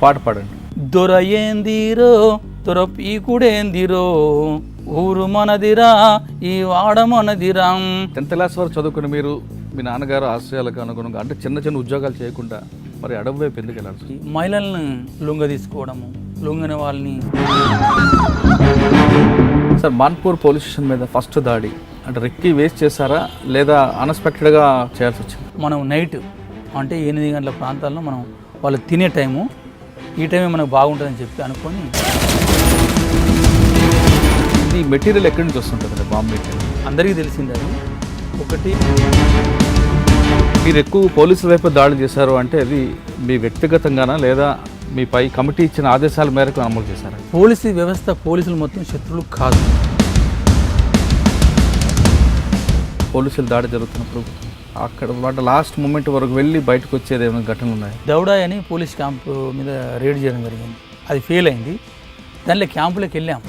పాట పాడండి. దొర ఏందిరో దొర పీకుడేందిరో ఊరు మనదిరా ఈ వాడ మనదిరా. 10th క్లాస్ వరకు చదువుకుని మీరు మీ నాన్నగారు ఆశయాలకు అనుగుణంగా అంటే చిన్న చిన్న ఉద్యోగాలు చేయకుండా మరి అడవి వైపు ఎందుకు వెళ్ళాల్సి? మహిళలను లొంగ తీసుకోవడము, లొంగని వాళ్ళని. సార్, మాన్పూర్ పోలీస్ స్టేషన్ మీద ఫస్ట్ దాడి అంటే రెక్కి వేస్ట్ చేశారా లేదా అన్ఎక్స్పెక్టెడ్గా చేయాల్సి వచ్చింది? మనం నైట్ అంటే 8 గంటల ప్రాంతాల్లో మనం వాళ్ళు తినే టైము, ఈ టైమే మనకు బాగుంటుందని చెప్పి అనుకొని. ఈ మెటీరియల్ ఎక్కడి నుంచి వస్తుంటుంది బాంబు మెటీరియల్? అందరికీ తెలిసింది అది. ఒకటి, మీరు ఎక్కువ పోలీసుల వైపు దాడి చేశారు అంటే అది మీ వ్యక్తిగతంగానా లేదా మీ పై కమిటీ ఇచ్చిన ఆదేశాల మేరకు అమలు చేశారా? పోలీసు వ్యవస్థ, పోలీసులు మొత్తం శత్రువులు కాదు. పోలీసులు దాడి జరుగుతున్నప్పుడు అక్కడ వాటి లాస్ట్ మూమెంట్ వరకు వెళ్ళి బయటకు వచ్చేది ఏమైనా ఘటనలు ఉన్నాయి? దౌడా అని పోలీస్ క్యాంపు మీద రేడ్ చేయడం జరిగింది. అది ఫెయిల్ అయింది. దానిలో క్యాంపులోకి వెళ్ళాం.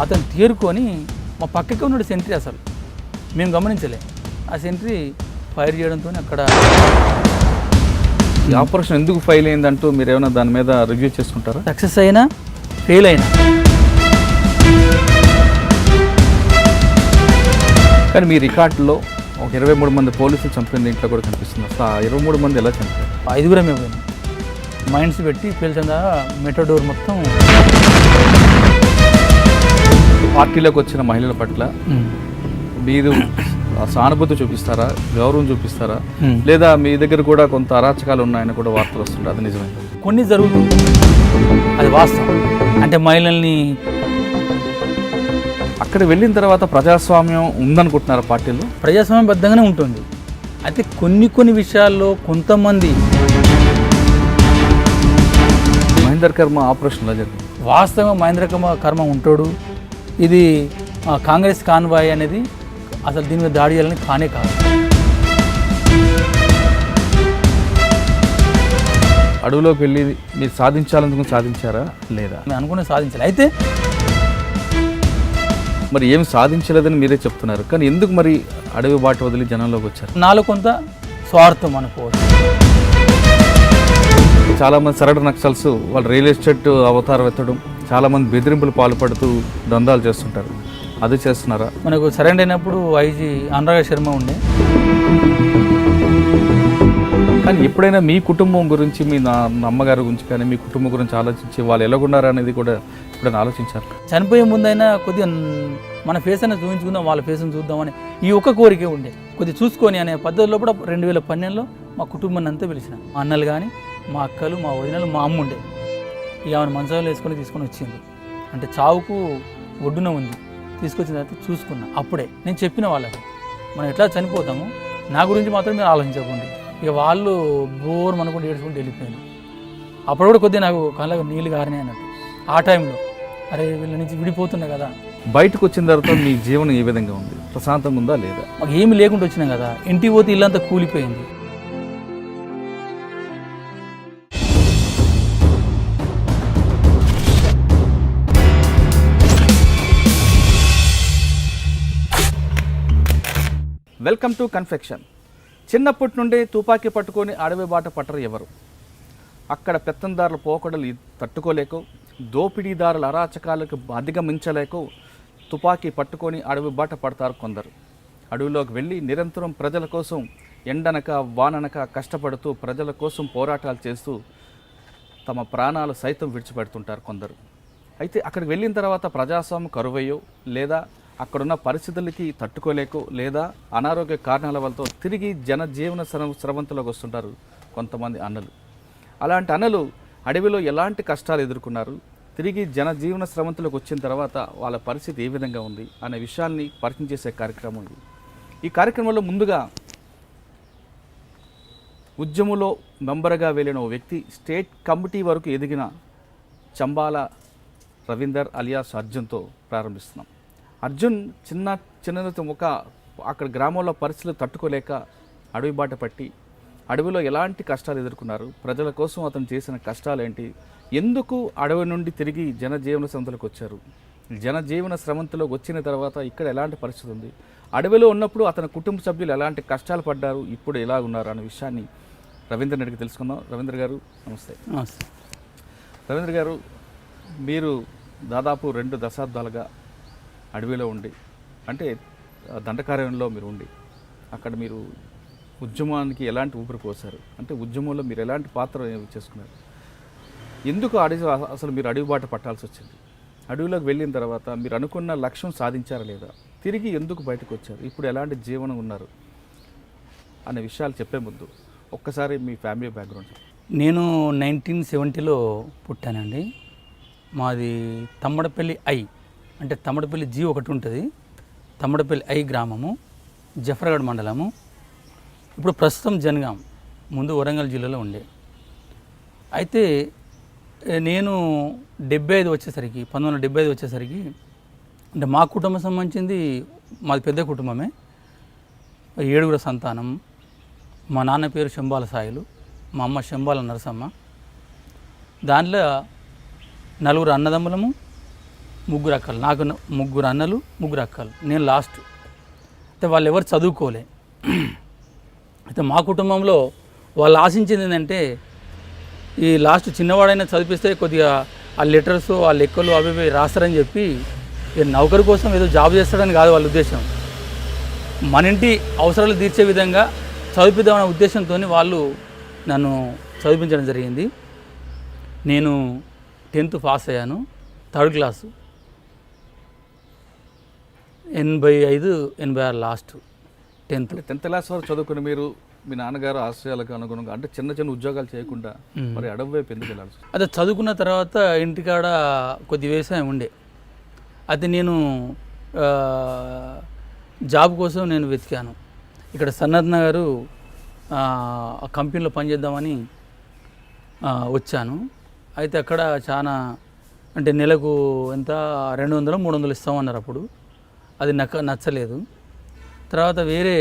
అతను తేరుకొని మా పక్కకే ఉన్నాడు సెంట్రీ. అసలు మేము గమనించలే. ఆ సెంట్రీ ఫైర్ చేయడంతో అక్కడ ఈ ఆపరేషన్ ఎందుకు ఫెయిల్ అయిందంటూ మీరు ఏమైనా దాని మీద రివ్యూ చేసుకుంటారా? సక్సెస్ అయినా ఫెయిల్ అయినా. కానీ మీ రికార్డులో ఒక 23 మంది పోలీసులు చంపిన దీంట్లో కూడా కనిపిస్తుంది. అసలు ఆ 23 మంది ఎలా చంపారు? 5గురే మేము పోయినాం. మైండ్స్ పెట్టి పేల్చంగా మెటోడోర్ మొత్తం. పార్టీలోకి వచ్చిన మహిళల పట్ల మీరు సానుభూతి చూపిస్తారా, గౌరవం చూపిస్తారా, లేదా మీ దగ్గర కూడా కొంత అరాచకాలు ఉన్నాయని కూడా వార్తలు వస్తుంటాయి? అది నిజమే? కొన్ని జరుగుతుంది, అది వాస్తవం. అంటే మహిళల్ని అక్కడ వెళ్ళిన తర్వాత ప్రజాస్వామ్యం ఉందనుకుంటున్నారా పార్టీలో? ప్రజాస్వామ్యబద్ధంగానే ఉంటుంది. అయితే కొన్ని విషయాల్లో కొంతమంది మహేందర్ కర్మ ఆపరేషన్లో జరిగింది. వాస్తవంగా మహేంద్ర కర్మ ఉంటాడు. ఇది కాంగ్రెస్ కాన్వాయ్ అనేది అసలు దీని మీద దాడి చేయాలని కానే కాదు. అడవిలోకి వెళ్ళి మీరు సాధించాలనుకుని సాధించారా లేదా? మేము అనుకునే సాధించాలి. అయితే మరి ఏం సాధించలేదని మీరే చెప్తున్నారు. కానీ ఎందుకు మరి అడవి బాట వదిలి జనంలోకి వచ్చారు? నాలో కొంత స్వార్థం అనుకోవచ్చు. చాలామంది సరెండర్ నక్సల్స్ వాళ్ళు రియల్ ఎస్టేట్ అవతారం ఎత్తడం, చాలామంది బెదిరింపులు పాల్పడుతూ దందాలు చేస్తుంటారు. అది చేస్తున్నారా? మనకు సరెండర్ అయినప్పుడు ఐజీ అనురాగ్ శర్మ ఉండే. కానీ ఎప్పుడైనా మీ కుటుంబం గురించి, మీ అమ్మగారి గురించి కానీ మీ కుటుంబం గురించి ఆలోచించి వాళ్ళు ఎలాగున్నారు అనేది కూడా ఎప్పుడైనా ఆలోచించారు? చనిపోయే ముందైనా కొద్దిగా మన ఫేస్ అయినా చూపించుకుందాం, వాళ్ళ ఫేస్ని చూద్దామని ఈ ఒక్క కోరికే ఉండే. కొద్దిగా చూసుకొని అనే పద్ధతిలో కూడా 2012లో మా కుటుంబాన్ని అంతా పిలిచిన. మా అన్నలు కానీ, మా అక్కలు, మా వదినలు, మా అమ్మ ఉండే. ఇక ఆమెను మంచంలో తీసుకొని వచ్చింది. అంటే చావుకు ఒడ్డున ఉంది. తీసుకొచ్చిన తర్వాత చూసుకున్నా. అప్పుడే నేను చెప్పిన వాళ్ళకి, మనం ఎట్లా చనిపోతాము, నా గురించి మాత్రం మీరు ఆలోచించకండి. ఇక వాళ్ళు బోర్ అనుకుంటూ ఏడ్చుకుంటూ వెళ్ళిపోయాను. అప్పుడు కూడా కొద్దిగా నాకు కళ్ళకు నీళ్ళు గారినాయి అన్నట్టు. ఆ టైంలో అరే వీళ్ళ నుంచి విడిపోతున్నా కదా. బయటకు వచ్చిన తర్వాత మీ జీవనం ఏ విధంగా ఉంది? ప్రశాంతంగా ఉందా లేదా? మాకు ఏమి లేకుండా వచ్చినాం కదా. ఇంటికి పోతే ఇల్లంతా కూలిపోయింది. Welcome to confession. చిన్నప్పటి నుండి తుపాకీ పట్టుకొని అడవి బాట పట్టరు ఎవరు. అక్కడ పెత్తందారుల పోకడలు తట్టుకోలేక, దోపిడీదారుల అరాచకాలకు అధిగమించలేక తుపాకీ పట్టుకొని అడవి బాట పడతారు కొందరు. అడవిలోకి వెళ్ళి నిరంతరం ప్రజల కోసం ఎండనక వాననక కష్టపడుతూ ప్రజల కోసం పోరాటాలు చేస్తూ తమ ప్రాణాలు సైతం విడిచిపెడుతుంటారు కొందరు. అయితే అక్కడికి వెళ్ళిన తర్వాత ప్రజాస్వామ్యం కరువయ్యో, లేదా అక్కడున్న పరిస్థితులకి తట్టుకోలేకో, లేదా అనారోగ్య కారణాల వల్లతో తిరిగి జనజీవన స్రవంతిలోకి వస్తుంటారు కొంతమంది అన్నలు. అలాంటి అన్నలు అడవిలో ఎలాంటి కష్టాలు ఎదుర్కొన్నారు, తిరిగి జనజీవన స్రవంతిలోకి వచ్చిన తర్వాత వాళ్ళ పరిస్థితి ఏ విధంగా ఉంది అనే విషయాన్ని పరిచయం చేసే కార్యక్రమం ఇది. ఈ కార్యక్రమంలో ముందుగా ఉద్యమంలో మెంబర్గా వెళ్ళిన ఓ వ్యక్తి, స్టేట్ కమిటీ వరకు ఎదిగిన చంబాల రవీందర్ అలియాస్ అర్జున్తో ప్రారంభిస్తున్నాం. అర్జున్ చిన్న ఒక అక్కడ గ్రామంలో పరిస్థితులు తట్టుకోలేక అడవి బాట పట్టి అడవిలో ఎలాంటి కష్టాలు ఎదుర్కొన్నారు, ప్రజల కోసం అతను చేసిన కష్టాలు ఏంటి, ఎందుకు అడవి నుండి తిరిగి జనజీవన సంతలకు వచ్చారు, జనజీవన స్రవంతిలోకి వచ్చిన తర్వాత ఇక్కడ ఎలాంటి పరిస్థితి ఉంది, అడవిలో ఉన్నప్పుడు అతని కుటుంబ సభ్యులు ఎలాంటి కష్టాలు పడ్డారు, ఇప్పుడు ఎలా ఉన్నారు అనే విషయాన్ని రవీంద్రని అడిగి తెలుసుకుందాం. రవీంద్ర గారు నమస్తే. రవీంద్ర గారు, మీరు దాదాపు 2 దశాబ్దాలుగా అడవిలో ఉండి, అంటే దండకారణ్యంలో మీరు ఉండి, అక్కడ మీరు ఉద్యమానికి ఎలాంటి ఊపిరి పోసారు, అంటే ఉద్యమంలో మీరు ఎలాంటి పాత్ర చేసుకున్నారు, ఎందుకు అసలు మీరు అడవి బాట పట్టాల్సి వచ్చింది, అడవిలోకి వెళ్ళిన తర్వాత మీరు అనుకున్న లక్ష్యం సాధించారా లేదా, తిరిగి ఎందుకు బయటకు వచ్చారు, ఇప్పుడు ఎలాంటి జీవనం ఉన్నారు అనే విషయాలు చెప్పే ముందు ఒక్కసారి మీ ఫ్యామిలీ బ్యాక్గ్రౌండ్. నేను 1970లో పుట్టానండి. మాది తమ్మడపల్లి ఐ, అంటే తమ్మడపల్లి జీ ఒకటి ఉంటుంది, తమ్మడపల్లి ఐ గ్రామము, జఫర్గఢ్ మండలము. ఇప్పుడు ప్రస్తుతం జనగాం, ముందు వరంగల్ జిల్లాలో ఉండే. అయితే నేను 1975 వచ్చేసరికి, అంటే మా కుటుంబం సంబంధించింది, మాది పెద్ద కుటుంబమే, 7 సంతానం. మా నాన్న పేరు శంబాల సాయిలు, మా అమ్మ శంబాల నరసమ్మ. దాంట్లో 4 అన్నదమ్ములము, 3 అక్కలు. నాకు 3 అన్నలు, 3 అక్కలు, నేను లాస్ట్. అయితే వాళ్ళు ఎవరు చదువుకోలే. అయితే మా కుటుంబంలో వాళ్ళు ఆశించింది ఏంటంటే, ఈ లాస్ట్ చిన్నవాడైనా చదివిస్తే కొద్దిగా ఆ లెటర్స్, ఆ లెక్కలు అవి ఇవి రాస్తారని చెప్పి, నౌకరి కోసం ఏదో జాబ్ చేస్తాడని కాదు వాళ్ళ ఉద్దేశం. మన ఇంటి అవసరాలు తీర్చే విధంగా చదివిద్దామనే ఉద్దేశంతో వాళ్ళు నన్ను చదివించడం జరిగింది. నేను 10th పాస్ అయ్యాను, 3rd class, 85-86 last 10th class వరకు చదువుకుని మీరు మీ నాన్నగారు ఆశయాలకు అనుగుణంగా, అంటే చిన్న చిన్న ఉద్యోగాలు చేయకుండా మరి అడవి వైపు ఎందుకు వెళ్ళాల్సి? అదే చదువుకున్న తర్వాత ఇంటికాడ కొద్ది వ్యవసాయం ఉండే. అయితే నేను జాబ్ కోసం నేను వెతికాను. ఇక్కడ సన్నత్ నగర్ కంపెనీలో పనిచేద్దామని వచ్చాను. అయితే అక్కడ చాలా, అంటే నెలకు ఎంత 200-300 ఇస్తామన్నారు అప్పుడు. అది నచ్చలేదు. తర్వాత వేరే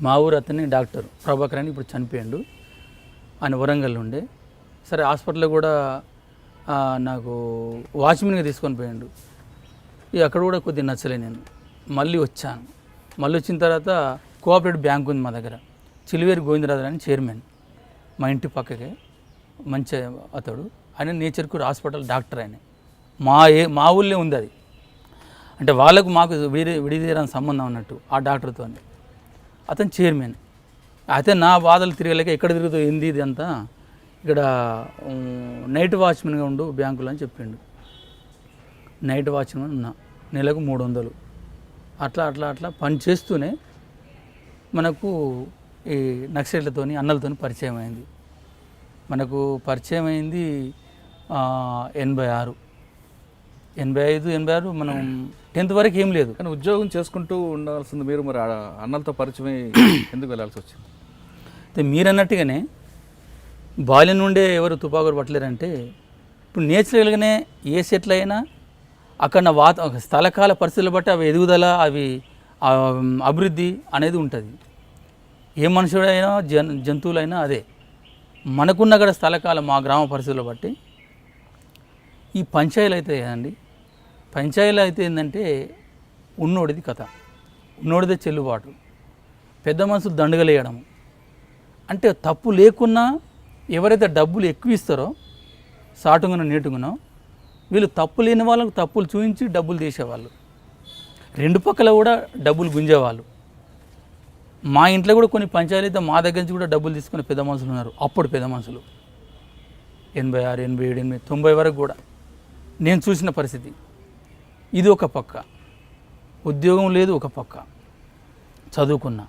మా ఊరు అతన్ని డాక్టర్ ప్రభాకర్ అని ఇప్పుడు చనిపోయాడు, ఆయన వరంగల్ ఉండే. సరే హాస్పిటల్లో కూడా నాకు వాచ్మెన్గా తీసుకొని పోయాడు. అక్కడ కూడా కొద్దిగా నచ్చలే. నేను మళ్ళీ వచ్చాను. మళ్ళీ వచ్చిన తర్వాత కోఆపరేటివ్ బ్యాంక్ ఉంది మా దగ్గర, చిలివేరు గోవిందరాజు అని చైర్మన్, మా ఇంటి పక్కకే, మంచి అతడు. ఆయన నేచర్ క్యూర్ హాస్పిటల్ డాక్టర్. ఆయన మా ఊళ్ళో ఉంది అది. అంటే వాళ్ళకు మాకు విడిదీరాని సంబంధం అన్నట్టు ఆ డాక్టర్తో. అతను చైర్మన్. అయితే నా బాధలు తిరగలేక ఎక్కడ తిరుగుతూ ఏంది ఇది అంతా, ఇక్కడ నైట్ వాచ్మెన్గా ఉండు బ్యాంకులో అని చెప్పిండు. నైట్ వాచ్మెన్ ఉన్నా, నెలకు 300. అట్లా పని చేస్తూనే మనకు ఈ నక్సలైట్లతోని అన్నలతోని పరిచయం అయింది. మనకు పరిచయం అయింది 86, 85-86. మనం 10th వరకు ఏం లేదు, కానీ ఉద్యోగం చేసుకుంటూ ఉండాల్సింది మీరు, మరి అన్నలతో పరిచయం ఎందుకు వెళ్ళాల్సి వచ్చింది? అయితే మీరు అన్నట్టుగానే బాల్యం నుండే ఎవరు తుపాకులు పట్టలేరంటే, ఇప్పుడు నేచురల్గానే ఏ సెటిల్ అయినా అక్కడ స్థలకాల పరిస్థితులు బట్టి అవి ఎదుగుదల, అవి అభివృద్ధి అనేది ఉంటుంది. ఏ మనుషుడైనా జంతువులైనా అదే. మనకున్న అక్కడ స్థలకాల మా గ్రామ పరిస్థితులు బట్టి ఈ పంచాయతీలు అయితే కదండి, పంచాయతీలు అయితే ఏంటంటే ఉన్నోడిది కథ, ఉన్నోడిదే చెల్లుబాటు, పెద్ద మనుషులు దండగలేయడం. అంటే తప్పు లేకున్నా ఎవరైతే డబ్బులు ఎక్కువ ఇస్తారో, సాటుగానో నీటుగానో, వీళ్ళు తప్పు లేని వాళ్ళకు తప్పులు చూపించి డబ్బులు తీసేవాళ్ళు, 2 పక్కల కూడా డబ్బులు గుంజేవాళ్ళు. మా ఇంట్లో కూడా కొన్ని పంచాయతీలు మా దగ్గర నుంచి కూడా డబ్బులు తీసుకునే పెద్ద మనుషులు ఉన్నారు. అప్పుడు పెద్ద మనుషులు 86, 87, 88, 90 వరకు కూడా నేను చూసిన పరిస్థితి. ఇది ఒక పక్క, ఉద్యోగం లేదు, ఒక పక్క చదువుకున్నా.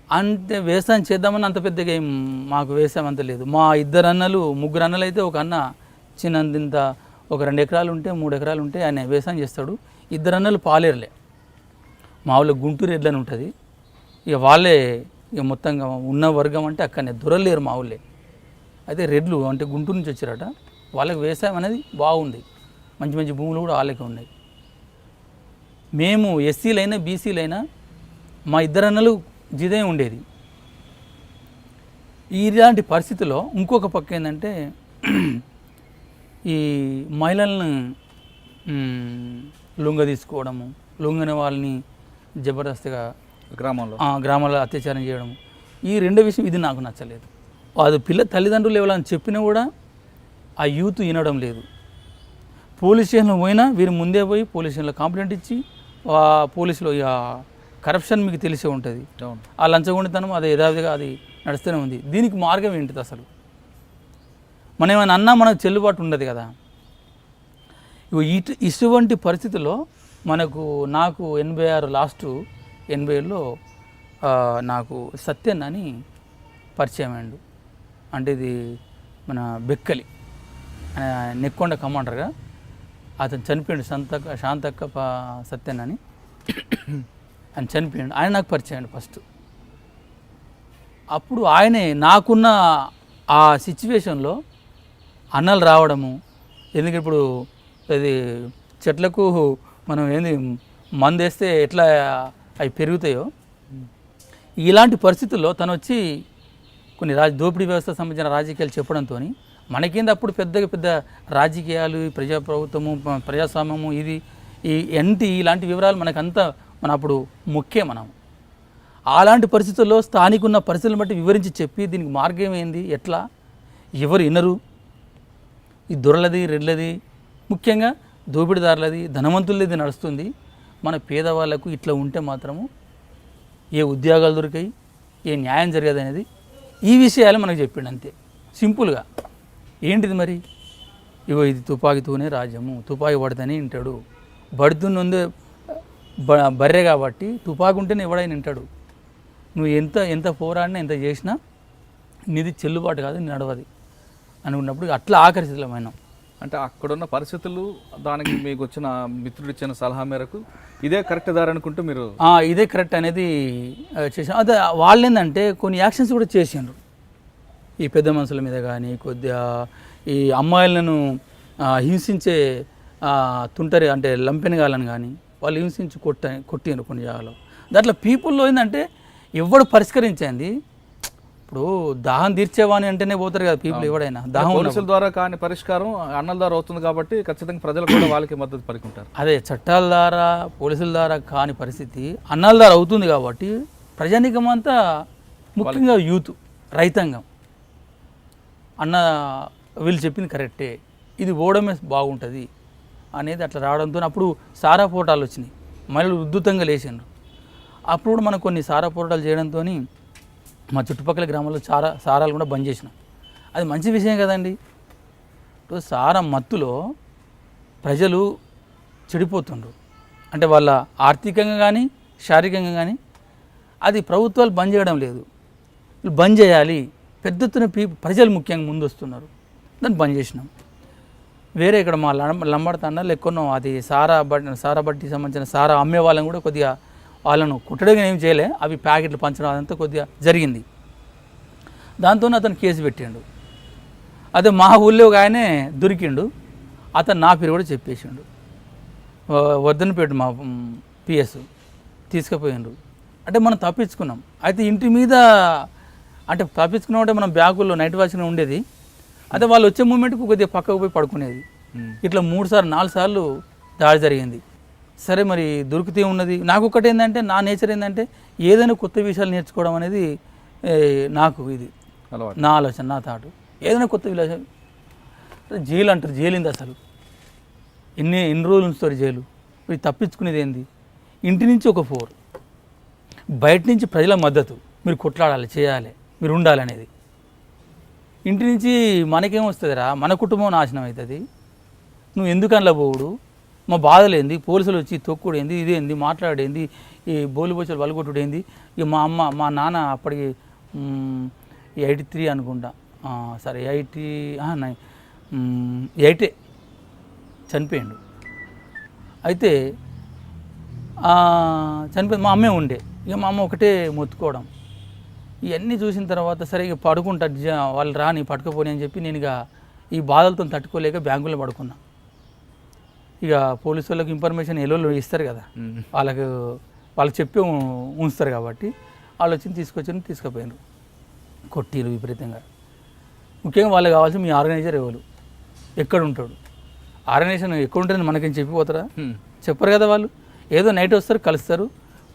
అంతే వ్యవసాయం చేద్దామని అంత పెద్దగా ఏం మాకు వ్యవసాయం అంత లేదు. మా 2 అన్నలు, 3 అన్నలు అయితే, ఒక అన్న చిన్నంత ఒక 2 ఎకరాలు ఉంటే, 3 ఎకరాలు ఉంటే ఆయన వ్యవసాయం చేస్తాడు. 2 అన్నలు పాలేరులే. మా ఊళ్ళో గుంటూరు ఎడ్లని ఉంటుంది. ఇక వాళ్ళే ఇక మొత్తంగా ఉన్న వర్గం అంటే అక్కడనే దొరలేరు మా ఊళ్ళే. అయితే రెడ్లు అంటే గుంటూరు నుంచి వచ్చారట. వాళ్ళకి వ్యవసాయం అనేది బాగుంది, మంచి మంచి భూములు కూడా వాళ్ళకే ఉన్నాయి. మేము ఎస్సీలైనా బీసీలైనా మా 2 అన్నలు జిదే ఉండేది. ఇలాంటి పరిస్థితిలో ఇంకొక పక్క ఏంటంటే ఈ మహిళలను లొంగ తీసుకోవడము, లొంగిన వాళ్ళని జబర్దస్తిగా గ్రామాల్లో అత్యాచారం చేయడము, ఈ రెండో విషయం ఇది నాకు నచ్చలేదు. అది తల్లిదండ్రులు ఎవరైనా చెప్పినా కూడా ఆ యూత్ వినడం లేదు. పోలీస్ స్టేషన్లో పోయినా వీరు ముందే పోయి పోలీస్ స్టేషన్లో కంప్లైంట్ ఇచ్చి పోలీసులో ఇక కరప్షన్ మీకు తెలిసే ఉంటుంది, ఆ లంచగొండితనం అది యథావిధిగా అది నడుస్తూనే ఉంది. దీనికి మార్గం ఏంటిది అసలు? మనం ఏమైనా అన్నా మనకు చెల్లుబాటు ఉండదు కదా. ఇటువంటి పరిస్థితుల్లో నాకు 86 లాస్ట్ 87లో నాకు సత్యన్ అని పరిచయం అయ్యాడు. అంటే ఇది మన బెక్కలి నెక్కొండ కమాండర్గా అతను చనిపోయాడు. శాంతక్క సత్యన్ అని ఆయన చనిపోయాడు. ఆయన నాకు పరిచయం అయ్యాడు ఫస్ట్. అప్పుడు ఆయనే నాకున్న ఆ సిచ్యువేషన్లో అన్నలు రావడము, ఎందుకు ఇప్పుడు అది చెట్లకు మనం ఏంది మందేస్తే ఎట్లా అవి పెరుగుతాయో ఇలాంటి పరిస్థితుల్లో తను వచ్చి కొన్ని దోపిడీ వ్యవస్థ సంబంధించిన రాజకీయాలు చెప్పడంతో మనకేంది అప్పుడు పెద్ద రాజకీయాలు, ప్రజాప్రభుత్వము, ప్రజాస్వామ్యము, ఇది ఇలాంటి వివరాలు మనకంతా అప్పుడు ముఖ్యం. అలాంటి పరిస్థితుల్లో స్థానిక ఉన్న పరిస్థితులను బట్టి వివరించి చెప్పి దీనికి మార్గం ఏంది, ఎట్లా, ఎవరు వినరు, ఈ దొరలది రెడ్లది ముఖ్యంగా దోపిడీదారులది ధనవంతులది నడుస్తుంది, మన పేదవాళ్ళకు ఇట్లా ఉంటే మాత్రము ఏ ఉద్యోగాలు దొరికాయి, ఏ న్యాయం జరగదు అనేది ఈ విషయాలు మనకు చెప్పిండు అంతే సింపుల్గా. ఏంటిది మరి? ఇగో ఇది తుపాకీతోనే రాజ్యము, తుపాకీ పడితేనే వింటాడు, బడుతున్నందే బర్రె కాబట్టి తుపాకీ ఉంటేనే ఎవడైనా వింటాడు. నువ్వు ఎంత పోరాడినా ఎంత చేసినా నీది చెల్లుబాటు కాదు, నడవది అనుకున్నప్పుడు అట్లా ఆకర్షితమైనాం. అంటే అక్కడున్న పరిస్థితులు, దానికి మీకు వచ్చిన మిత్రుడు ఇచ్చిన సలహా మేరకు ఇదే కరెక్ట్ దారి అనుకుంటూ మీరు ఇదే కరెక్ట్ అనేది చేసాం. అదే వాళ్ళు ఏంటంటే కొన్ని యాక్షన్స్ కూడా చేసిండ్రు. ఈ పెద్ద మనుషుల మీద కానీ, కొద్దిగా ఈ అమ్మాయిలను హింసించే తుంటరి అంటే లంపెనగాళ్ళని కానీ వాళ్ళు హింసించి కొట్టిండ్రు కొన్ని జాగాలో. దాంట్లో పీపుల్లో ఏంటంటే ఎవడు పరిష్కరించింది, ఇప్పుడు దాహం తీర్చేవాని అంటేనే పోతారు కదా పీపుల్, ఎవడైనా దాహం పోలీసుల ద్వారా కానీ పరిష్కారం అన్నల ద్వారా అవుతుంది కాబట్టి ఖచ్చితంగా ప్రజలు కూడా వాళ్ళకి మద్దతు పలుకుంటారు. అదే చట్టాల ద్వారా పోలీసుల ద్వారా కాని పరిస్థితి అన్నల ద్వారా అవుతుంది కాబట్టి ప్రజానీకం అంతా ముఖ్యంగా యూత్, రైతాంగం అన్న వీళ్ళు చెప్పింది కరెక్టే, ఇది ఓడమే బాగుంటుంది అనేది అట్లా రావడంతో అప్పుడు సారా పోరాటాలు వచ్చినాయి, మహిళలు ఉద్ధృతంగా లేచిండ్రు. అప్పుడు కూడా మనం కొన్ని సారా పోరాటాలు చేయడంతో మా చుట్టుపక్కల గ్రామాల్లో సారాలు కూడా బంద్ చేసినాం. అది మంచి విషయం కదండి. ఇప్పుడు సారా మత్తులో ప్రజలు చెడిపోతుండ్రు, అంటే వాళ్ళ ఆర్థికంగా కానీ శారీరకంగా కానీ. అది ప్రభుత్వాలు బంద్ చేయడం లేదు, బంద్ చేయాలి. పెద్ద ఎత్తున ప్రజలు ముఖ్యంగా ముందు వస్తున్నారు, దాన్ని బంద్ చేసినాం. వేరే ఇక్కడ మా లంబడతాండాలు ఎక్కువ అది సారా బట్టికి సంబంధించిన సారా అమ్మే వాళ్ళని కూడా కొద్దిగా వాళ్ళను కుట్టడానికి ఏం చేయలే, అవి ప్యాకెట్లు పంచడం అదంతా కొద్దిగా జరిగింది. దాంతో అతను కేసు పెట్టిండు. అదే మా ఊళ్ళో ఒక ఆయనే దొరికిండు, అతను నా పేరు కూడా చెప్పేసిండు. వర్ధనపేట మా పిఎస్ తీసుకుపోయిండు. అంటే మనం తప్పించుకున్నాం. అయితే ఇంటి మీద అంటే తప్పించుకున్నాం అంటే మనం బ్యాగుల్లో నైట్ వాచ్గా ఉండేది. అదే వాళ్ళు వచ్చే మూమెంట్కి కొద్దిగా పక్కకు పోయి పడుకునేది. ఇట్లా 3-4 సార్లు దాడి జరిగింది. సరే మరి దొరికితే ఉన్నది. నాకు ఒకటి ఏంటంటే నా నేచర్ ఏంటంటే ఏదైనా కొత్త విషయాలు నేర్చుకోవడం అనేది నాకు ఇది నా ఆలోచన, నా థాట్. ఏదైనా కొత్త విషయం. జైలు అంటారు, జైలుంది అసలు ఎన్ని రోజులు ఉంచుతారు జైలు. ఇది తప్పించుకునేది ఏంది? ఇంటి నుంచి ఒక 4, బయట నుంచి ప్రజల మద్దతు, మీరు కొట్లాడాలి, చేయాలి, మీరు ఉండాలనేది. ఇంటి నుంచి మనకేం వస్తుందిరా, మన కుటుంబం నాశనం అవుతుంది. నువ్వు ఎందుకు అందులో పోవుడు, మా బాధలేంది, పోలీసులు వచ్చి తొక్కుడేంది, ఇదేంది, మాట్లాడేంది, ఈ బోలిబోచలు వలగొట్టుడేంది. ఇక మా నాన్న అప్పటికి 83 అనుకుంటా, సరే 80 చనిపోయిండు. అయితే చనిపోయింది. మా అమ్మే ఉండే, ఇక మా అమ్మ ఒకటే మొత్తుకోవడం. ఇవన్నీ చూసిన తర్వాత సరే ఇక పడుకుంటా, వాళ్ళు రాని పట్టుకపోని అని చెప్పి నేను ఇక ఈ బాధలతో తట్టుకోలేక బ్యాంకులో పడుకున్నా. ఇక పోలీసు వాళ్ళకి ఇన్ఫర్మేషన్ ఎల్లోళ్ళు ఇస్తారు కదా, వాళ్ళకి చెప్పి ఉంచుతారు కాబట్టి వాళ్ళు వచ్చి తీసుకుపోయినారు. కొట్టిరు విపరీతంగా. ముఖ్యంగా వాళ్ళకి కావాల్సిన మీ ఆర్గనైజర్ ఎవరు, ఎక్కడ ఉంటాడు, ఆర్గనైజేషన్ ఎక్కడ ఉంటుంది మనకేం చెప్పిపోతారా? చెప్పరు కదా వాళ్ళు. ఏదో నైట్ వస్తారు, కలుస్తారు,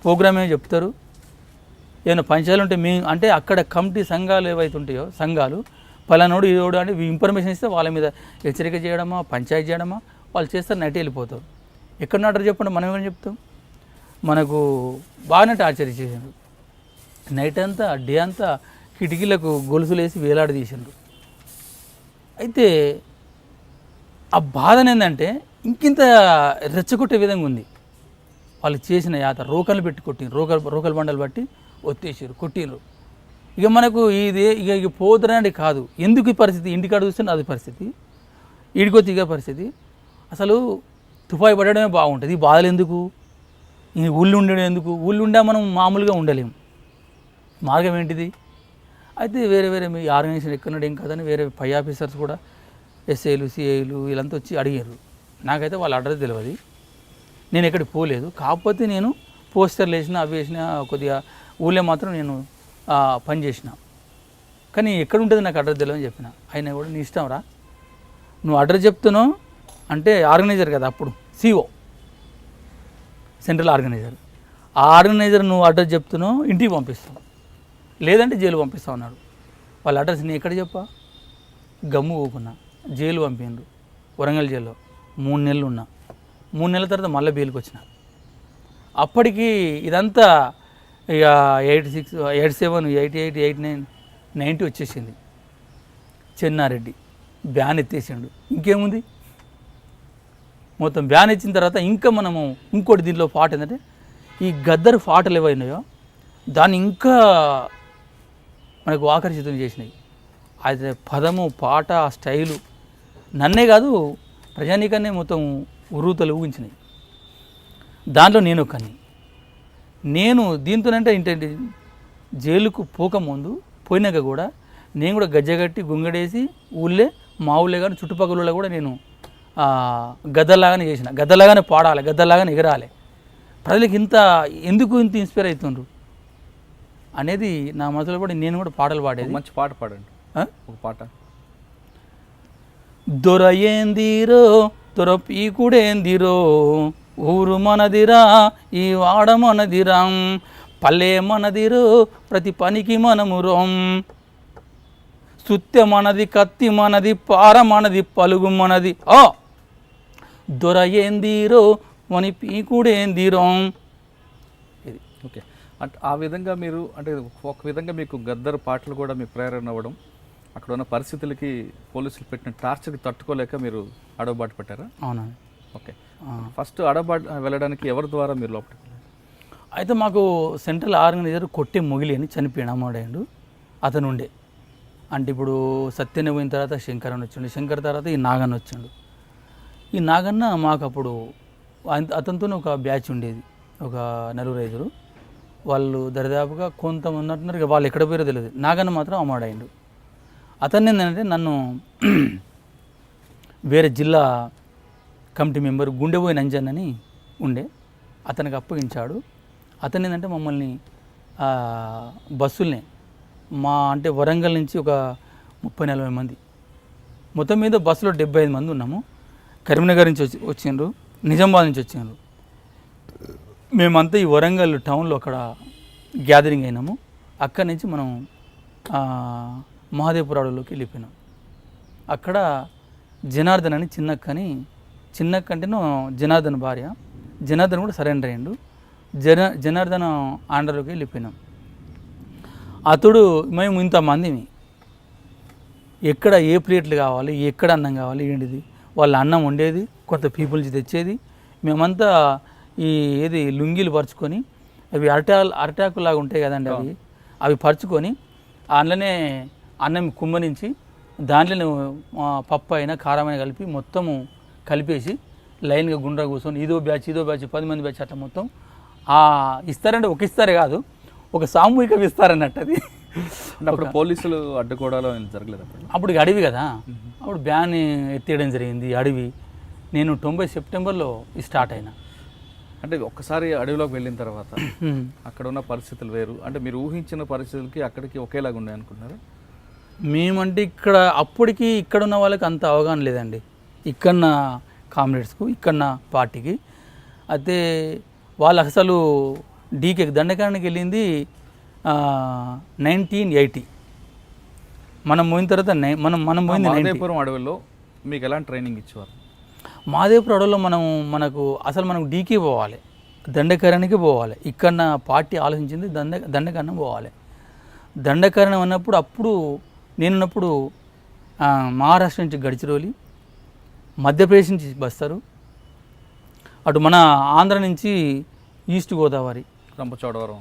ప్రోగ్రామ్ ఏమో చెప్తారు, ఏమైనా పంచాయలు ఉంటే అంటే అక్కడ కమిటీ సంఘాలు ఏవైతే ఉంటాయో సంఘాలు పలానోడు ఈరోడు అంటే ఇన్ఫర్మేషన్ ఇస్తే వాళ్ళ మీద హెచ్చరిక చేయడమా, పంచాయతీ చేయడమా వాళ్ళు చేస్తారు, నైట్ వెళ్ళిపోతారు. ఎక్కడ నాటారు చెప్పండి, మనం ఏమైనా చెప్తాం? మనకు బాగానే టార్చర్ చేసిండ్రు. నైట్ అంతా డే అంతా కిటికీలకు గొలుసులు వేసి వేలాడి తీసిండ్రు. అయితే ఆ బాధన ఏంటంటే ఇంకింత రెచ్చగొట్టే విధంగా ఉంది. వాళ్ళు చేసిన యాత రోకలు పెట్టి కొట్టిండ్రు, రోకల బండలు బట్టి ఒత్తేసారు, కొట్టిండ్రు. ఇక మనకు ఇక పోతురాండి కాదు. ఎందుకు ఈ పరిస్థితి? ఇంటికాడ చూస్తే అది పరిస్థితి, ఈడికొచ్చి ఇక పరిస్థితి. అసలు తుఫాయి పడడమే బాగుంటుంది. ఈ బాధలు ఎందుకు? ఈ ఊళ్ళు ఉండడం ఎందుకు? ఊళ్ళు ఉండా మనం మామూలుగా ఉండలేము. మార్గం ఏంటిది? అయితే వేరే వేరే మీ ఆర్గనైజేషన్ ఎక్కడున్నాడు ఏం కాదని వేరే పై ఆఫీసర్స్ కూడా ఎస్ఐలు సిఐలు వీళ్ళంతా వచ్చి అడిగారు. నాకైతే వాళ్ళ అడ్రస్ తెలియదు, నేను ఎక్కడికి పోలేదు. కాకపోతే నేను పోస్టర్లు వేసిన అవి వేసిన, కొద్దిగా ఊళ్ళో మాత్రం నేను పని చేసిన. కానీ ఎక్కడ ఉంటుంది నాకు అడ్రస్ తెలియదు అని చెప్పిన. అయినా కూడా నీ ఇష్టం రా, నువ్వు అడ్రస్ చెప్తున్నావు అంటే ఆర్గనైజర్ కదా అప్పుడు సిఓ, సెంట్రల్ ఆర్గనైజర్. ఆ ఆర్గనైజర్ నువ్వు అడ్రస్ చెప్తున్నావు, ఇంటికి పంపిస్తావు, లేదంటే జైలు పంపిస్తావు అన్నాడు. వాళ్ళ అడ్రస్ నేను ఎక్కడ చెప్పా? గమ్ము ఊకున్నా. జైలు పంపిండ్రు, వరంగల్ జైల్లో 3 నెలలు ఉన్నా. 3 నెలల తర్వాత మళ్ళీ బెయిల్కి వచ్చిన. అప్పటికి ఇదంతా ఇక 86, 87, 88, 89, 90 వచ్చేసింది. చెన్నారెడ్డి బ్యాన్ ఎత్తేసిండు. ఇంకేముంది, మొత్తం బ్యాన్ ఇచ్చిన తర్వాత ఇంకా మనము ఇంకోటి దీంట్లో పాట ఏంటంటే ఈ గద్దరు పాటలు ఏవైనాయో దాన్ని ఇంకా మనకు ఆకర్షితం చేసినాయి. అయితే పదము, పాట, స్టైలు నన్నే కాదు ప్రజానీకాన్నే మొత్తం ఉర్రూతలు ఊహించినాయి. దాంట్లో నేను ఒకని. నేను దీంతోనంటే ఏంటంటే జైలుకు పోకముందు పోయినాక కూడా నేను కూడా గజ్జగట్టి గుంగడేసి మా ఊళ్ళే కానీ చుట్టుపక్కల కూడా నేను గద్దలాగానే చేసిన. గద్దలాగానే పాడాలి, గద్దలాగానే ఎగరాలి. ప్రజలకు ఎందుకు ఇంత ఇన్స్పైర్ అవుతుండ్రు అనేది నా మనసులో కూడా నేను కూడా పాటలు పాడేది. మంచి పాట పాడండి, ఒక పాట. దొర ఏందిరో దొర పీకుడేందిరో, ఊరు మనదిరా ఈ వాడ మనదిరా, పల్లె మనదిరో ప్రతి పనికి మనము రోం, సుత్తె మనది, కత్తి మనది, పార మనది, పలుగు మనది, దొర ఏందిరో మని పీకుడేందిరో. ఇది ఓకే. అంటే ఆ విధంగా మీరు అంటే ఒక విధంగా మీకు గద్దరు పాటలు కూడా మీకు ప్రేరణ అవ్వడం, అక్కడ ఉన్న పరిస్థితులకి పోలీసులు పెట్టిన టార్చర్కి తట్టుకోలేక మీరు అడవుబాటు పెట్టారా? అవునా? ఓకే. ఫస్ట్ అడవుబాటు వెళ్ళడానికి ఎవరి ద్వారా మీరు లోపలికి వెళ్ళారు? అయితే మాకు సెంట్రల్ ఆర్గనైజర్ కొట్టే మొగిలి అని చనిపోయాడు, అమ్మాడాడు. అతను ఉండే అంటే ఇప్పుడు సత్యన పోయిన తర్వాత శంకర్ అని వచ్చిండు, శంకర్ తర్వాత ఈ నాగన్న వచ్చిండు. ఈ నాగన్న మాకు అప్పుడు అతనితో ఒక బ్యాచ్ ఉండేది, ఒక 4-5. వాళ్ళు దరిదాపుగా కొంతమంది ఉన్నట్టున్నారు, ఇక వాళ్ళు ఎక్కడ పోయారో తెలియదు. నాగన్న మాత్రం అమ్మాడాయిండు. అతన్ని ఏంటంటే నన్ను వేరే జిల్లా కమిటీ మెంబర్ గుండెబోయిన అంజన్ అని ఉండే, అతనికి అప్పగించాడు. అతను ఏంటంటే మమ్మల్ని బస్సుల్ని అంటే వరంగల్ నుంచి ఒక 30-40 మంది, మొత్తం మీద బస్సులో 75 మంది ఉన్నాము. కరీంనగర్ నుంచి వచ్చిండ్రు, నిజామాబాద్ నుంచి వచ్చిండ్రు. మేమంతా ఈ వరంగల్ టౌన్లో అక్కడ గ్యాదరింగ్ అయినాము. అక్కడి నుంచి మనం మహాదేవపురాడులోకి వెళ్ళిపోయినాం. అక్కడ జనార్దన్ అని చిన్నక్క అంటేనో జనార్దన్ భార్య, జనార్దన్ కూడా సరెండర్ అయ్యిండు. జనార్దన్ ఆంధ్రలోకి వెళ్ళిపోయినాం. అతడు మేము ఇంతమందిని ఎక్కడ ఏ ప్లేట్లు కావాలి, ఎక్కడ అన్నం కావాలి, ఏంటిది వాళ్ళ అన్నం వండేది, కొంత పీపుల్స్ తెచ్చేది. మేమంతా ఏది లుంగీలు పరుచుకొని, అవి అరటాకులాగా ఉంటాయి కదండి, అవి పరుచుకొని అందులోనే అన్నం కుమ్మరించి దాంట్లోనే పప్పు అయినా కారం అయినా కలిపి మొత్తము కలిపేసి లైన్గా గుండ్రా కూర్చొని ఇదో బ్యాచ్ 10 మంది బ్యాచ్ అట్లా మొత్తం ఇస్తారంటే ఒక ఇస్తారే కాదు, ఒక సామూహిక ఇస్తారన్నట్టు. అది అప్పుడు పోలీసులు అడ్డుకోవడాలో జరగలేదు. అప్పుడు అడవి కదా, అప్పుడు బ్యాన్ ఎత్తేయడం జరిగింది అడవి. నేను 90 సెప్టెంబర్లో స్టార్ట్ అయినా. అంటే ఒక్కసారి అడవిలోకి వెళ్ళిన తర్వాత అక్కడ ఉన్న పరిస్థితులు వేరు, అంటే మీరు ఊహించిన పరిస్థితులకి అక్కడికి ఒకేలాగా ఉన్నాయి అనుకున్నారా? మేమంటే ఇక్కడ అప్పటికి ఇక్కడ ఉన్న వాళ్ళకి అంత అవగాహన లేదండి, ఇక్కడున్న కామ్రేడ్స్కు ఇక్కడున్న పార్టీకి. అయితే వాళ్ళు అసలు డీకే దండకారణకి వెళ్ళింది 1980. మనం పోయిన తర్వాత మనం పోయింది 90. మాదేపురం అడవిలో మీకు ఎలాంటి ట్రైనింగ్ ఇచ్చేవారు? మాదేపురం అడవిలో మనం డీకే పోవాలి, దండకరణకి పోవాలి. ఇక్కడ పార్టీ ఆలోచించింది దండకరణం పోవాలి. దండకరణం అన్నప్పుడు నేనున్నప్పుడు మహారాష్ట్ర నుంచి గడిచిరోలి, మధ్యప్రదేశ్ నుంచి బస్తారు, అటు మన ఆంధ్ర నుంచి ఈస్ట్ గోదావరి రంపచోడవరం,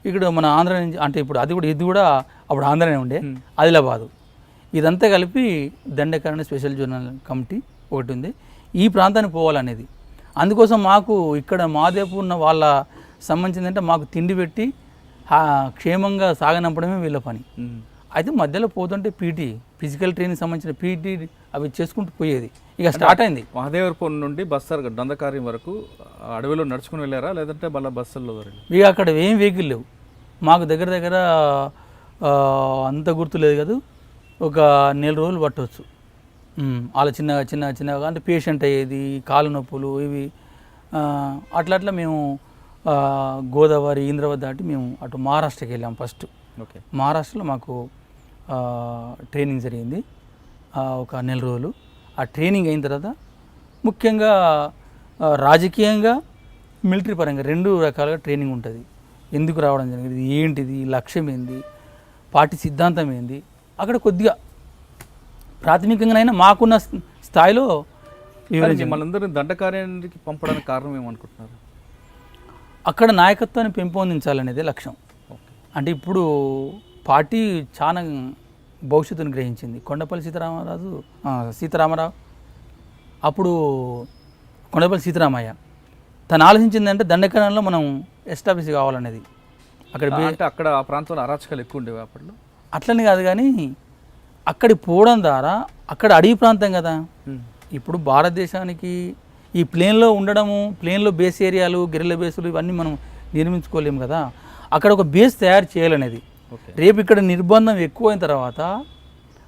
ఇక్కడ మన ఆంధ్ర నుంచి అంటే ఇప్పుడు ఇది కూడా అప్పుడు ఆంధ్రనే ఉండే, ఆదిలాబాదు. ఇదంతా కలిపి దండకరణ స్పెషల్ జోనల్ కమిటీ ఒకటి ఉంది, ఈ ప్రాంతానికి పోవాలనేది. అందుకోసం మాకు ఇక్కడ మాదేపు ఉన్న వాళ్ళ సంబంధించిందంటే మాకు తిండి పెట్టి క్షేమంగా సాగనంపడమే వీళ్ళ పని. అయితే మధ్యలో పోతుంటే ఫిజికల్ ట్రైనింగ్ సంబంధించిన పీటీ అవి చేసుకుంటూ పోయేది. ఇక స్టార్ట్ అయింది. మహదేవరపురం నుండి బస్సార్ దండకార్యం వరకు అడవిలో నడుచుకుని వెళ్ళారా, లేదంటే మళ్ళీ బస్సుల్లో? ఇక అక్కడ ఏం వెహికల్ లేవు మాకు, దగ్గర అంత గుర్తులేదు కదా, ఒక 4 రోజులు పట్టవచ్చు. అలా చిన్నగా అంటే పేషెంట్ అయ్యేది, కాలు నొప్పులు ఇవి అట్లా మేము గోదావరి ఇంద్రవతి దాటి మేము అటు మహారాష్ట్రకి వెళ్ళాం. ఫస్ట్ మహారాష్ట్రలో మాకు ట్రైనింగ్ జరిగింది ఒక 4 రోజులు. ఆ ట్రైనింగ్ అయిన తర్వాత ముఖ్యంగా రాజకీయంగా మిలిటరీ పరంగా 2 రకాలుగా ట్రైనింగ్ ఉంటుంది. ఎందుకు రావడం జరిగింది, ఏంటిది, లక్ష్యం ఏంది, పార్టీ సిద్ధాంతం ఏంది, అక్కడ కొద్దిగా ప్రాథమికంగానైనా మాకున్న స్థాయిలో మనందరినీ దండకార్యానికి పంపడానికి కారణం ఏమనుకుంటున్నారు? అక్కడ నాయకత్వాన్ని పెంపొందించాలనేదే లక్ష్యం. అంటే ఇప్పుడు పార్టీ చాలా భవిష్యత్తును గ్రహించింది. కొండపల్లి సీతారామరావు అప్పుడు కొండపల్లి సీతారామయ్య తను ఆలోచించిందంటే దండకరణలో మనం ఎస్టాబ్లిష్ కావాలనేది. అక్కడ ఆ ప్రాంతంలో అరాచకాలు ఎక్కువ ఉండేవి అప్పట్లో. అట్లని కాదు కానీ అక్కడికి పోవడం ద్వారా అక్కడ అడవి ప్రాంతం కదా. ఇప్పుడు భారతదేశానికి ఈ ప్లేన్లో ఉండడము, ప్లేన్లో బేస్ ఏరియాలు, గెరిల్లా బేసులు ఇవన్నీ మనం నిర్మించుకోలేము కదా. అక్కడ ఒక బేస్ తయారు చేయాలనేది. రేపు ఇక్కడ నిర్బంధం ఎక్కువైన తర్వాత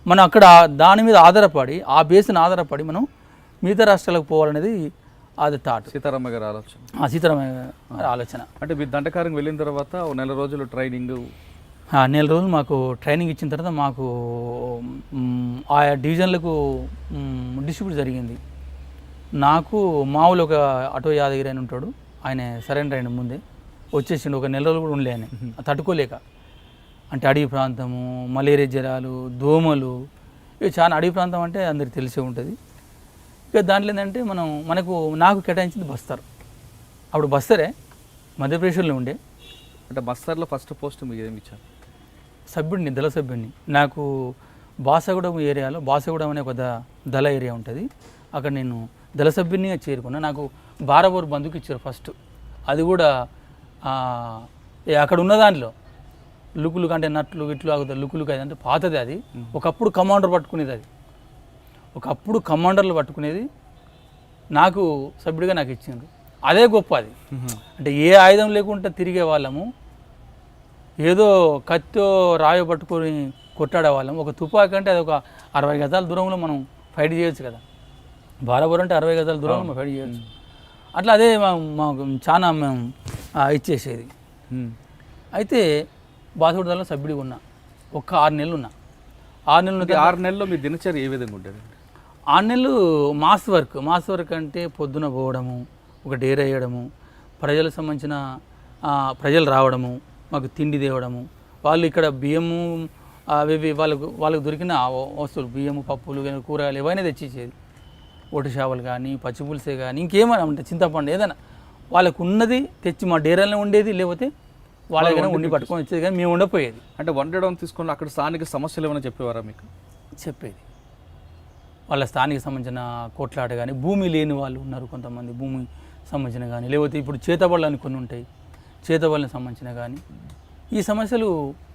మనం అక్కడ దాని మీద ఆధారపడి, ఆ బేస్ని ఆధారపడి మనం మిగతా రాష్ట్రాలకు పోవాలనేది అది థాట్. సీతారామయ్య గారి ఆలోచన. సీతారామయ్య గారి ఆలోచన. అంటే మీరు దండకారం వెళ్ళిన తర్వాత 1 రోజులు ట్రైనింగ్, 4 రోజులు మాకు ట్రైనింగ్ ఇచ్చిన తర్వాత మాకు ఆయా డివిజన్లకు డిస్ట్రిబ్యూట్ జరిగింది. నాకు మామూలు ఒక ఆటో యాదగిరి అని ఉంటాడు, ఆయన సరెండర్ అయిన ముందే వచ్చేసిండు. ఒక 4 రోజులు కూడా ఉండలే ఆయన, తట్టుకోలేక. అంటే అడవి ప్రాంతము, మలేరియా జ్వరాలు, దోమలు, ఇవి చాలా అడవి ప్రాంతం అంటే అందరికి తెలిసే ఉంటుంది. ఇక దాంట్లో ఏంటంటే నాకు కేటాయించింది బస్తర్. అప్పుడు బస్తరే మధ్యప్రదేశ్లో ఉండే. అంటే బస్తర్లో ఫస్ట్ పోస్ట్ మీకు ఏమి ఇచ్చారు? సభ్యుడిని, దళ సభ్యుడిని. నాకు బాసగూడెం ఏరియాలో, బాసగూడెం అనే ఒక దళ ఏరియా ఉంటుంది, అక్కడ నేను దళ సభ్యునిగా చేరుకున్నా. నాకు బారాబోర్ బంధుకు ఇచ్చారు ఫస్ట్. అది కూడా అక్కడ ఉన్న దాంట్లో లుకులు అంటే నట్లు ఇట్లు ఆగుతారు, లుకులు అంటే పాతది. అది ఒకప్పుడు కమాండర్ పట్టుకునేది, అది ఒకప్పుడు కమాండర్లు పట్టుకునేది. నాకు సభ్యుడిగా నాకు ఇచ్చిండ్రు, అదే గొప్ప. అది అంటే ఏ ఆయుధం లేకుండా తిరిగే వాళ్ళము, ఏదో కత్తో రాయో పట్టుకొని కొట్టాడే వాళ్ళం. ఒక తుపాకీ అంటే అది ఒక 60 గజాల దూరంలో మనం ఫైట్ చేయొచ్చు కదా. బారాబోర్ అంటే 60 గజాల దూరంలో మనం ఫైట్ చేయొచ్చు. అట్లా అదే మాకు చాలా మేము ఇచ్చేసేది. అయితే బాసగూడలో సభ్యుడిగా ఉన్నా, ఒక్క 6 నెలలు ఉన్నా. 6 నెలల్లో మీ దినచర్య ఏ విధంగా ఉండేది? 6 నెలలు మాస్ వర్క్ అంటే పొద్దున పోవడము, ఒక డేర్ వేయడము, ప్రజలకు సంబంధించిన ప్రజలు రావడము, మాకు తిండి తేవడము, వాళ్ళు ఇక్కడ బియ్యము అవి వాళ్ళకు దొరికిన వస్తువులు, బియ్యము, పప్పులు, కూరగాయలు ఏవైనా తెచ్చిచ్చేది. ఒటి చేపలు కానీ, పచ్చిపులుసే కానీ, ఇంకేమైనా ఉంటే చింతపండు ఏదైనా వాళ్ళకు ఉన్నది తెచ్చి మా డేరాలో ఉండేది, లేకపోతే వాళ్ళకైనా ఉండి పట్టుకొని వచ్చేది. కానీ మేము ఉండపోయేది. అంటే వండడం తీసుకుని అక్కడ స్థానిక సమస్యలు ఏమైనా చెప్పేవారా మీకు? చెప్పేది. వాళ్ళ స్థానిక సంబంధించిన కొట్లాట కానీ, భూమి లేని వాళ్ళు ఉన్నారు కొంతమంది, భూమి సంబంధించిన కానీ, లేకపోతే ఇప్పుడు చేతబళ్ళు అని కొన్ని ఉంటాయి, చేతబళ్ళని సంబంధించిన కానీ, ఈ సమస్యలు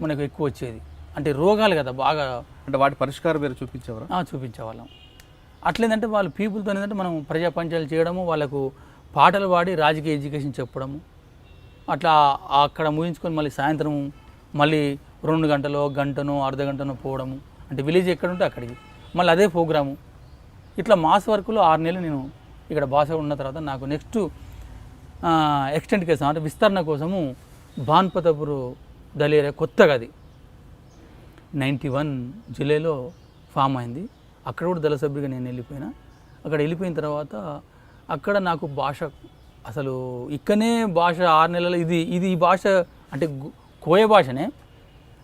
మనకు ఎక్కువ వచ్చేది. అంటే రోగాలు కదా బాగా. అంటే వాటి పరిష్కారం మీరు చూపించేవారు? చూపించేవాళ్ళం. అట్లేదంటే వాళ్ళు పీపుల్తో ఏంటంటే మనం ప్రజా పంచాయతీలు చేయడము, వాళ్ళకు పాటలు పాడి రాజకీయ ఎడ్యుకేషన్ చెప్పడము, అట్లా అక్కడ ముగించుకొని మళ్ళీ సాయంత్రం మళ్ళీ 2 గంటలో గంటనో అర్ధ గంటనో పోవడము, అంటే విలేజ్ ఎక్కడ ఉంటే అక్కడికి మళ్ళీ అదే ప్రోగ్రాము. ఇట్లా మాస్ వర్క్లో 6 నెలలు నేను ఇక్కడ భాష ఉన్న తర్వాత నాకు నెక్స్ట్ ఎక్స్టెంట్ కేసు అంటే విస్తరణ కోసము బాన్పతపూర్ దళేరియా కొత్తగా అది 91 జూలైలో ఫామ్ అయింది. అక్కడ కూడా దళ సభ్యుడిగా నేను వెళ్ళిపోయినా. అక్కడ వెళ్ళిపోయిన తర్వాత అక్కడ నాకు భాష అసలు ఇక్కడనే భాష 6 నెలలు ఇది ఈ భాష అంటే కోయ భాషనే.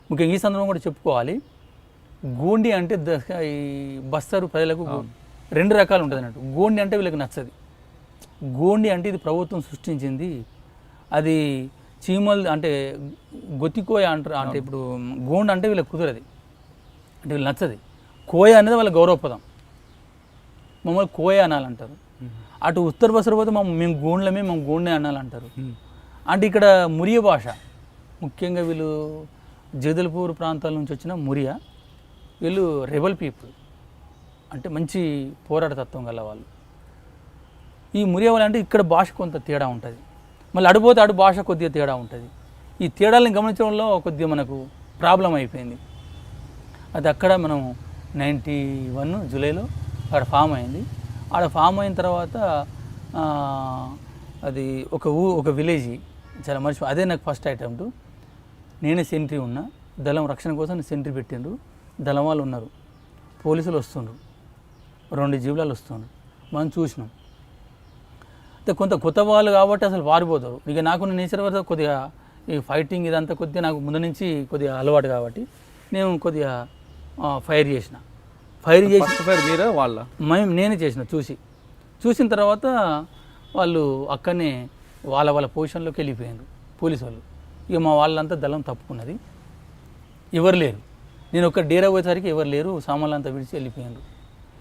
ముఖ్యంగా ఈ సందర్భం కూడా చెప్పుకోవాలి, గోండి అంటే ఈ బస్తరు ప్రజలకు 2 రకాలు ఉంటుంది అన్నట్టు. గోండి అంటే వీళ్ళకి నచ్చది. గోండి అంటే ఇది ప్రభుత్వం సృష్టించింది, అది చీమలు అంటే గొత్తికోయ అంటారు. అంటే ఇప్పుడు గోండి అంటే వీళ్ళకి కుదరది, అంటే వీళ్ళు నచ్చది. కోయ అనేది వాళ్ళ గౌరవపదం, మమ్మల్ని కోయ అనాలంటారు. అటు ఉత్తర బస్తరు పోతే మేము గోండ్లమే, మేము గోండే అనాలంటారు. అంటే ఇక్కడ మురియ భాష, ముఖ్యంగా వీళ్ళు జగదల్పూర్ ప్రాంతాల నుంచి వచ్చిన మురియా, వీళ్ళు రెబల్ పీపుల్, అంటే మంచి పోరాట తత్వం గల వాళ్ళు. ఈ మురియా వాళ్ళు అంటే ఇక్కడ భాష కొంత తేడా ఉంటుంది, మళ్ళీ అడిపోతే అడు భాష కొద్దిగా తేడా ఉంటుంది. ఈ తేడాలను గమనించడంలో కొద్దిగా మనకు ప్రాబ్లం అయిపోయింది. అది అక్కడ మనం 91 జూలైలో అక్కడ ఫామ్ అయింది. ఆడ ఫామ్ అయిన తర్వాత అది ఒక విలేజ్ చాలా మర్చి అదే నాకు ఫస్ట్ అటెంప్ట్. నేనే సెంట్రీ ఉన్నా, దళం రక్షణ కోసం నేను సెంట్రీ పెట్టిండ్రు. దళం వాళ్ళు ఉన్నారు, పోలీసులు వస్తుండ్రు, 2 జీవులాలు వస్తుండ్రు, మనం చూసినాం. అయితే కొంత కొత్త వాళ్ళు కాబట్టి అసలు పారిపోతారు. ఇక నాకున్న నేచర్ వల్ల కొద్దిగా ఈ ఫైటింగ్ ఇదంతా కొద్దిగా నాకు ముందు నుంచి కొద్దిగా అలవాటు కాబట్టి నేను కొద్దిగా ఫైర్ చేసిన. ఫైర్ మీరే వాళ్ళ నేనే చేసిన. చూసిన తర్వాత వాళ్ళు అక్కడనే వాళ్ళ పొజిషన్లోకి వెళ్ళిపోయారు పోలీసు వాళ్ళు. ఇక మా వాళ్ళంతా దళం తప్పుకున్నది, ఎవరు లేరు. నేను ఒక డేరా పోయేసరికి ఎవరు లేరు, సామాన్లు అంతా విడిచి వెళ్ళిపోయారు.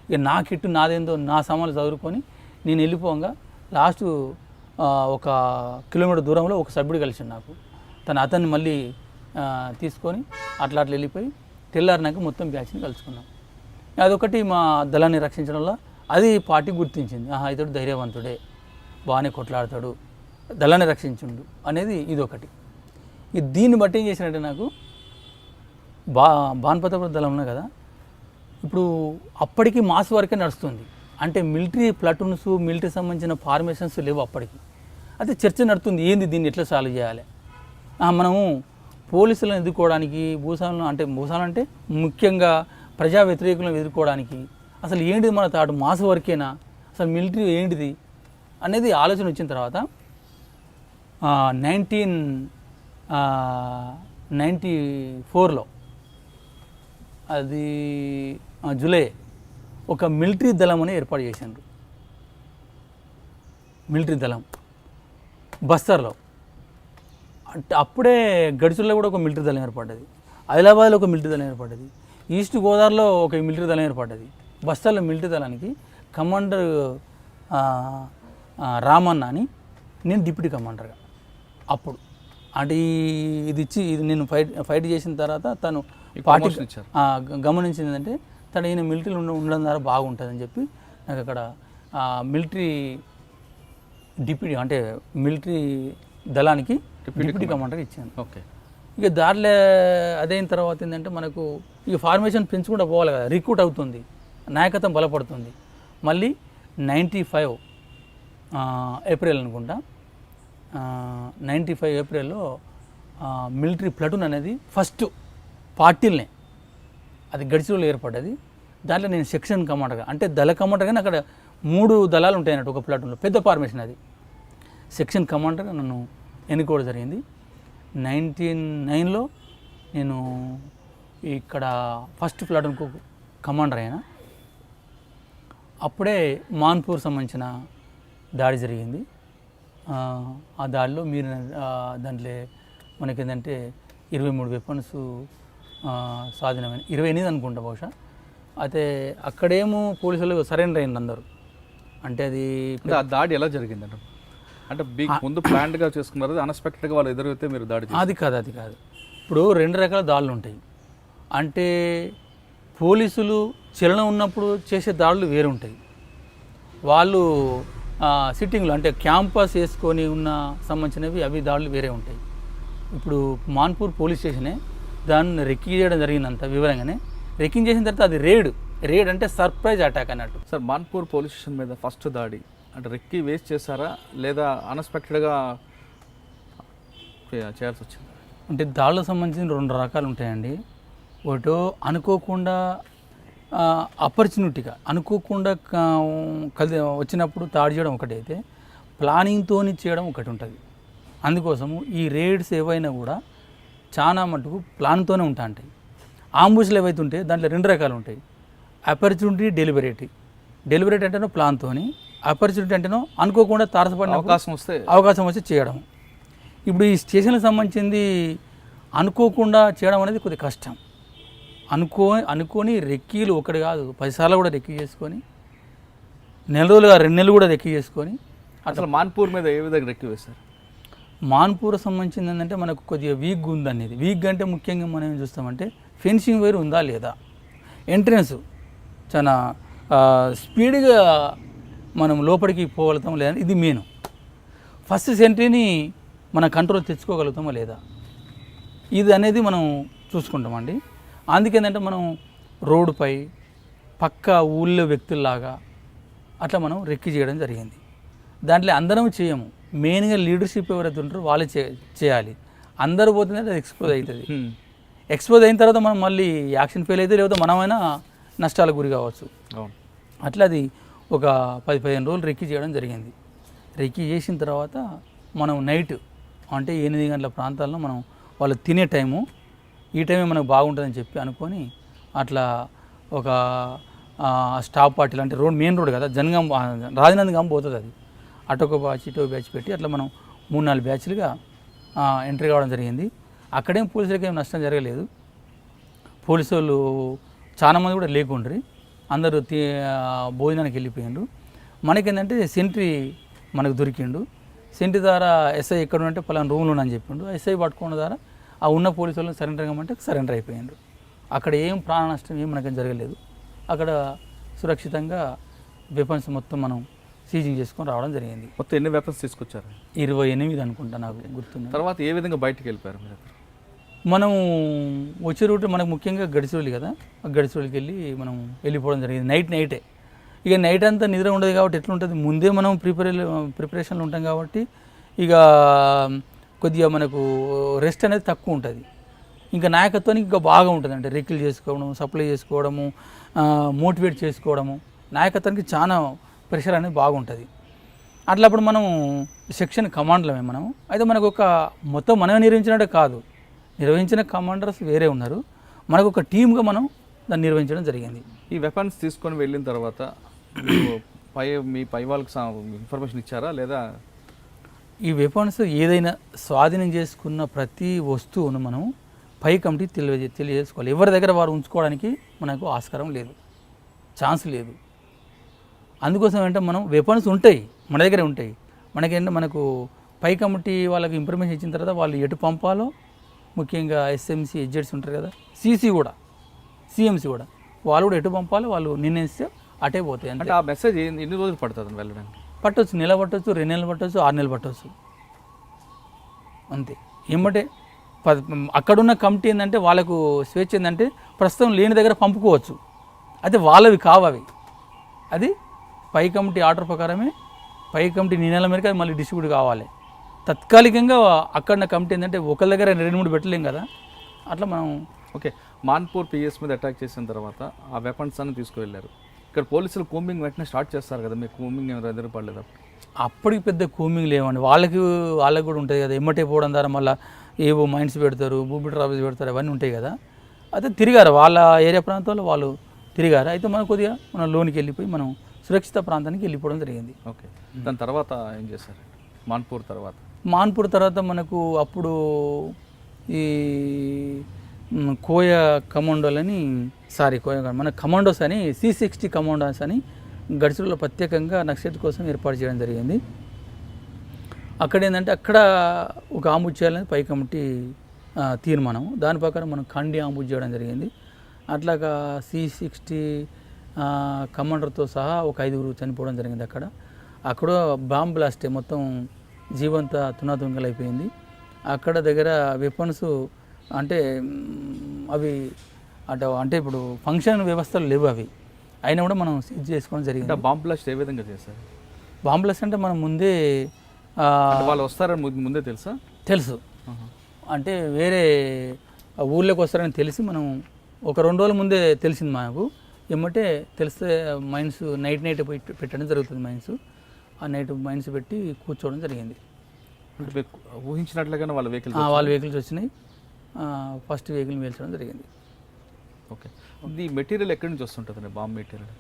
ఇక నా కిట్టు నాదేందో నా సామాన్లు చదువుకొని నేను వెళ్ళిపోగా లాస్ట్ 1 కిలోమీటర్ దూరంలో ఒక సభ్యుడు కలిసిండు నాకు. అతన్ని మళ్ళీ తీసుకొని అట్లా వెళ్ళిపోయి తెల్లారినాక మొత్తం బ్యాచ్ని కలుసుకున్నాం. అదొకటి మా దళాన్ని రక్షించడంలో అది పార్టీ గుర్తించింది, ఇతడు ధైర్యవంతుడే, బాగానే కొట్లాడతాడు, దళాన్ని రక్షించుండు అనేది ఇదొకటి. దీన్ని బట్టి ఏం చేసినట్టే నాకు బాన్పతపూర్ దళం ఉన్నాయి కదా, ఇప్పుడు అప్పటికి మాస్ వరకే నడుస్తుంది. అంటే మిలిటరీ ప్లాటూన్స్, మిలిటరీ సంబంధించిన ఫార్మేషన్స్ లేవు అప్పటికి. అయితే చర్చ నడుతుంది, ఏంది దీన్ని ఎట్లా సాల్వ్ చేయాలి. మనము పోలీసులను ఎదుర్కోవడానికి, భూసాలను అంటే ముఖ్యంగా ప్రజా వ్యతిరేకులను ఎదుర్కోవడానికి అసలు ఏంటిది మన తాడు, మాస్ వరకేనా, అసలు మిలిటరీ ఏంటిది అనేది ఆలోచన వచ్చిన తర్వాత 1994లో అది జూలై ఒక మిలిటరీ దళం అని ఏర్పాటు చేశారు. మిలిటరీ దళం బస్తర్లో, అంటే అప్పుడే గడిచుల్లో కూడా ఒక మిలిటరీ దళం ఏర్పడ్డది, ఆదిలాబాద్లో ఒక మిలిటరీ దళం ఏర్పడ్డది, ఈస్ట్ గోదావరిలో ఒక మిలిటరీ దళం ఏర్పడ్డది. బస్తర్లో మిలిటరీ దళానికి కమాండర్ రామన్న అని, నేను డిప్యూటీ కమాండర్గా అప్పుడు. అంటే ఇది నేను ఫైట్ చేసిన తర్వాత తను పార్టీ గమనించింది ఏంటంటే ఈయన మిలిటరీలో ఉండడం ద్వారా బాగుంటుందని చెప్పి నాకు అక్కడ మిలిటరీ డిప్యూటీ అంటే మిలిటరీ దళానికి డిప్యూటీ కమాండర్ ఇచ్చాను. ఓకే. ఇక దారిలో అదైన తర్వాత ఏంటంటే మనకు ఇక ఫార్మేషన్ పెంచుకుంటూ పోవాలి కదా, రిక్రూట్ అవుతుంది, నాయకత్వం బలపడుతుంది. మళ్ళీ 95 ఏప్రిల్ అనుకుంటా, 95 ఏప్రిల్లో మిలిటరీ ప్లాటూన్ అనేది ఫస్ట్ పార్టీలనే అది గడిచిలో ఏర్పడ్డది. దాంట్లో నేను సెక్షన్ కమాండర్గా, అంటే దళ కమాండర్ కానీ అక్కడ 3 దళాలు ఉంటాయి అన్నట్టు ఒక ప్లాటూన్లో, పెద్ద ఫార్మేషన్ అది. సెక్షన్ కమాండర్గా నన్ను ఎన్నుకోవడం జరిగింది. 99లో నేను ఇక్కడ ఫస్ట్ ప్లాటూన్కు కమాండర్ అయినా. అప్పుడే మాన్పూర్ సంబంధించిన దాడి జరిగింది. ఆ దాడిలో మీరు దాంట్లో మనకేంటంటే 23 వెపన్స్ స్వాధీనమైన, 28 అనుకుంటా బహుశా. అయితే అక్కడేమో పోలీసులు సరెండర్ అయింది అందరూ. అంటే అది ఆ దాడి ఎలా జరిగిందంట, అంటే ముందు ప్లాన్డ్గా చేసుకున్నారు, అన్ఎక్స్పెక్టెడ్గా వాళ్ళు ఎదురైతే మీరు దాడి? అది కాదు. ఇప్పుడు 2 రకాల దాడులు ఉంటాయి. అంటే పోలీసులు చలనం ఉన్నప్పుడు చేసే దాడులు వేరు ఉంటాయి. వాళ్ళు సిట్టింగ్లో అంటే క్యాంపస్ వేసుకొని ఉన్న సంబంధించినవి అవి దాడులు వేరే ఉంటాయి. ఇప్పుడు మాన్పూర్ పోలీస్ స్టేషనే దాన్ని రెక్కి చేయడం జరిగిందంత వివరంగానే. రెక్కింగ్ చేసిన తర్వాత అది రేడ్ అంటే సర్ప్రైజ్ అటాక్ అన్నట్టు. సార్, మాన్పూర్ పోలీస్ స్టేషన్ మీద ఫస్ట్ దాడి అంటే రెక్కి వేస్ట్ చేశారా లేదా అన్ఎక్స్పెక్టెడ్గా చేయాల్సి వచ్చింది? అంటే దాడులకు సంబంధించిన 2 రకాలు ఉంటాయండి. ఒకటో అనుకోకుండా ఆపర్చునిటీగా అనుకోకుండా వచ్చినప్పుడు దాడి చేయడం ఒకటైతే, ప్లానింగ్తో చేయడం ఒకటి ఉంటుంది. అందుకోసము ఈ రేడ్స్ ఏవైనా కూడా చాలా మటుకు ప్లాన్తోనే ఉంటాయి. ఆంబుష్లు ఏవైతే ఉంటే దాంట్లో 2 రకాలు ఉంటాయి. ఆపర్చునిటీ, డెలిబరేట్ అంటేనో ప్లాన్తోని, ఆపర్చునిటీ అంటేనో అనుకోకుండా తారసపడిన అవకాశం వస్తే చేయడం. ఇప్పుడు ఈ స్టేషన్కి సంబంధించింది అనుకోకుండా చేయడం అనేది కొద్దిగా కష్టం. అనుకోని రెక్కీలు ఒకటి కాదు 10 సార్లు కూడా రెక్కీ చేసుకొని, 2 నెలలు కూడా రెక్కీ చేసుకొని. అసలు మాన్పూర్ మీద ఏ విధంగా రెక్కీ వేస్తారు? మాన్పూర్ సంబంధించింది ఏంటంటే మనకు కొద్దిగా వీక్ ఉందనేది. వీక్ అంటే ముఖ్యంగా మనం ఏం చూస్తామంటే ఫెన్సింగ్ వైర్ ఉందా లేదా, ఎంట్రన్స్ చాలా స్పీడ్గా మనం లోపలికి పోగలుగుతామా లేదా, ఇది మెయిన్. ఫస్ట్ సెంట్రీని మన కంట్రోల్ తెచ్చుకోగలుగుతామా లేదా, ఇది అనేది మనం చూసుకుంటామండి. అందుకేంటంటే మనం రోడ్డుపై పక్క ఊళ్ళో వ్యక్తుల్లాగా అట్లా మనం రెక్కి చేయడం జరిగింది. దాంట్లో అందరం చేయము, మెయిన్గా లీడర్షిప్ ఎవరైతే ఉంటారో వాళ్ళే చేయాలి. అందరూ పోతుందంటే అది ఎక్స్పోజ్ అవుతుంది. ఎక్స్పోజ్ అయిన తర్వాత మనం మళ్ళీ యాక్షన్ ఫెయిల్ అయితే లేకపోతే మనమైనా నష్టాలకు గురి కావచ్చు. అట్లా అది ఒక 10-15 రోజులు రెక్కీ చేయడం జరిగింది. రెక్కీ చేసిన తర్వాత మనం నైట్ అంటే 8 గంటల ప్రాంతాల్లో మనం వాళ్ళు తినే టైము, ఈ టైమే మనకు బాగుంటుందని చెప్పి అనుకొని అట్లా ఒక స్టాప్ పార్టీలు అంటే మెయిన్ రోడ్ కదా, జనగాం రాజనందగాం పోతుంది, అది అటొక బ్యాచ్ ఇటో బ్యాచ్ పెట్టి అట్లా మనం 3-4 బ్యాచ్లుగా ఎంట్రీ కావడం జరిగింది. అక్కడేం పోలీసులకి ఏం నష్టం జరగలేదు. పోలీసు వాళ్ళు చాలామంది కూడా లేకుండ్రి, అందరూ భోజనానికి వెళ్ళిపోయిండ్రు. మనకేంటంటే సెంట్రీ మనకు దొరికిండు. సెంట్రీ ద్వారా ఎస్ఐ ఎక్కడ ఉంటే పలానా రూమ్లో అని చెప్పిండు. ఎస్ఐ పట్టుకున్న ద్వారా ఆ ఉన్న పోలీసు వాళ్ళని సరెండర్ కమ్మంటే సరెండర్ అయిపోయిండు. అక్కడ ఏం ప్రాణ నష్టం ఏం మనకేం జరగలేదు. అక్కడ సురక్షితంగా వెపన్స్ మొత్తం మనం సీజింగ్ చేసుకొని రావడం జరిగింది. మొత్తం ఎన్ని వెపన్స్ తీసుకొచ్చారు? 28 అనుకుంటా, నాకు గుర్తుంది. తర్వాత ఏ విధంగా బయటకు వెళ్ళిపోయారు మీరు? మనం వచ్చే రూట్ మనకు ముఖ్యంగా గడిచిరోలి కదా, ఆ గడిచిరోలికి వెళ్ళి మనం వెళ్ళిపోవడం జరిగింది. నైటే ఇక నైట్ అంతా నిద్ర ఉండదు కాబట్టి ఎట్లుంటుంది, ముందే మనం ప్రిపరేషన్లో ఉంటాం కాబట్టి ఇక కొద్దిగా మనకు రెస్ట్ అనేది తక్కువ ఉంటుంది. ఇంకా నాయకత్వానికి ఇంకా బాగా ఉంటుంది, అంటే రెక్కిలు చేసుకోవడం, సప్లై చేసుకోవడము, మోటివేట్ చేసుకోవడము, నాయకత్వానికి చాలా ప్రెషర్ అనేది బాగుంటుంది. అట్లప్పుడు మనం సెక్షన్ కమాండర్లమే మనం. అయితే మనకు ఒక మొత్తం మనమే నిర్వహించినట్టే కాదు, నిర్వహించిన కమాండర్స్ వేరే ఉన్నారు, మనకు ఒక టీమ్గా మనం దాన్ని నిర్వహించడం జరిగింది. ఈ వెపన్స్ తీసుకొని వెళ్ళిన తర్వాత మీ పై వాళ్ళకి ఇన్ఫర్మేషన్ ఇచ్చారా లేదా? ఈ వెపన్స్ ఏదైనా స్వాధీనం చేసుకున్న ప్రతి వస్తువును మనం పై కమిటీ తెలియజేసుకోవాలి. ఎవరి దగ్గర వారు ఉంచుకోవడానికి మనకు ఆస్కారం లేదు, ఛాన్స్ లేదు. అందుకోసం ఏంటంటే మనం వెపన్స్ ఉంటాయి మన దగ్గరే ఉంటాయి, మనకేంటంటే మనకు పై కమిటీ వాళ్ళకి ఇన్ఫర్మేషన్ ఇచ్చిన తర్వాత వాళ్ళు ఎటు పంపాలో, ముఖ్యంగా ఎస్ఎంసీ ఎడ్జెట్స్ ఉంటారు కదా, సిఎంసీ కూడా వాళ్ళు కూడా ఎటు పంపాలో వాళ్ళు నిర్ణయిస్తే అటే పోతాయి. అంటే ఆ మెసేజ్ ఎన్ని రోజులు పడుతుంది వెళ్ళడానికి? పట్టవచ్చు, నెల పట్టవచ్చు, 2 నెలలు పట్టవచ్చు, 6 నెలలు పట్టవచ్చు, అంతే. ఏమంటే అక్కడున్న కమిటీ ఏంటంటే వాళ్ళకు స్వేచ్ఛ ఏంటంటే ప్రస్తుతం లేని దగ్గర పంపుకోవచ్చు, అయితే వాళ్ళవి కావవి, అది పై కమిటీ ఆర్డర్ ప్రకారమే పై కమిటీ నిర్ణయాల మేరకు అది మళ్ళీ డిస్ట్రిబ్యూట్ కావాలి. తాత్కాలికంగా అక్కడ కమిటీ ఏంటంటే ఒకరి దగ్గర 2-3 పెట్టలేం కదా, అట్లా మనం. ఓకే, మాన్పూర్ పిఎస్ మీద అటాక్ చేసిన తర్వాత ఆ వెపన్స్ అన్ని తీసుకువెళ్ళారు. ఇక్కడ పోలీసులు కూంబింగ్ వెంటనే స్టార్ట్ చేస్తారు కదా, మీకు కూంబింగ్ ఏమైనా ఎదురుపడలేదు? అప్పటికి పెద్ద కూంబింగ్ లేవండి, వాళ్ళకి కూడా ఉంటుంది కదా, ఎమ్మటే పోవడం ద్వారా మళ్ళీ ఏవో మైండ్స్ పెడతారు, బూబీ ట్రాఫిక్స్ పెడతారు, అవన్నీ ఉంటాయి కదా. అయితే తిరిగారు వాళ్ళ ఏరియా ప్రాంతాల్లో వాళ్ళు తిరిగారు. అయితే మనం కొద్దిగా మనం లోనికి వెళ్ళిపోయి మనం సురక్షిత ప్రాంతానికి వెళ్ళిపోవడం జరిగింది. ఓకే, దాని తర్వాత ఏం చేశారు? మాన్పూర్ తర్వాత మనకు అప్పుడు ఈ కోయ కమాండోలని మన కమాండోస్ అని C60 కమాండోస్ అని గడిచిలో ప్రత్యేకంగా నక్సలైట్ కోసం ఏర్పాటు చేయడం జరిగింది. అక్కడ ఏంటంటే అక్కడ ఒక ఆంబుజ్ చేయాలని పై కమిటీ తీర్మానం, దాని ప్రకారం మనం కండి ఆంబుజ్ చేయడం జరిగింది. అట్లాగా C60 కమాండర్తో సహా ఒక 5గురు చనిపోవడం జరిగింది. అక్కడ బాంబ్ బ్లాస్ట్ మొత్తం జీవంతా తునాతుంగలు అయిపోయింది. అక్కడ దగ్గర వెపన్స్ అంటే అవి అంటే ఇప్పుడు ఫంక్షన్ వ్యవస్థలు లేవు అవి, అయినా కూడా మనం సీజ్ చేసుకోవడం జరిగింది. అంటే బాంబ్ బ్లాస్ట్ ఏ విధంగా చేశారు? బాంబ్ బ్లాస్ట్ అంటే మనం ముందే అంటే వాళ్ళు వస్తారని ముందే తెలుసా? తెలుసు, అంటే వేరే ఊళ్ళోకి వస్తారని తెలిసి మనం ఒక 2 రోజుల ముందే తెలిసింది మాకు. ఏమంటే తెలిస్తే మైన్స్ నైట్ పోయి పెట్టడం జరుగుతుంది. ఆ నైట్ మైన్స్ పెట్టి కూర్చోవడం జరిగింది. అంటే మీకు ఊహించినట్లుగానే వాళ్ళ వెహికల్స్ వచ్చినాయి. ఫస్ట్ వెహికల్ని వేల్చడం జరిగింది. ఓకే, ఇది మెటీరియల్ ఎక్కడి నుంచి వస్తుంటుందండి బాంబ్ మెటీరియల్?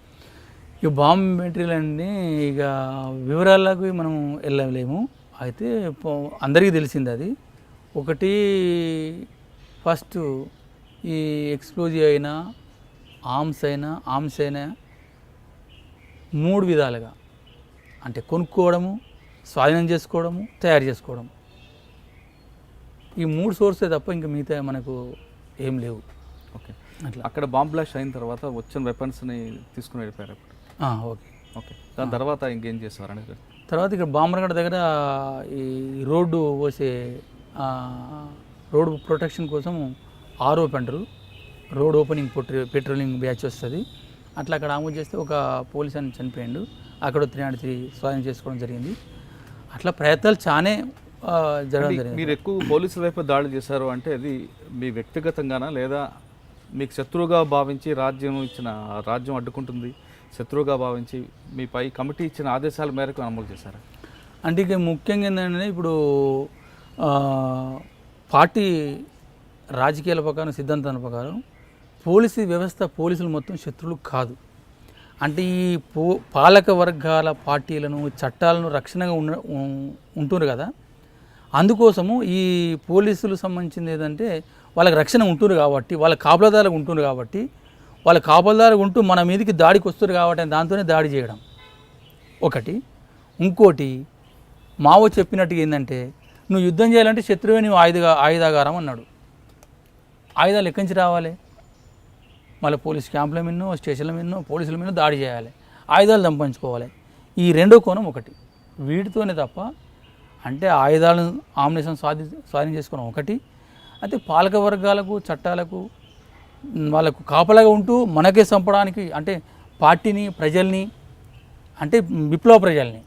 ఇక బాంబ్ మెటీరియల్ అండి ఇక వివరాలకు మనం వెళ్ళలేము. అయితే అందరికీ తెలిసింది అది. ఒకటి ఫస్ట్ ఈ ఎక్స్ప్లోజివ్ అయినా ఆర్మ్స్ అయినా 3 విధాలుగా, అంటే కొనుక్కోవడము, స్వాధీనం చేసుకోవడము, తయారు చేసుకోవడం, ఈ 3 సోర్సే తప్ప ఇంకా మిగతా మనకు ఏం లేవు. ఓకే, అట్లా అక్కడ బాంబ్ బ్లాస్ట్ అయిన తర్వాత వచ్చిన వెపన్స్ని తీసుకుని వెళ్ళిపోయారు. ఓకే ఓకే, దాని తర్వాత ఇంకేం చేస్తారు అనేది? తర్వాత ఇక్కడ బాంబర్గఢ దగ్గర ఈ రోడ్డు పోసే రోడ్ ప్రొటెక్షన్ కోసం ఆర్ఓపి అంటారు, రోడ్ ఓపెనింగ్ పెట్రోలింగ్ బ్యాచ్ వస్తుంది. అట్లా అక్కడ ఆమోదు చేస్తే ఒక పోలీస్ అని చనిపోయాడు. అక్కడ 303 స్వాధీనం చేసుకోవడం జరిగింది. అట్లా ప్రయత్నాలు చానే జరగడం జరిగింది. మీరు ఎక్కువ పోలీసుల వైపు దాడి చేశారు అంటే అది మీ వ్యక్తిగతంగానా, లేదా మీకు శత్రువుగా భావించి రాజ్యం అడ్డుకుంటుంది శత్రువుగా భావించి మీపై కమిటీ ఇచ్చిన ఆదేశాల మేరకు అమలు చేశారా? అంటే ఇక ముఖ్యంగా ఏంటంటే ఇప్పుడు పార్టీ రాజకీయాల ప్రకారం, సిద్ధాంతాల ప్రకారం పోలీసులు మొత్తం శత్రువులు కాదు. అంటే ఈ పాలక వర్గాల పార్టీలను, చట్టాలను రక్షణగా ఉంటున్నారు కదా, అందుకోసము ఈ పోలీసులు సంబంధించింది ఏదంటే వాళ్ళకి రక్షణ ఉంటుంది కాబట్టి, వాళ్ళ కాపలాదారులకు ఉంటుంది కాబట్టి, వాళ్ళ కాపలాదారులు ఉంటూ మన మీదకి దాడికి వస్తారు కాబట్టి దాంతోనే దాడి చేయడం ఒకటి. ఇంకోటి మావో చెప్పినట్టుగా ఏంటంటే నువ్వు యుద్ధం చేయాలంటే శత్రువే నువ్వు ఆయుధాగారం అన్నాడు. ఆయుధాలు ఎక్కడి నుంచి రావాలి? మళ్ళీ పోలీస్ క్యాంపుల మీదనో, స్టేషన్ల మీదనో, పోలీసుల మీద దాడి చేయాలి, ఆయుధాలు సంపాదించుకోవాలి. ఈ రెండో కోణం ఒకటి. వీటితోనే తప్ప అంటే ఆయుధాలను ఆమ్నేషన్ స్వాధీనం చేసుకోవడం ఒకటి. అయితే పాలక వర్గాలకు, చట్టాలకు వాళ్ళకు కాపలాగా ఉంటూ మనకే చంపడానికి, అంటే పార్టీని, ప్రజల్ని, అంటే విప్లవ ప్రజల్ని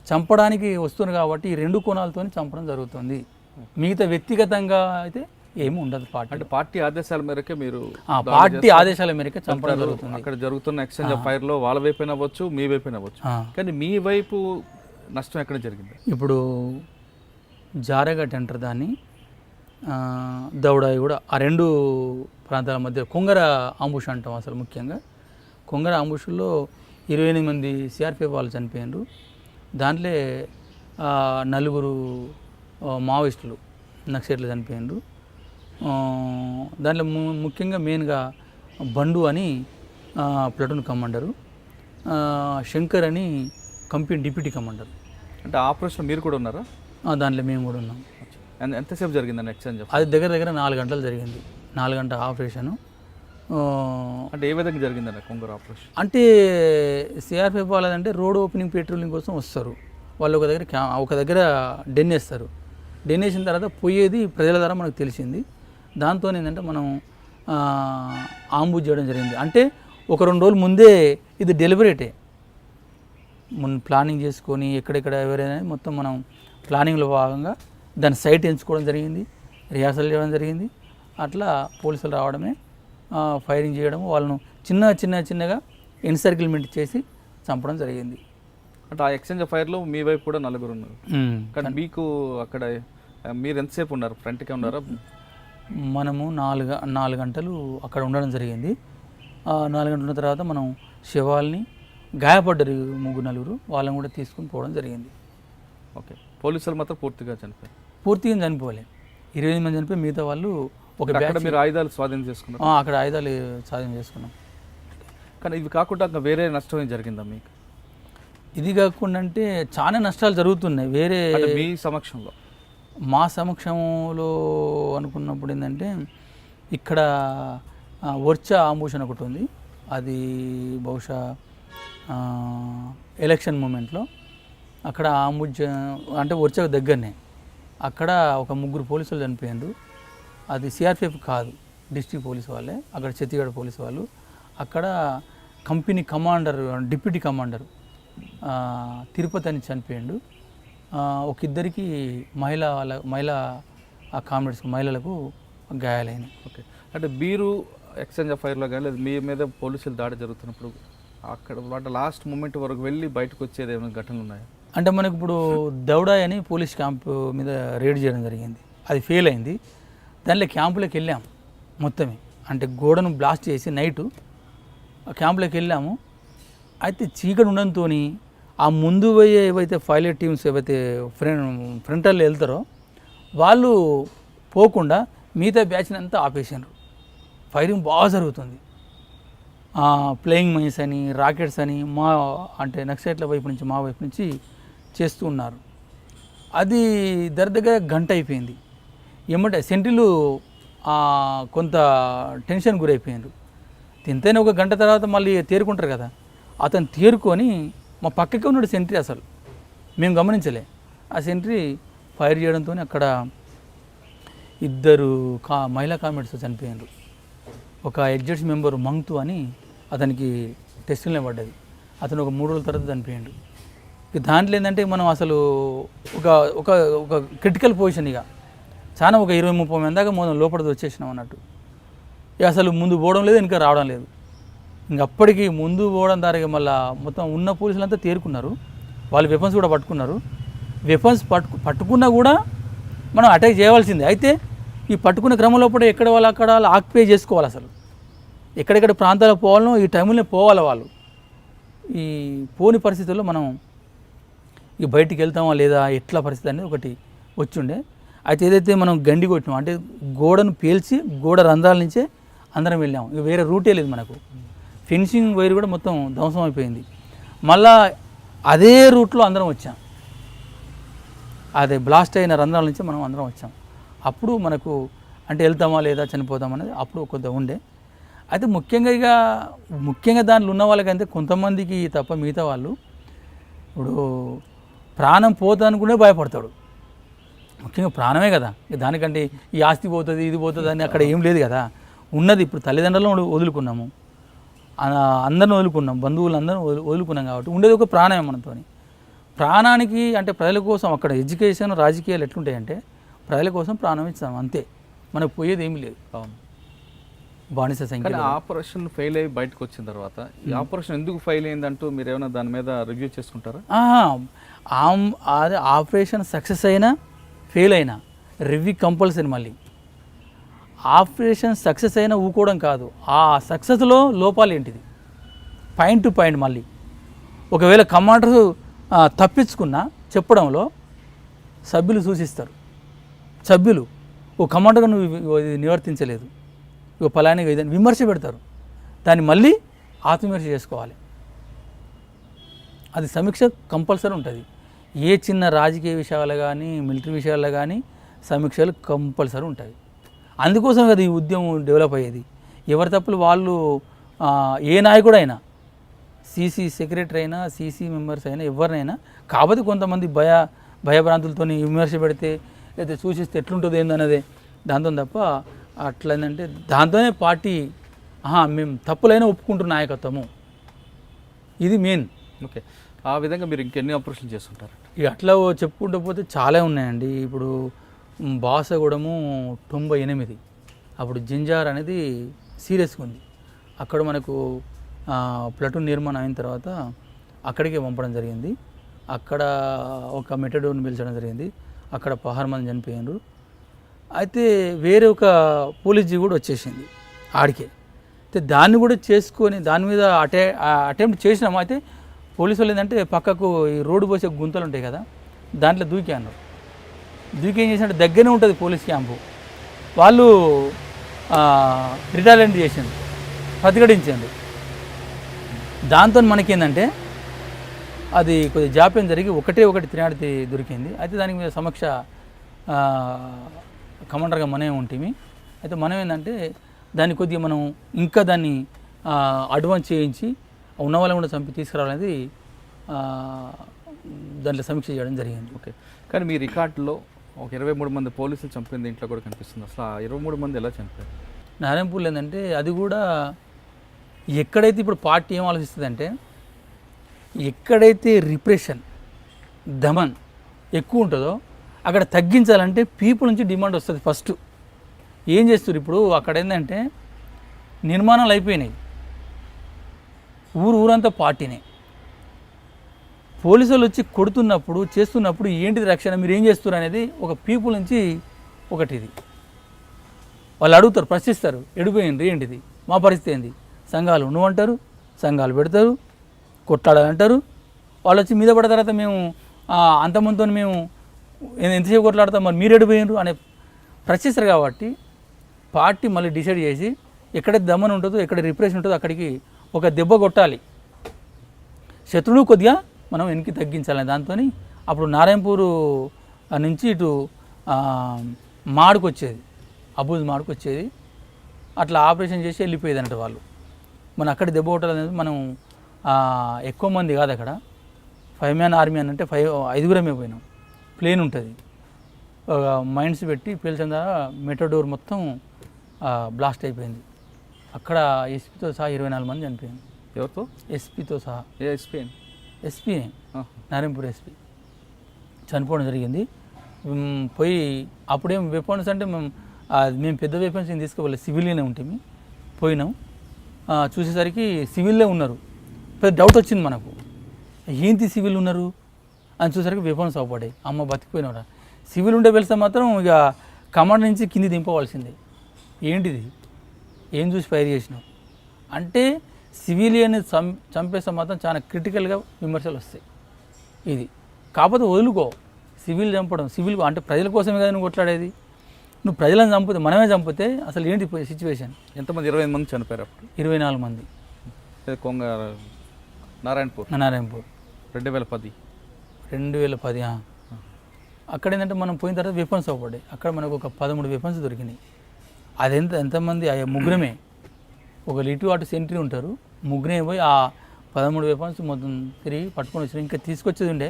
చంపడానికి వస్తుంది కాబట్టి ఈ 2 కోణాలతో చంపడం జరుగుతుంది. మిగతా వ్యక్తిగతంగా అయితే ఏమి ఉండదు. అంటే పార్టీ ఆదేశాల మేరకే మీరు చంపడం జరుగుతుంది. అక్కడ జరుగుతున్న ఎక్స్చేంజ్ ఆఫ్ ఫైర్లో వాళ్ళ వైపు అవ్వచ్చు, మీ వైపు అవ్వచ్చు, కానీ మీ వైపు నష్టం ఎక్కడ జరిగింది? ఇప్పుడు జారగట్ అంటారు దాన్ని, దౌడాయి కూడా, ఆ 2 ప్రాంతాల మధ్య కొంగర ఆంబుష్ అంటాం. అసలు ముఖ్యంగా కొంగర ఆంబుష్లో 28 మంది సిఆర్పిఎఫ్ వాళ్ళు చనిపోయినారు. దాంట్లో 4 మావోయిస్టులు, నక్సలైట్లు చనిపోయినారు. దాంట్లో ముఖ్యంగా మెయిన్గా బండు అని ప్లటూన్ కమాండరు, శంకర్ అని కంపెనీ డిప్యూటీ కమాండర్. అంటే ఆపరేషన్ మీరు కూడా ఉన్నారా? దాంట్లో మేము కూడా ఉన్నాం. ఎంతసేపు జరిగిందండి ఎక్స్చేంజ్? అది దగ్గర 4 గంటలు జరిగింది. 4 గంటల ఆపరేషను. అంటే ఏ విధంగా జరిగిందండి కొంగర ఆపరేషన్? అంటే సిఆర్పిఎఫ్ వాళ్ళదంటే రోడ్ ఓపెనింగ్ పెట్రోలింగ్ కోసం వస్తారు. వాళ్ళు ఒక దగ్గర డెన్ వేస్తారు. డెన్ వేసిన తర్వాత పోయేది ప్రజల ద్వారా మనకు తెలిసింది. దాంతో ఏంటంటే మనం ఆంబుజ్ చేయడం జరిగింది. అంటే ఒక 2 రోజుల ముందే ఇది డెలిబరేటే, ప్లానింగ్ చేసుకొని ఎక్కడెక్కడ ఎవరైనా మొత్తం మనం ప్లానింగ్లో భాగంగా దాని సైట్ ఎంచుకోవడం జరిగింది, రిహార్సల్ చేయడం జరిగింది. అట్లా పోలీసులు రావడమే, ఫైరింగ్ చేయడం, వాళ్ళను చిన్నగా ఎన్సర్కిల్మెంట్ చేసి చంపడం జరిగింది. అంటే ఆ ఎక్స్చేంజ్ ఆఫ్ ఫైర్లో మీ వైపు కూడా 4 ఉన్నారు. కానీ మీకు అక్కడ మీరు ఎంతసేపు ఉన్నారు? ఫ్రంట్కే ఉన్నారా? మనము 4 గంటలు అక్కడ ఉండడం జరిగింది. 4 గంటల తర్వాత మనం శవాల్ని, గాయపడ్డారు 3-4, వాళ్ళని కూడా తీసుకుని పోవడం జరిగింది. ఓకే, పోలీసులు మాత్రం పూర్తిగా చనిపోలే. 28 మంది చనిపోయి మిగతా వాళ్ళు ఒక బ్యాచ్. మీరు ఆయుధాలు స్వాధీనం చేసుకున్నారు? అక్కడ ఆయుధాలు స్వాధీనం చేసుకున్నాం. కానీ ఇవి కాకుండా ఇంకా వేరే నష్టం ఏం జరిగిందా మీకు? ఇది కాకుండా అంటే చాలా నష్టాలు జరుగుతున్నాయి వేరే మీ సమక్షంలో. మా సమక్షంలో అనుకున్నప్పుడు ఏంటంటే ఇక్కడ వర్చా ఆంబుషన్ ఒకటి ఉంది. అది బహుశా ఎలక్షన్ మూమెంట్లో అక్కడ అంటే వర్చకు దగ్గరనే అక్కడ ఒక 3 పోలీసులు చనిపోయారు. అది సిఆర్పిఎఫ్ కాదు, డిస్ట్రిక్ట్ పోలీస్ వాళ్ళే, అక్కడ చెత్తిగడ పోలీస్ వాళ్ళు. అక్కడ company commander, deputy commander Tirupati అని చనిపోయిండు. ఒక ఇద్దరికి మహిళా కామ్రేడ్స్ మహిళలకు గాయాలైనాయి. ఓకే, అంటే మీరు ఎక్స్చేంజ్ ఆఫ్ ఫైర్లో కానీ లేదా మీ మీద పోలీసులు దాడి జరుగుతున్నప్పుడు అక్కడ అంటే లాస్ట్ మూమెంట్ వరకు వెళ్ళి బయటకు వచ్చేది ఏమైనా ఘటనలు ఉన్నాయా? అంటే మనకు ఇప్పుడు దౌడాయ్ అని పోలీస్ క్యాంపు మీద రేడ్ చేయడం జరిగింది, అది ఫెయిల్ అయింది. దానిలో క్యాంపులోకి వెళ్ళాము మొత్తమే, అంటే గోడను బ్లాస్ట్ చేసి నైటు క్యాంపులోకి వెళ్ళాము. అయితే చీకటి ఉండడంతో ఆ ముందు పోయే ఏవైతే పైలట్ టీమ్స్ ఏవైతే ఫ్రంటల్లో వెళ్తారో వాళ్ళు పోకుండా మిగతా బ్యాచ్ని అంతా ఆపేసారు. ఫైరింగ్ బాగా జరుగుతుంది. ప్లేయింగ్ మైన్స్ అని, రాకెట్స్ అని అంటే నక్సలైట్ల వైపు నుంచి మా వైపు నుంచి చేస్తూ ఉన్నారు. అది దగ్గర గంట అయిపోయింది. ఏమంటే సెంట్రీలు కొంత టెన్షన్ గురైపోయారు. ఎంతైనా ఒక గంట తర్వాత మళ్ళీ తేరుకుంటారు కదా, అతను తేరుకొని మా పక్కకే ఉన్నాడు సెంట్రీ, అసలు మేము గమనించలే. ఆ సెంట్రీ ఫైర్ చేయడంతో అక్కడ ఇద్దరు మహిళా కామ్రేడ్స్ చనిపోయారు. ఒక ఎగ్జిట్స్ మెంబర్ మంగ్తు అని అతనికి టెస్టులనే పడ్డది, అతను ఒక 3 రోజుల తర్వాత చనిపోయాడు. ఇక దాంట్లో ఏంటంటే మనం అసలు ఒక ఒక ఒక క్రిటికల్ పొజిషన్, ఇక చాలా ఒక 20-30 మంది దాకా మనం లోపలికి వచ్చేసినాం అన్నట్టు. ఇక అసలు ముందు పోవడం లేదు, ఇంకా రావడం లేదు. ఇంక అప్పటికి ముందు పోవడం ద్వారా మళ్ళీ మొత్తం ఉన్న పోలీసులంతా తేరుకున్నారు. వాళ్ళు వెపన్స్ కూడా పట్టుకున్నారు. వెపన్స్ పట్టుకున్నా కూడా మనం అటాక్ చేయవలసిందే. అయితే ఈ పట్టుకునే క్రమంలో కూడా ఎక్కడ వాళ్ళు అక్కడ ఆక్యుపై చేసుకోవాలి. అసలు ఎక్కడెక్కడ ప్రాంతాలకు పోవాలనో ఈ టైంలో పోవాలి వాళ్ళు. ఈ పోని పరిస్థితుల్లో మనం ఈ బయటికి వెళ్తామా లేదా ఎట్లా పరిస్థితి అనేది ఒకటి వచ్చిండే. అయితే ఏదైతే మనం గండి కొట్టినాం అంటే గోడను పేల్చి గోడ రంధ్రాల నుంచే అందరం వెళ్ళాము. ఇక వేరే రూటే లేదు మనకు. ఫెన్సింగ్ వైర్ కూడా మొత్తం ధ్వంసం అయిపోయింది. మళ్ళా అదే రూట్లో అందరం వచ్చాం. అదే బ్లాస్ట్ అయిన రంధ్రాల నుంచి మనం అందరం వచ్చాం. అప్పుడు మనకు అంటే వెళ్తామా లేదా చనిపోతామా అనేది అప్పుడు కొంత ఉండే. అయితే ముఖ్యంగా దాంట్లో ఉన్న వాళ్ళకంటే కొంతమందికి తప్ప మిగతా వాళ్ళు ఇప్పుడు ప్రాణం పోతానుకునే భయపడతాడు. ముఖ్యంగా ప్రాణమే కదా, దానికంటే ఈ ఆస్తి పోతుంది ఇది పోతుంది అని అక్కడ ఏం లేదు కదా. ఉన్నది ఇప్పుడు తల్లిదండ్రులను వదులుకున్నాము, అందరిని వదులుకున్నాం, బంధువులందరూ వదులుకున్నాం కాబట్టి ఉండేది ఒక ప్రాణమే మనతో. ప్రాణానికి అంటే ప్రజల కోసం అక్కడ ఎడ్యుకేషన్ రాజకీయాలు ఎట్లుంటాయంటే ప్రజల కోసం ప్రాణం ఇస్తాం అంతే, మనకు పోయేది ఏమీ లేదు. అవును, బానిస సంఖ్య. ఆపరేషన్ ఫెయిల్ అయ్యి బయటకు వచ్చిన తర్వాత ఈ ఆపరేషన్ ఎందుకు ఫెయిల్ అయిందంటూ మీరు ఏమైనా దాని మీద రివ్యూ చేసుకుంటారా? అదే ఆపరేషన్ సక్సెస్ అయినా ఫెయిల్ అయినా రివ్యూ కంపల్సరీ. మళ్ళీ ఆపరేషన్ సక్సెస్ అయినా ఊకోవడం కాదు, ఆ సక్సెస్లో లోపాలు ఏంటిది పాయింట్ టు పాయింట్. మళ్ళీ ఒకవేళ కమాండర్ తప్పించుకున్నా చెప్పడంలో సభ్యులు సూచిస్తారు. సభ్యులు ఓ కమాండర్గా నువ్వు నివర్తించలేదు, ఇక ఫలానిగా ఇదని విమర్శ పెడతారు. దాన్ని మళ్ళీ ఆత్మవిమర్శ చేసుకోవాలి. అది సమీక్ష కంపల్సరీ ఉంటుంది. ఏ చిన్న రాజకీయ విషయాలు కానీ మిలిటరీ విషయాల్లో కానీ సమీక్షలు కంపల్సరీ ఉంటాయి. అందుకోసం కదా ఈ ఉద్యమం డెవలప్ అయ్యేది. ఎవరి తప్పులు వాళ్ళు, ఏ నాయకుడైనా, సీసీ సెక్రటరీ అయినా సీసీ మెంబర్స్ అయినా ఎవరినైనా, కాకపోతే కొంతమంది భయభ్రాంతులతో విమర్శ పెడితే లేదా సూచిస్తే ఎట్లుంటుంది ఏందన్నదే దాంతో తప్ప అట్లా ఏంటంటే దాంతోనే పార్టీ మేము తప్పులైనా ఒప్పుకుంటున్న నాయకత్వము, ఇది మెయిన్. ఓకే, ఆ విధంగా మీరు ఇంకెన్ని ఆపరేషన్ చేస్తుంటారు? ఇక అట్లా చెప్పుకుంటూ పోతే చాలా ఉన్నాయండి. ఇప్పుడు బాసగూడము 98, అప్పుడు జింజార్ అనేది సీరియస్గా ఉంది. అక్కడ మనకు ప్లటూన్ నిర్మాణం అయిన తర్వాత అక్కడికే పంపడం జరిగింది. అక్కడ ఒక మెటడోన్ పిలిచడం జరిగింది. అక్కడ 16 మంది చనిపోయారు. అయితే వేరే ఒక పోలీస్ జీ కూడా వచ్చేసింది ఆడికే. అయితే దాన్ని కూడా చేసుకొని దాని మీద అటెంప్ట్ చేసినాము. అయితే పోలీసు వాళ్ళు ఏంటంటే పక్కకు ఈ రోడ్డు పోసే గుంతలు ఉంటాయి కదా, దాంట్లో దూకి అన్నారు. దూకి ఏం చేసినట్టు దగ్గరనే ఉంటుంది పోలీస్ క్యాంపు. వాళ్ళు రిటాలియేట్ చేసింది, ప్రతిఘటించింది. దాంతో మనకేందంటే అది కొద్దిగా జాప్యం జరిగి ఒకటి తినాడితే దొరికింది. అయితే దానికి మీద సమక్ష కమాండర్గా మనమే ఉంటుంది. అయితే మనం ఏంటంటే దాన్ని కొద్దిగా మనం ఇంకా దాన్ని అడ్వాన్స్ చేయించి ఉన్న వాళ్ళని కూడా చంపి తీసుకురావాలనేది దాంట్లో సమీక్ష చేయడం జరిగింది. ఓకే, కానీ మీ రికార్డులో ఒక 23 మంది పోలీసులు చంపింది ఇంట్లో కూడా కనిపిస్తుంది. అసలు ఆ 23 మంది ఎలా చనిపోయారు? నారాయణపూర్లో ఏంటంటే అది కూడా ఎక్కడైతే ఇప్పుడు పార్టీ ఏం ఆలోచిస్తుందంటే ఎక్కడైతే రిప్రెషన్ దమన్ ఎక్కువ ఉంటుందో అక్కడ తగ్గించాలంటే పీపుల్ నుంచి డిమాండ్ వస్తుంది. ఫస్ట్ ఏం చేస్తారు ఇప్పుడు అక్కడ ఏంటంటే నిర్మాణాలు అయిపోయినాయి, ఊరంతా పార్టీనే. పోలీసులు వచ్చి కొడుతున్నప్పుడు చేస్తున్నప్పుడు ఏంటిది రక్షణ, మీరు ఏం చేస్తారు అనేది ఒక పీపుల్ నుంచి ఒకటి ఇది వాళ్ళు అడుగుతారు, ప్రశ్నిస్తారు, ఎడిపోయింది ఏంటిది, మా పరిస్థితి ఏంది, సంఘాలు నువ్వంటారు, సంఘాలు పెడతారు, కొట్లాడాలంటారు. వాళ్ళు వచ్చి మీద పడిన తర్వాత మేము అంతమందితో మేము ఎంతసేపు కొట్లాడతాం, మరి మీరు ఎడిపోయినారు అనే ప్రశ్నిస్తారు. కాబట్టి పార్టీ మళ్ళీ డిసైడ్ చేసి ఎక్కడైతే దమన్ ఉంటుందో, ఎక్కడ రిప్రెషన్ ఉంటుందో అక్కడికి ఒక దెబ్బ కొట్టాలి, శత్రువులు కొద్దిగా మనం వెనక్కి తగ్గించాలి. దాంతో అప్పుడు నారాయణపూర్ నుంచి ఇటు మాడుకు వచ్చేది, అబూజ్ మాడుకు వచ్చేది, అట్లా ఆపరేషన్ చేసి వెళ్ళిపోయేది అన్నట్టు వాళ్ళు. మనం అక్కడ దెబ్బ కొట్టాలనేది మనం ఎక్కువ మంది కాదు అక్కడ 5 మ్యాన్ ఆర్మీ అని అంటే 5గురమే పోయినాం. ప్లేన్ ఉంటుంది, మైండ్స్ పెట్టి పేల్చిన ద్వారా మెటోడోర్ మొత్తం బ్లాస్ట్ అయిపోయింది. అక్కడ ఎస్పీతో సహా 24 మంది చనిపోయారు. ఎవరితో? ఎస్పీతో సహా. ఎస్పీ నారాయణపూర్ ఎస్పీ చనిపోవడం జరిగింది. పోయి అప్పుడేం వెపన్స్ అంటే మేము పెద్ద వెపన్స్ ఏం తీసుకోవాలి, సివిల్గానే ఉంటుంది. పోయినాం, చూసేసరికి సివిల్లే ఉన్నారు. పెద్ద డౌట్ వచ్చింది మనకు, ఏంటి సివిల్ ఉన్నారు అని చూసేసరికి వెపన్స్ అవపడాయి. అమ్మ బతికిపోయినవారా, సివిల్ ఉండే వెళ్తే మాత్రం ఇక కమాండ్ నుంచి కింది దింపవలసిందే. ఏంటిది, ఏం చూసి ఫైర్ చేసినావు అంటే సివిలియన్ చంపేస్తే మాత్రం చాలా క్రిటికల్గా విమర్శలు వస్తాయి. ఇది కాకపోతే వదులుకో, సివిల్ చంపడం సివిల్ అంటే ప్రజల కోసమే కదా నువ్వు కొట్లాడేది. నువ్వు ప్రజలను చంపితే, మనమే చంపితే అసలు ఏంటి సిచ్యువేషన్. ఎంతమంది? 25 మంది చనిపోయారు అప్పుడు. 24 మంది. కొంగ నారాయణపూర్ 2010. అక్కడ ఏంటంటే మనం పోయిన తర్వాత వెపన్స్ అవ్వబడ్డాయి. అక్కడ మనకు ఒక 13 వెపన్స్ దొరికినాయి. అది ఎంతమంది ముగ్గురమే, ఒక ఇటు అటు సెంట్రీ ఉంటారు, ముగ్గురే పోయి ఆ 13 వెపన్స్ మొత్తం తిరిగి పట్టుకొని వచ్చారు. ఇంకా తీసుకొచ్చేది ఉండే,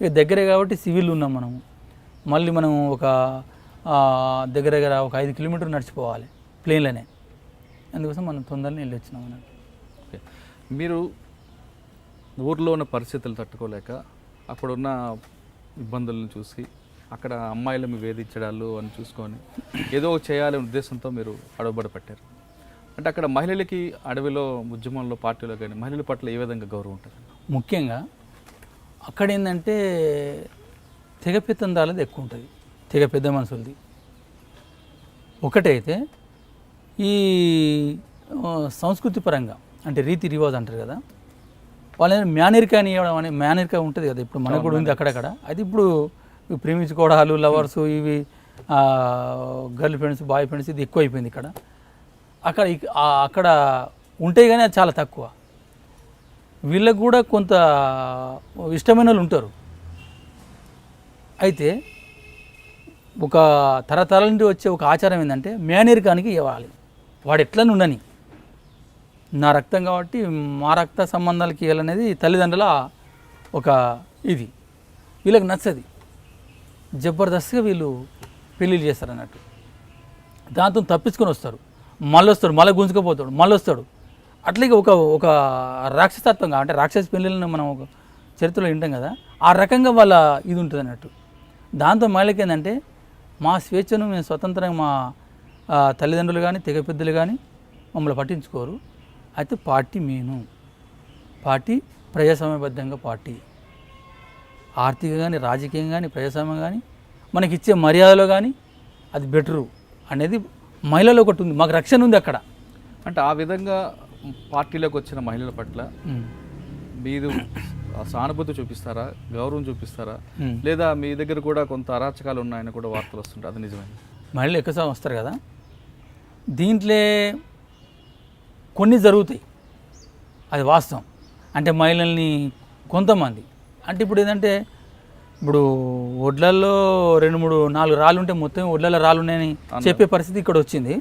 ఇక దగ్గరే కాబట్టి సివిల్ ఉన్నాం మనము. మళ్ళీ మనం ఒక దగ్గర ఒక 5 కిలోమీటర్లు నడిచిపోవాలి ప్లేన్లోనే. అందుకోసం మనం తొందరనే వెళ్ళి వచ్చినాం అన్నట్టు. ఓకే, మీరు ఊర్లో ఉన్న పరిస్థితులు తట్టుకోలేక అక్కడున్న ఇబ్బందులను చూసి అక్కడ అమ్మాయిలను వేధించడాలు అని చూసుకొని ఏదో చేయాలనే ఉద్దేశంతో మీరు అడుగుబడి పెట్టారు. అంటే అక్కడ మహిళలకి అడవిలో, ఉద్యమంలో, పార్టీలో కానీ మహిళల పట్ల ఏ విధంగా గౌరవం ఉంటుంది? ముఖ్యంగా అక్కడ ఏంటంటే తెగ పెత్తందాలది ఎక్కువ ఉంటుంది, తెగ పెద్ద మనుషులది ఒకటైతే. ఈ సంస్కృతి పరంగా అంటే రీతి రివాజ్ అంటారు కదా, వాళ్ళని మేనరికాని ఇవ్వడం అనే మేనరికా ఉంటుంది కదా, ఇప్పుడు మనకు కూడా ఉంది అక్కడక్కడ. అది ఇప్పుడు ప్రేమించుకోవడాలు, లవర్స్, ఇవి గర్ల్ ఫ్రెండ్స్, బాయ్ ఫ్రెండ్స్, ఇది ఎక్కువ అయిపోయింది ఇక్కడ. అక్కడ ఉంటాయి కానీ అది చాలా తక్కువ. వీళ్ళకు కూడా కొంత ఇష్టమైన వాళ్ళు ఉంటారు. అయితే ఒక తరతరాల నుండి వచ్చే ఒక ఆచారం ఏంటంటే మేనరికానికి ఇవ్వాలి, వాడు ఎట్లని ఉండని, నా రక్తం కాబట్టి మా రక్త సంబంధాలకి ఇవ్వాలనేది తల్లిదండ్రుల ఒక ఇది. వీళ్ళకి నచ్చది, జబర్దస్త్గా వీళ్ళు పెళ్ళిళ్ళు చేస్తారు అన్నట్టు. దాంతో తప్పించుకొని వస్తారు, మళ్ళీ గుంజుకపోతాడు, మళ్ళీ వస్తాడు. అట్లాగే ఒక రాక్షసత్వంగా అంటే రాక్షస పెళ్ళిళ్ళని మనం ఒక చరిత్రలో వింటాం కదా, ఆ రకంగా వాళ్ళ ఇది ఉంటుంది అన్నట్టు. దాంతో మహిళకి ఏంటంటే మా స్వేచ్ఛను మేము స్వతంత్రంగా మా తల్లిదండ్రులు కానీ తెగ పెద్దలు కానీ మమ్మల్ని పట్టించుకోరు. అయితే పార్టీ పార్టీ ప్రజాస్వామ్యబద్ధంగా, పార్టీ ఆర్థికంగా కానీ రాజకీయంగా కానీ ప్రజాస్వామ్యం కానీ మనకిచ్చే మర్యాదలో కానీ అది బెటరు అనేది మహిళలో ఒకటి ఉంది, మాకు రక్షణ ఉంది అక్కడ. అంటే ఆ విధంగా పార్టీలోకి వచ్చిన మహిళల పట్ల మీరు సానుభూతి చూపిస్తారా, గౌరవం చూపిస్తారా, లేదా మీ దగ్గర కూడా కొంత అరాచకాలు ఉన్నాయని కూడా వార్తలు వస్తుంటాయి, అది నిజమే? మహిళలు ఎక్కువ వస్తారు కదా, దీంట్లో కొన్ని జరుగుతాయి, అది వాస్తవం. అంటే మహిళల్ని కొంతమంది అంటే ఇప్పుడు ఏంటంటే ఇప్పుడు ఒడ్లల్లో 2, 3, 4 రాళ్ళు ఉంటే మొత్తం ఒడ్లలో రాళ్ళు ఉన్నాయని చెప్పే పరిస్థితి ఇక్కడ వచ్చింది.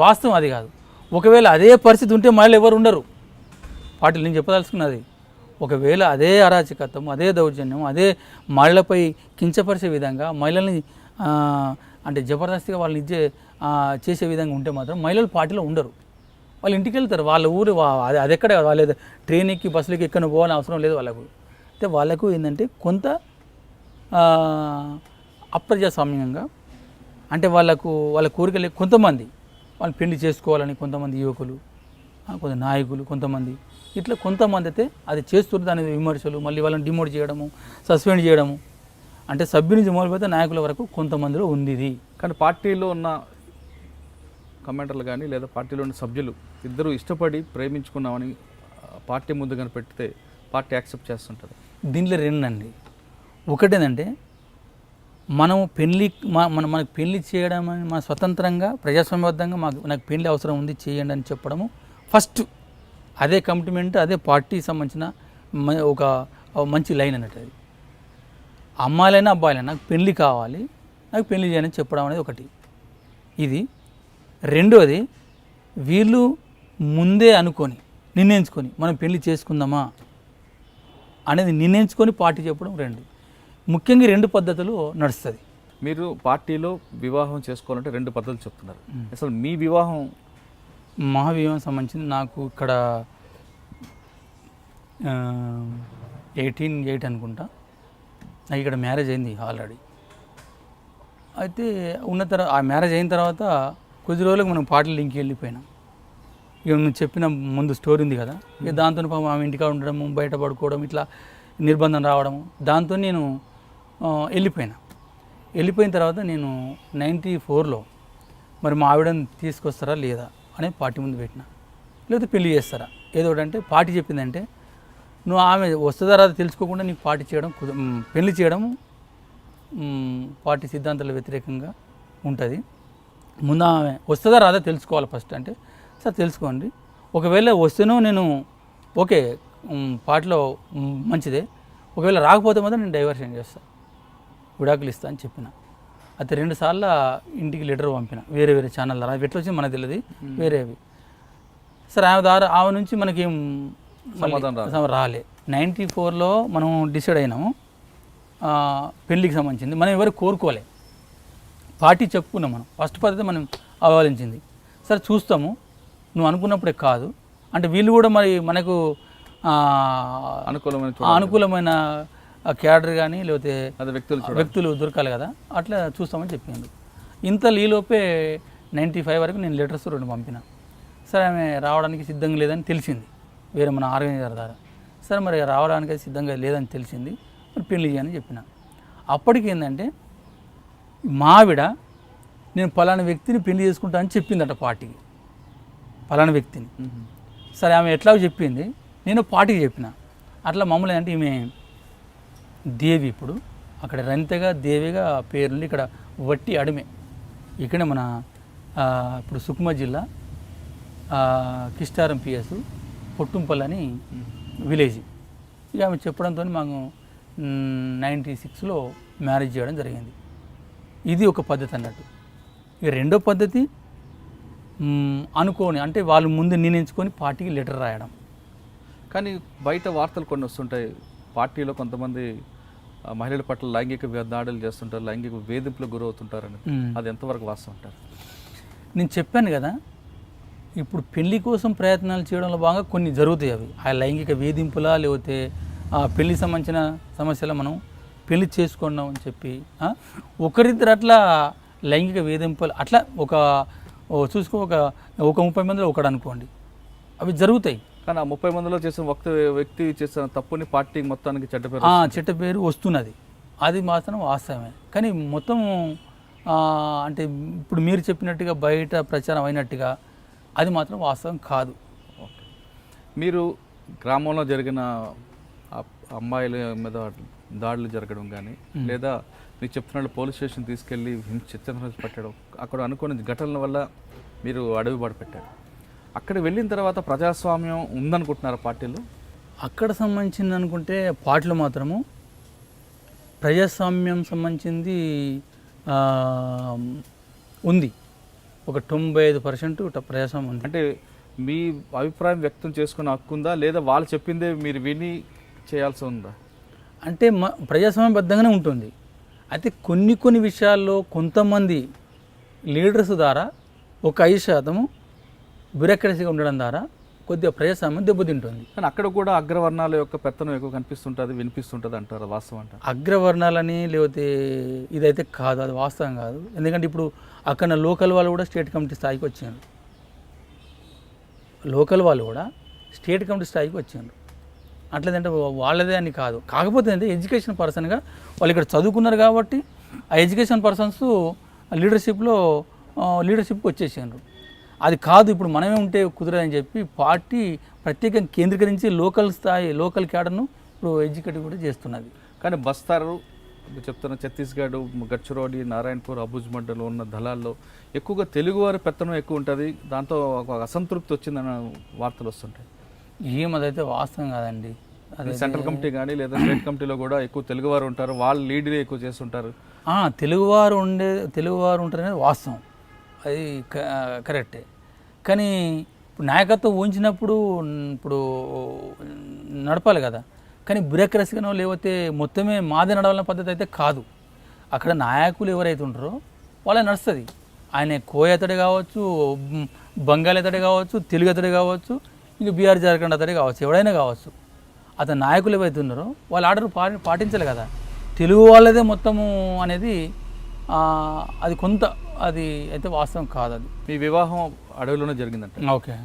వాస్తవం అది కాదు. ఒకవేళ అదే పరిస్థితి ఉంటే మహిళలు ఎవరు ఉండరు. పార్టీలు నేను చెప్పదలుచుకున్నది, ఒకవేళ అదే అరాచకత్వం, అదే దౌర్జన్యం, అదే మహిళలపై కించపరిచే విధంగా మహిళల్ని అంటే జబర్దస్తిగా వాళ్ళని చేసే విధంగా ఉంటే మాత్రం మహిళలు పార్టీలో ఉండరు. వాళ్ళు ఇంటికి వెళ్తారు, వాళ్ళ ఊరు అది ఎక్కడే, వాళ్ళు ట్రైన్ ఎక్కి బస్సులకి ఎక్కడ పోవాలని అవసరం లేదు వాళ్ళకు. అయితే వాళ్ళకు ఏంటంటే కొంత అప్రజాస్వామ్యంగా, అంటే వాళ్ళ కోరికలు కొంతమంది వాళ్ళు పెళ్లి చేసుకోవాలని కొంతమంది యువకులు, కొంత నాయకులు, కొంతమంది ఇట్లా కొంతమంది అయితే అది చేస్తున్నారు. దాని విమర్శలు, మళ్ళీ వాళ్ళని డిమోట్ చేయడము, సస్పెండ్ చేయడము, అంటే సభ్యుని నుంచి మొదలుపెడితే నాయకుల వరకు కొంతమందిలో ఉంది ఇది. కానీ పార్టీలో ఉన్న కమెంటర్లు కానీ లేదా పార్టీలో ఉన్న సభ్యులు ఇద్దరు ఇష్టపడి ప్రేమించుకున్నామని పార్టీ ముందు కానీ పెడితే పార్టీ యాక్సెప్ట్ చేస్తుంటారు. దీంట్లో రెండండి. ఒకటేంటంటే మనం మనకు పెళ్లి చేయడం అని మన స్వతంత్రంగా ప్రజాస్వామ్యబద్ధంగా నాకు పెళ్లి అవసరం ఉంది చేయండి అని చెప్పడము ఫస్ట్. అదే కమిట్మెంట్, అదే పార్టీకి సంబంధించిన ఒక మంచి లైన్ అన్నట్టు. అది అమ్మాయిలైనా అబ్బాయిలైనా నాకు పెళ్లి కావాలి, నాకు పెళ్లి చేయాలని చెప్పడం అనేది ఒకటి. ఇది రెండోది, వీళ్ళు ముందే నిర్ణయించుకొని మనం పెళ్లి చేసుకుందామా అనేది నిర్ణయించుకొని పార్టీ చెప్పడం రెండు. ముఖ్యంగా 2 పద్ధతులు నడుస్తుంది. మీరు పార్టీలో వివాహం చేసుకోవాలంటే 2 పద్ధతులు చెప్తున్నారు. అసలు మీ వివాహం, మా వివాహం సంబంధించింది నాకు ఇక్కడ 18 అనుకుంటా, నాకు ఇక్కడ మ్యారేజ్ అయింది ఆల్రెడీ. అయితే ఆ మ్యారేజ్ అయిన తర్వాత కొద్ది రోజులకు మనం పార్టీలు లింక్కి వెళ్ళిపోయినాం. ఇక నువ్వు చెప్పిన ముందు స్టోరీ ఉంది కదా, ఇక దాంతో పాపం ఆమె ఇంటికాడ ఉండడము, బయట పడుకోవడం, ఇట్లా నిర్బంధం రావడము, దాంతో నేను వెళ్ళిపోయిన తర్వాత నేను 94లో మరి మా ఆవిడని తీసుకొస్తారా లేదా అనే పార్టీ ముందు పెట్టిన, లేకపోతే పెళ్లి చేస్తారా ఏదో ఒకటి. అంటే పార్టీ చెప్పిందంటే నువ్వు ఆమె వస్తుందా రాదా తెలుసుకోకుండా నీకు పార్టీ చేయడం, పెళ్లి చేయడం పార్టీ సిద్ధాంతాల వ్యతిరేకంగా ఉంటుంది. ముందు ఆమె వస్తుందా రాదా తెలుసుకోవాలి ఫస్ట్. అంటే సార్ తెలుసుకోండి, ఒకవేళ వస్తేనో నేను ఓకే పార్టీలో మంచిదే, ఒకవేళ రాకపోతే మాత్రం నేను డైవర్షన్ చేస్తాను, విడాకులు ఇస్తా అని చెప్పిన. అయితే 2 సార్లు ఇంటికి లెటర్ పంపిన, వేరే ఛానల్ ద్వారా. అవి ఎట్లా వచ్చింది మనకు తెలియదు, వేరేవి. సరే ఆమె నుంచి మనకేం రాలే. 94లో మనం డిసైడ్ అయినాము పెళ్ళికి సంబంధించింది. మనం ఎవరు కోరుకోలే, పార్టీ చెప్పుకున్నాం. మనం ఫస్ట్ పద్ధతి మనం ఆలోచించింది, సరే చూస్తాము నువ్వు అనుకున్నప్పుడే కాదు అంటే వీళ్ళు కూడా మరి మనకు అనుకూలమైన క్యాడర్ కానీ లేకపోతే వ్యక్తులు దొరకాలి కదా, అట్లా చూస్తామని చెప్పింది. ఇంత ఈలోపే 95 వరకు నేను లెటర్స్ 2 పంపిన. సరే ఆమె రావడానికి సిద్ధంగా లేదని తెలిసింది వేరే మన ఆర్గనైజర్ ద్వారా. సరే మరి రావడానికి సిద్ధంగా లేదని తెలిసింది, మరి పెళ్లి చేయని చెప్పిన. అప్పటికి ఏంటంటే మా ఆవిడ నేను పలానా వ్యక్తిని పెళ్లి చేసుకుంటా అని చెప్పిందట పార్టీకి, పలానా వ్యక్తిని. సరే ఆమె ఎట్లా చెప్పింది, నేను పార్టీకి చెప్పిన. అట్లా మామూలు అంటే ఈమె దేవి, ఇప్పుడు అక్కడ రంతగా దేవిగా పేరుంది, ఇక్కడ వట్టి అడిమే. ఇక్కడ మన ఇప్పుడు సుక్మా జిల్లా కిస్టారం పిఎస్ పొట్టుంపల్లి అని విలేజ్. ఇక ఆమె చెప్పడంతో మాకు 96లో మ్యారేజ్ చేయడం జరిగింది. ఇది ఒక పద్ధతి అన్నట్టు. ఇక రెండో పద్ధతి అనుకోని, అంటే వాళ్ళు ముందు నిర్ణయించుకొని పార్టీకి లెటర్ రాయడం. కానీ బయట వార్తలు కొన్ని వస్తుంటాయి, పార్టీలో కొంతమంది మహిళల పట్ల లైంగిక దాడులు చేస్తుంటారు, లైంగిక వేధింపులకు గురవుతుంటారని. అది ఎంతవరకు వాస్తవం అంటారు? నేను చెప్పాను కదా, ఇప్పుడు పెళ్లి కోసం ప్రయత్నాలు చేయడంలో భాగంగా కొన్ని జరుగుతాయి. అవి ఆ లైంగిక వేధింపులా లేకపోతే పెళ్లి సంబంధించిన సమస్యలు మనం పెళ్లి చేసుకున్నాం అని చెప్పి ఒకరిద్దరు అట్లా లైంగిక వేధింపులు అట్లా చూసుకో ఒక 30 మందిలో ఒకడు అనుకోండి, అవి జరుగుతాయి. కానీ ఆ 30 మందిలో చేసిన వ్యక్తి చేసిన తప్పుని పార్టీ మొత్తానికి చెడ్డ పేరు వస్తున్నది. అది మాత్రం వాస్తవమే. కానీ మొత్తం అంటే ఇప్పుడు మీరు చెప్పినట్టుగా బయట ప్రచారం అయినట్టుగా అది మాత్రం వాస్తవం కాదు. ఓకే, మీరు గ్రామంలో జరిగిన అమ్మాయిల మీద దాడులు జరగడం కానీ లేదా మీరు చెప్తున్న పోలీస్ స్టేషన్ తీసుకెళ్ళి చిత్రహింస పెట్టడం, అక్కడ అనుకున్న ఘటనల వల్ల మీరు అడవి బాట పెట్టారు. అక్కడ వెళ్ళిన తర్వాత ప్రజాస్వామ్యం ఉందనుకుంటున్నారా పార్టీలో? అక్కడ సంబంధించింది అనుకుంటే పార్టీలో మాత్రము ప్రజాస్వామ్యం సంబంధించింది ఉంది. ఒక 95% ప్రజాస్వామ్యం ఉంది. అంటే మీ అభిప్రాయం వ్యక్తం చేసుకునే హక్కు ఉందా, లేదా వాళ్ళు చెప్పిందే మీరు విని చేయాల్సి ఉందా? అంటే ప్రజాస్వామ్యబద్ధంగానే ఉంటుంది. అయితే కొన్ని విషయాల్లో కొంతమంది లీడర్స్ ద్వారా ఒక 5% బ్యూరోక్రసీగా ఉండడం ద్వారా కొద్దిగా ప్రజాస్వామ్యం దెబ్బతింటుంది. కానీ అక్కడ కూడా అగ్రవర్ణాల యొక్క పెత్తనం ఎక్కువ కనిపిస్తుంటుంది, వినిపిస్తుంటుంది అంటారు, వాస్తవం అంటారు. అగ్రవర్ణాలని లేకపోతే ఇదైతే కాదు, అది వాస్తవం కాదు. ఎందుకంటే ఇప్పుడు అక్కడ లోకల్ వాళ్ళు కూడా స్టేట్ కమిటీ స్థాయికి వచ్చారు. లోకల్ వాళ్ళు కూడా స్టేట్ కమిటీ స్థాయికి వచ్చారు. అట్లేదంటే వాళ్ళదే అని కాదు. కాకపోతే అంటే ఎడ్యుకేషన్ పర్సన్గా వాళ్ళు ఇక్కడ చదువుకున్నారు కాబట్టి ఆ ఎడ్యుకేషన్ పర్సన్స్ లీడర్షిప్కి వచ్చేసారు. అది కాదు, ఇప్పుడు మనమే ఉంటే కుదరదని చెప్పి పార్టీ ప్రత్యేకంగా కేంద్రీకరించి లోకల్ క్యాడర్ను ఇప్పుడు ఎడ్యుకేటివ్ కూడా చేస్తున్నది. కానీ బస్తారు చెప్తున్న ఛత్తీస్గఢ్, గడ్చిరోలి, నారాయణపూర్, అబుజ్ మండలంలో ఉన్న దళాల్లో ఎక్కువగా తెలుగువారి పెత్తనం ఎక్కువ ఉంటుంది, దాంతో ఒక అసంతృప్తి వచ్చిందన్న వార్తలు వస్తుంటాయి. అదైతే వాస్తవం కాదండి. అది సెంట్రల్ కమిటీ కానీ లేదా స్టేట్ కమిటీలో కూడా ఎక్కువ తెలుగువారు ఉంటారు, వాళ్ళు లీడ్లే ఎక్కువ చేస్తుంటారు. తెలుగువారు ఉంటారనేది వాస్తవం, అది కరెక్టే. కానీ ఇప్పుడు నాయకత్వం ఊహించినప్పుడు ఇప్పుడు నడపాలి కదా. కానీ బ్యూరోక్రసీగానో లేకపోతే మొత్తమే మాదే నడవాలన్న పద్ధతి అయితే కాదు. అక్కడ నాయకులు ఎవరైతే ఉంటారో వాళ్ళే నడుస్తుంది. ఆయన కోయ అతడే కావచ్చు, బంగాళీ అతడే కావచ్చు, తెలుగు అతడే కావచ్చు, ఇంకా బీహార్ జార్ఖండ్ అతడే కావచ్చు, ఎవడైనా కావచ్చు. అతని నాయకులు ఏవైతే ఉన్నారో వాళ్ళ ఆర్డర్ పాటించాలి కదా. తెలుగు వాళ్ళదే మొత్తము అనేది అది అయితే వాస్తవం కాదు. అది మీ వివాహం అడవిలోనే జరిగిందంట. ఓకే,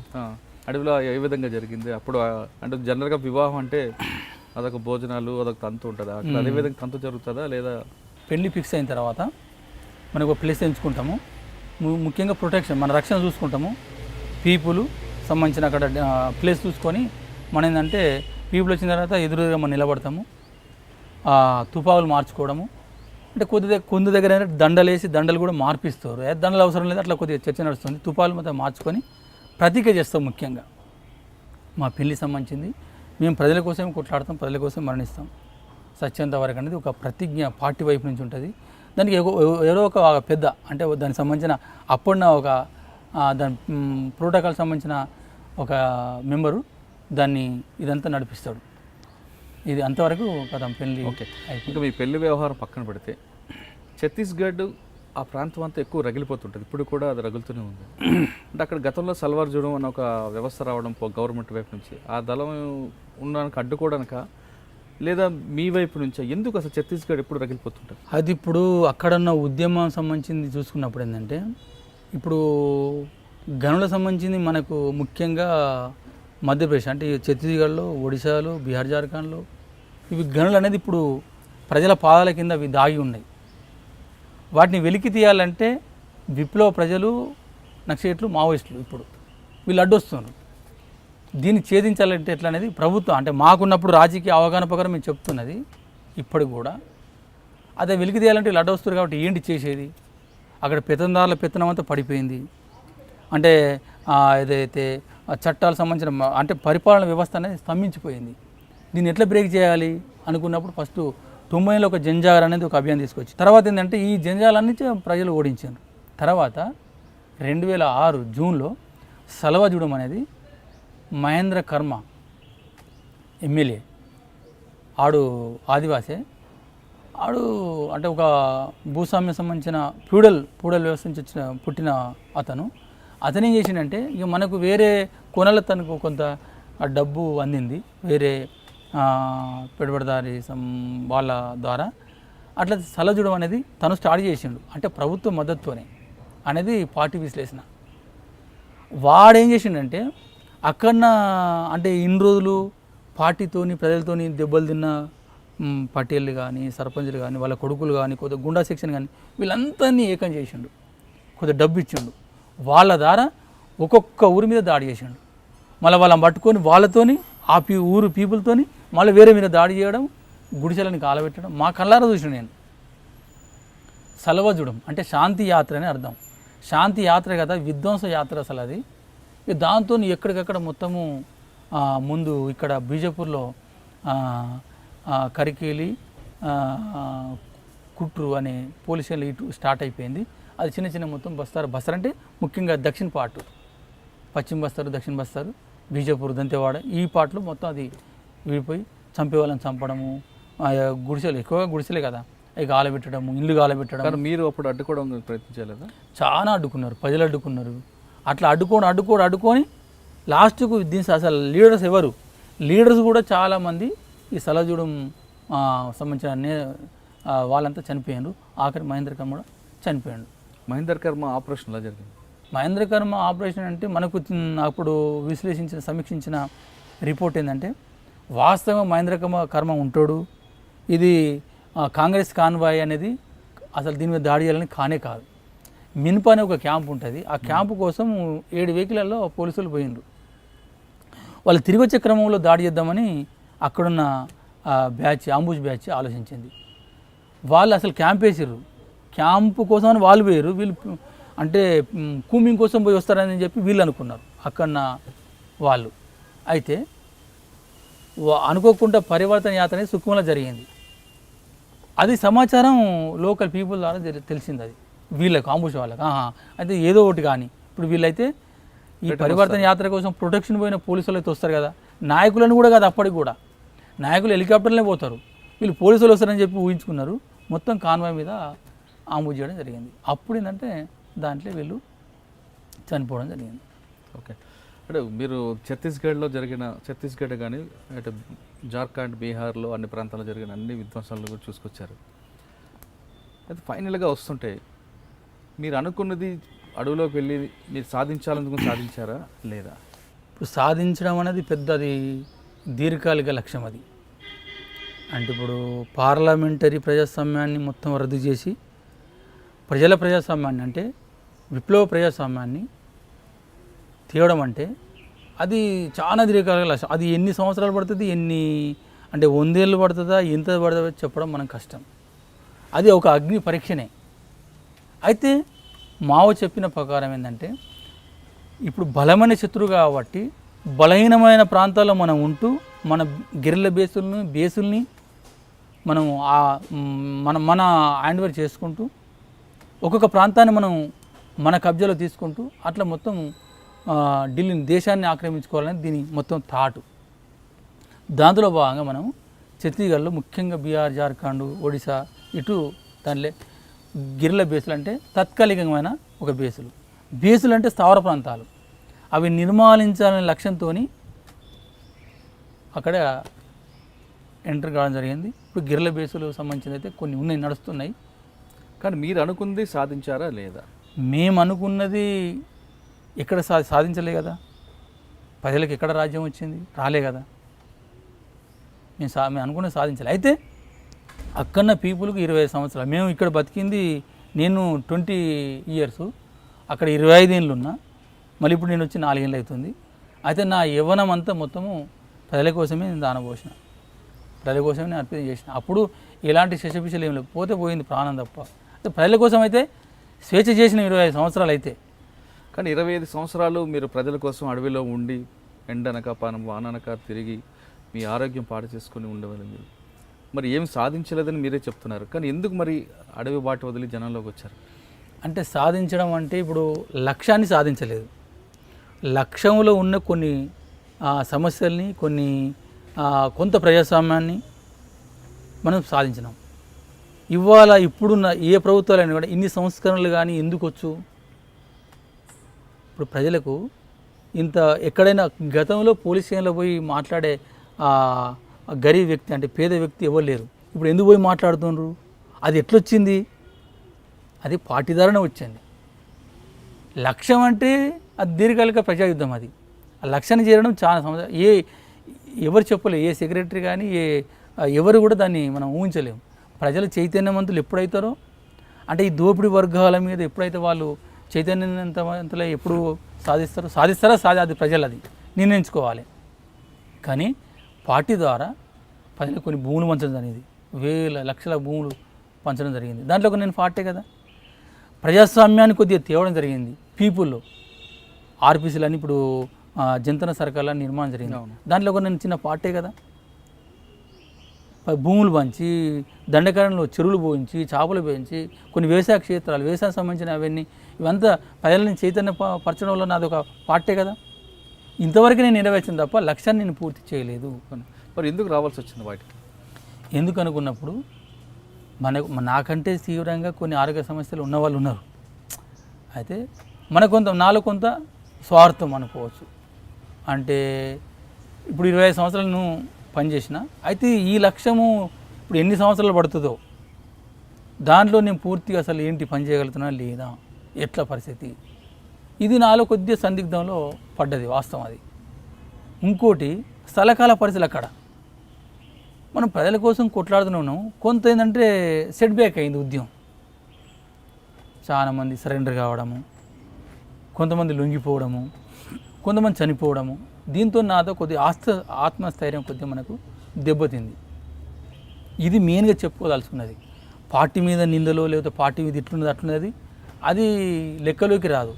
అడవిలో ఏ విధంగా జరిగింది? అప్పుడు అంటే జనరల్గా వివాహం అంటే అదొక భోజనాలు, అదొక తంతు ఉంటుందా? అక్కడ అదే విధంగా తంతు జరుగుతుందా లేదా? పెళ్ళి ఫిక్స్ అయిన తర్వాత మనకు ఒక ప్లేస్ ఎంచుకుంటాము. ముఖ్యంగా ప్రొటెక్షన్, మన రక్షణ చూసుకుంటాము. పీపుల్ సంబంధించిన అక్కడ ప్లేస్ చూసుకొని మనం ఏంటంటే పీపుల్ వచ్చిన తర్వాత ఎదురుగా మనం నిలబడతాము. తుపాకులు మార్చుకోవడము అంటే కొంత దగ్గర దండలేసి దండలు కూడా మార్పిస్తారు. దండలు అవసరం లేదు, అట్లా కొద్దిగా చర్చ నడుస్తుంది. తుపాకులు మొత్తం మార్చుకొని ప్రతీక చేస్తాం. ముఖ్యంగా మా పెళ్లి సంబంధించింది, మేము ప్రజల కోసం కొట్లాడతాం, ప్రజల కోసం మరణిస్తాం సత్యంత వరకు అనేది ఒక ప్రతిజ్ఞ పార్టీ వైపు నుంచి ఉంటుంది. దానికి ఎవరో ఒక పెద్ద అంటే దానికి సంబంధించిన అప్పుడున్న ఒక దాని ప్రోటోకాల్ సంబంధించిన ఒక మెంబరు దాన్ని ఇదంతా నడిపిస్తాడు. ఇది అంతవరకు కదా పెళ్ళి. ఓకే, ఇంకా మీ పెళ్లి వ్యవహారం పక్కన పెడితే ఛత్తీస్గఢ్ ఆ ప్రాంతం అంతా ఎక్కువ రగిలిపోతుంటుంది, ఇప్పుడు కూడా అది రగులుతూనే ఉంది. అంటే అక్కడ గతంలో సల్వార్ జుడం అన్న ఒక వ్యవస్థ రావడం గవర్నమెంట్ వైపు నుంచి ఆ దళం ఉండడానికి అడ్డుకోవడానిక లేదా మీ వైపు నుంచా? ఎందుకు అసలు ఛత్తీస్గఢ్ ఎప్పుడు రగిలిపోతుంటారు? అది ఇప్పుడు అక్కడున్న ఉద్యమం సంబంధించింది చూసుకున్నప్పుడు ఏంటంటే ఇప్పుడు గనులకు సంబంధించింది మనకు ముఖ్యంగా మధ్యప్రదేశ్ అంటే ఛత్తీస్గఢ్లో, ఒడిశాలో, బీహార్ జార్ఖండ్లో ఇవి గనులు అనేది ఇప్పుడు ప్రజల పాదాల కింద అవి దాగి ఉన్నాయి. వాటిని వెలికి తీయాలంటే విప్లవ ప్రజలు, నక్సలైట్లు, మావోయిస్టులు ఇప్పుడు వీళ్ళు అడ్డొస్తున్నారు. దీన్ని ఛేదించాలంటే ఎట్లా అనేది ప్రభుత్వం అంటే మాకున్నప్పుడు రాజకీయ అవగాహన ప్రకారం మేము చెప్తున్నది ఇప్పటికి కూడా. అదే వెలికి తీయాలంటే వీళ్ళు అడ్డొస్తారు కాబట్టి ఏంటి చేసేది? అక్కడ పెత్తందారుల పెత్తనం అంతా పడిపోయింది. అంటే ఏదైతే చట్టాలకు సంబంధించిన అంటే పరిపాలన వ్యవస్థ అనేది స్తంభించిపోయింది. దీన్ని ఎట్లా బ్రేక్ చేయాలి అనుకున్నప్పుడు ఫస్ట్ 90లో ఒక జంజాగర్ అనేది ఒక అభియాన్ తీసుకొచ్చి తర్వాత ఏంటంటే ఈ జంజాలన్నీ ప్రజలు ఓడించారు. తర్వాత 2006 జూన్లో సలవాజుడం అనేది మహేంద్ర కర్మ ఎమ్మెల్యే, ఆడు ఆదివాసే, ఆడు అంటే ఒక భూస్వామ్యం సంబంధించిన ఫ్యూడల్ వ్యవస్థ నుంచి పుట్టిన అతనేం చేసిండంటే ఇక మనకు వేరే కొనల తనకు కొంత డబ్బు అందింది వేరే పెట్టుబడిదారి వాళ్ళ ద్వారా. అట్లా సలజుడం అనేది తను స్టార్ట్ చేసిండు అంటే ప్రభుత్వ మద్దతుతోనే అనేది పార్టీ విశ్లేషణ. వాడేం చేసిండంటే అక్కడ అంటే ఇన్ని రోజులు పార్టీతోని ప్రజలతోని దెబ్బలు తిన్న పటేళ్ళు కానీ, సర్పంచులు కానీ, వాళ్ళ కొడుకులు కానీ, కొద్దిగా గుండా సెక్షన్ కానీ వీళ్ళందరినీ ఏకం చేసిండు, కొద్దిగా డబ్బు ఇచ్చిండు. వాళ్ళ ద్వారా ఒక్కొక్క ఊరి మీద దాడి చేసిండు. మళ్ళీ వాళ్ళని పట్టుకొని వాళ్ళతోని ఊరు పీపుల్తోని మళ్ళీ వేరే మీద దాడి చేయడం, గుడిసెలని కాలబెట్టడం మా కళ్ళారా చూసిన నేను. సలవజుడం అంటే శాంతి యాత్ర అని అర్థం. శాంతి యాత్ర కదా, విధ్వంస యాత్ర అసలు అది. దాంతో ఎక్కడికక్కడ మొత్తము ముందు ఇక్కడ బీజపూర్లో కరికేలి, కుట్రు అనే పోలీస్ స్టేషన్లు ఇటు స్టార్ట్ అయిపోయింది. అది చిన్న చిన్న మొత్తం బస్తర్ అంటే ముఖ్యంగా దక్షిణ పార్టు, పశ్చిమ బస్తారు, దక్షిణ బస్తారు, బీజపూర్, దంతెవాడ ఈ పాటలు మొత్తం అది విడిపోయి చంపే వాళ్ళని చంపడము, గుడిసెలు ఎక్కువగా గుడిసెలే కదా అవి గాలబెట్టడము, ఇల్లు గాలబెట్టడం. కానీ మీరు అప్పుడు అడ్డుకోవడం ప్రయత్నించలేదా? చాలా అడ్డుకున్నారు, ప్రజలు అడ్డుకున్నారు. అట్లా అడ్డుకొని లాస్ట్కు దీని అసలు లీడర్స్ ఎవరు, లీడర్స్ కూడా చాలామంది ఈ సలజూడం సంబంధించిన వాళ్ళంతా చనిపోయారు. ఆఖరి మహేంద్ర కర్మ కూడా చనిపోయాడు. మహేంద్ర కర్మ ఆపరేషన్ ఎలా జరిగింది? మహేంద్ర కర్మ ఆపరేషన్ అంటే మనకు అప్పుడు సమీక్షించిన రిపోర్ట్ ఏంటంటే వాస్తవంగా మహేంద్ర కర్మ ఉంటాడు, ఇది కాంగ్రెస్ కాన్వాయ్ అనేది అసలు దీని మీద దాడి చేయాలని కానే కాదు. మిన్ప అనే ఒక క్యాంప్ ఉంటుంది, ఆ క్యాంపు కోసం 7 వెహికల్లో పోలీసులు పోయిండ్రు. వాళ్ళు తిరిగి వచ్చే క్రమంలో దాడి చేద్దామని అక్కడున్న అంబుష్ బ్యాచ్ ఆలోచించింది. వాళ్ళు అసలు క్యాంప్ వేసారు, క్యాంపు కోసం అని వాళ్ళు పోయారు. వీళ్ళు అంటే కూమింగ్ కోసం పోయి వస్తారని చెప్పి వీళ్ళు అనుకున్నారు అక్కడున్న వాళ్ళు. అయితే అనుకోకుండా పరివర్తన యాత్ర అనేది సుఖంగా జరిగింది. అది సమాచారం లోకల్ పీపుల్ ద్వారా తెలిసింది. అది వీళ్ళకు అంబుష్ వాళ్ళకి అయితే ఏదో ఒకటి. కానీ ఇప్పుడు వీళ్ళైతే ఈ పరివర్తన యాత్ర కోసం ప్రొటెక్షన్ పోయిన పోలీసులు అయితే వస్తారు కదా, నాయకులను కూడా కాదు, అప్పటికి కూడా నాయకులు హెలికాప్టర్లనే పోతారు, వీళ్ళు పోలీసులు వస్తారని చెప్పి ఊహించుకున్నారు. మొత్తం కాన్వాయ్ మీద అంబుష్ చేయడం జరిగింది. అప్పుడు ఏంటంటే దాంట్లో వీళ్ళు చనిపోవడం జరిగింది. ఓకే, అంటే మీరు ఛత్తీస్గఢ్ కానీ అంటే జార్ఖండ్, బీహార్లో అన్ని ప్రాంతాల్లో జరిగిన అన్ని విధ్వంసాలను కూడా చూసుకొచ్చారు. అయితే ఫైనల్గా వస్తుంటే మీరు అనుకున్నది అడవిలోకి వెళ్ళి మీరు సాధించాలనుకుని సాధించారా లేదా? ఇప్పుడు సాధించడం అనేది పెద్దది దీర్ఘకాలిక లక్ష్యం. అది అంటే ఇప్పుడు పార్లమెంటరీ ప్రజాస్వామ్యాన్ని మొత్తం రద్దు చేసి ప్రజల ప్రజాస్వామ్యాన్ని అంటే విప్లవ ప్రజాస్వామ్యాన్ని తీయడం అంటే అది చాలా దీర్ఘకాలిక లక్ష్యం. అది ఎన్ని సంవత్సరాలు పడుతుంది, అంటే 100 ఏళ్ళు పడుతుందా, ఎంత పడుతుందో చెప్పడం మనకు కష్టం. అది ఒక అగ్ని పరీక్షనే. అయితే మావో చెప్పిన ప్రకారం ఏంటంటే ఇప్పుడు బలమైన శత్రువు కాబట్టి బలహీనమైన ప్రాంతాల్లో మనం ఉంటూ మన గెరిల్ల బేసుల్ని మనం మన హ్యాండ్ ఓవర్ చేసుకుంటూ ఒక్కొక్క ప్రాంతాన్ని మనం మన కబ్జాలో తీసుకుంటూ అట్లా మొత్తం దేశాన్ని ఆక్రమించుకోవాలని దీని మొత్తం థాటు. దాంట్లో భాగంగా మనం ఛత్తీస్గఢ్లో ముఖ్యంగా బీహార్, జార్ఖండ్, ఒడిశా ఇటు దానిలో గిరిల బేసులు అంటే తాత్కాలికమైన ఒక బేసులు అంటే స్థావర ప్రాంతాలు, అవి నిర్మాణించాలనే లక్ష్యంతో అక్కడ ఎంటర్ కావడం జరిగింది. ఇప్పుడు గిరిల బేసులు సంబంధించిన అయితే కొన్ని ఉన్నాయి, నడుస్తున్నాయి. కానీ మీరు అనుకుంది సాధించారా లేదా? మేము అనుకున్నది ఎక్కడ సాధించలే కదా, ప్రజలకు ఎక్కడ రాజ్యం వచ్చింది, రాలే కదా. మేము అనుకున్నది సాధించాలి. అయితే అక్కడున్న పీపుల్కి 25 సంవత్సరాలు, మేము ఇక్కడ బతికింది నేను 20 ఇయర్స్, అక్కడ 25 ఏళ్ళు ఉన్నా, మళ్ళీ ఇప్పుడు నేను వచ్చి 4 ఏళ్ళు అవుతుంది. అయితే నా యవ్వనం అంతా మొత్తము ప్రజల కోసమే నేను దానపోసిన, ప్రజల కోసమే నేను అర్పణ చేసిన. అప్పుడు ఎలాంటి శశపిశలు ఏం లేవు, పోయింది ప్రాణం తప్ప. అయితే ప్రజల కోసం అయితే స్వేచ్ఛ చేసిన 25 సంవత్సరాలు అయితే. కానీ 25 సంవత్సరాలు మీరు ప్రజల కోసం అడవిలో ఉండి ఎండనక వాననక తిరిగి మీ ఆరోగ్యం పాడు చేసుకొని ఉండేవాళ్ళు మీరు. మరి ఏం సాధించలేదని మీరే చెప్తున్నారు, కానీ ఎందుకు మరి అడవి బాట వదిలి జనంలోకి వచ్చారు? అంటే సాధించడం అంటే ఇప్పుడు లక్ష్యాన్ని సాధించలేదు, లక్ష్యంలో ఉన్న కొన్ని సమస్యల్ని, కొంత ప్రజాస్వామ్యాన్ని మనం సాధించినాం. ఇవాళ ఇప్పుడున్న ఏ ప్రభుత్వాలైనా కూడా ఇన్ని సంస్కరణలు కానీ ఎందుకు వచ్చు? ఇప్పుడు ప్రజలకు ఎక్కడైనా గతంలో పోలీస్ స్టేషన్లో పోయి మాట్లాడే గరీబ్ వ్యక్తి అంటే పేద వ్యక్తి ఎవరు లేరు. ఇప్పుడు ఎందుకు పోయి మాట్లాడుతున్నారు? అది ఎట్లొచ్చింది? అది పార్టీ ద్వారానే వచ్చింది. లక్ష్యం అంటే అది దీర్ఘకాలిక ప్రజాయుద్ధం. అది ఆ లక్ష్యాన్ని చేరడం చాలా సంవత్సరం ఎవరు చెప్పలేరు, ఏ సెక్రటరీ కానీ ఎవరు కూడా దాన్ని మనం ఊహించలేము. ప్రజలు చైతన్యవంతులు ఎప్పుడైతారో అంటే ఈ దోపిడీ వర్గాల మీద ఎప్పుడైతే వాళ్ళు చైతన్యవంతులు ఎప్పుడు సాధిస్తారా అది ప్రజలు అది నిర్ణయించుకోవాలి. కానీ పార్టీ ద్వారా ప్రజలకు కొన్ని భూములు పంచడం జరిగింది, వేల లక్షల భూములు పంచడం జరిగింది. దాంట్లో నేను పార్టీ కదా, ప్రజాస్వామ్యాన్ని కొద్దిగా తేవడం జరిగింది. పీపుల్లో ఆర్పీసీలని ఇప్పుడు జంతన సర్కార్ల నిర్మాణం జరిగింది, దాంట్లో నేను చిన్న పార్టీ కదా. భూములు పంచి దండకారణలో చెరువులు పోయించి చేపలు పోయించి కొన్ని వ్యవసాయ క్షేత్రాలు వ్యవసాయం సంబంధించిన ఇవంతా ప్రజలని చైతన్య పరచడంలో నాది ఒక పార్టీ కదా. ఇంతవరకు నేను నెరవేర్చింది తప్ప లక్ష్యాన్ని నేను పూర్తి చేయలేదు. మరి ఎందుకు రావాల్సి వచ్చింది బయటికి? ఎందుకు అనుకున్నప్పుడు నాకంటే తీవ్రంగా కొన్ని ఆరోగ్య సమస్యలు ఉన్నవాళ్ళు ఉన్నారు. అయితే నాలో కొంత స్వార్థం అనుకోవచ్చు. అంటే ఇప్పుడు 25 సంవత్సరాలు నువ్వు పనిచేసిన, అయితే ఈ లక్ష్యము ఇప్పుడు ఎన్ని సంవత్సరాలు పడుతుందో దాంట్లో నేను పూర్తిగా అసలు ఏంటి పని చేయగలుగుతున్నా లేదా, ఎట్లా పరిస్థితి, ఇది నాలో కొద్దిగా సందిగ్ధంలో పడ్డది, వాస్తవం అది. ఇంకోటి స్థలకాల పరిస్థితులు అక్కడ మనం ప్రజల కోసం కొట్లాడుతున్నాం. కొంత ఏంటంటే సెట్ బ్యాక్ అయింది ఉద్యమం. చాలామంది సరెండర్ కావడము, కొంతమంది లొంగిపోవడము, కొంతమంది చనిపోవడము, దీంతో నాతో కొద్దిగా ఆత్మస్థైర్యం కొద్దిగా మనకు దెబ్బతింది. ఇది మెయిన్గా చెప్పుకోదలుచుకున్నది. పార్టీ మీద నిందలో లేకపోతే పార్టీ మీద ఇట్లున్నది అట్లున్నది అది లెక్కలోకి రాదు.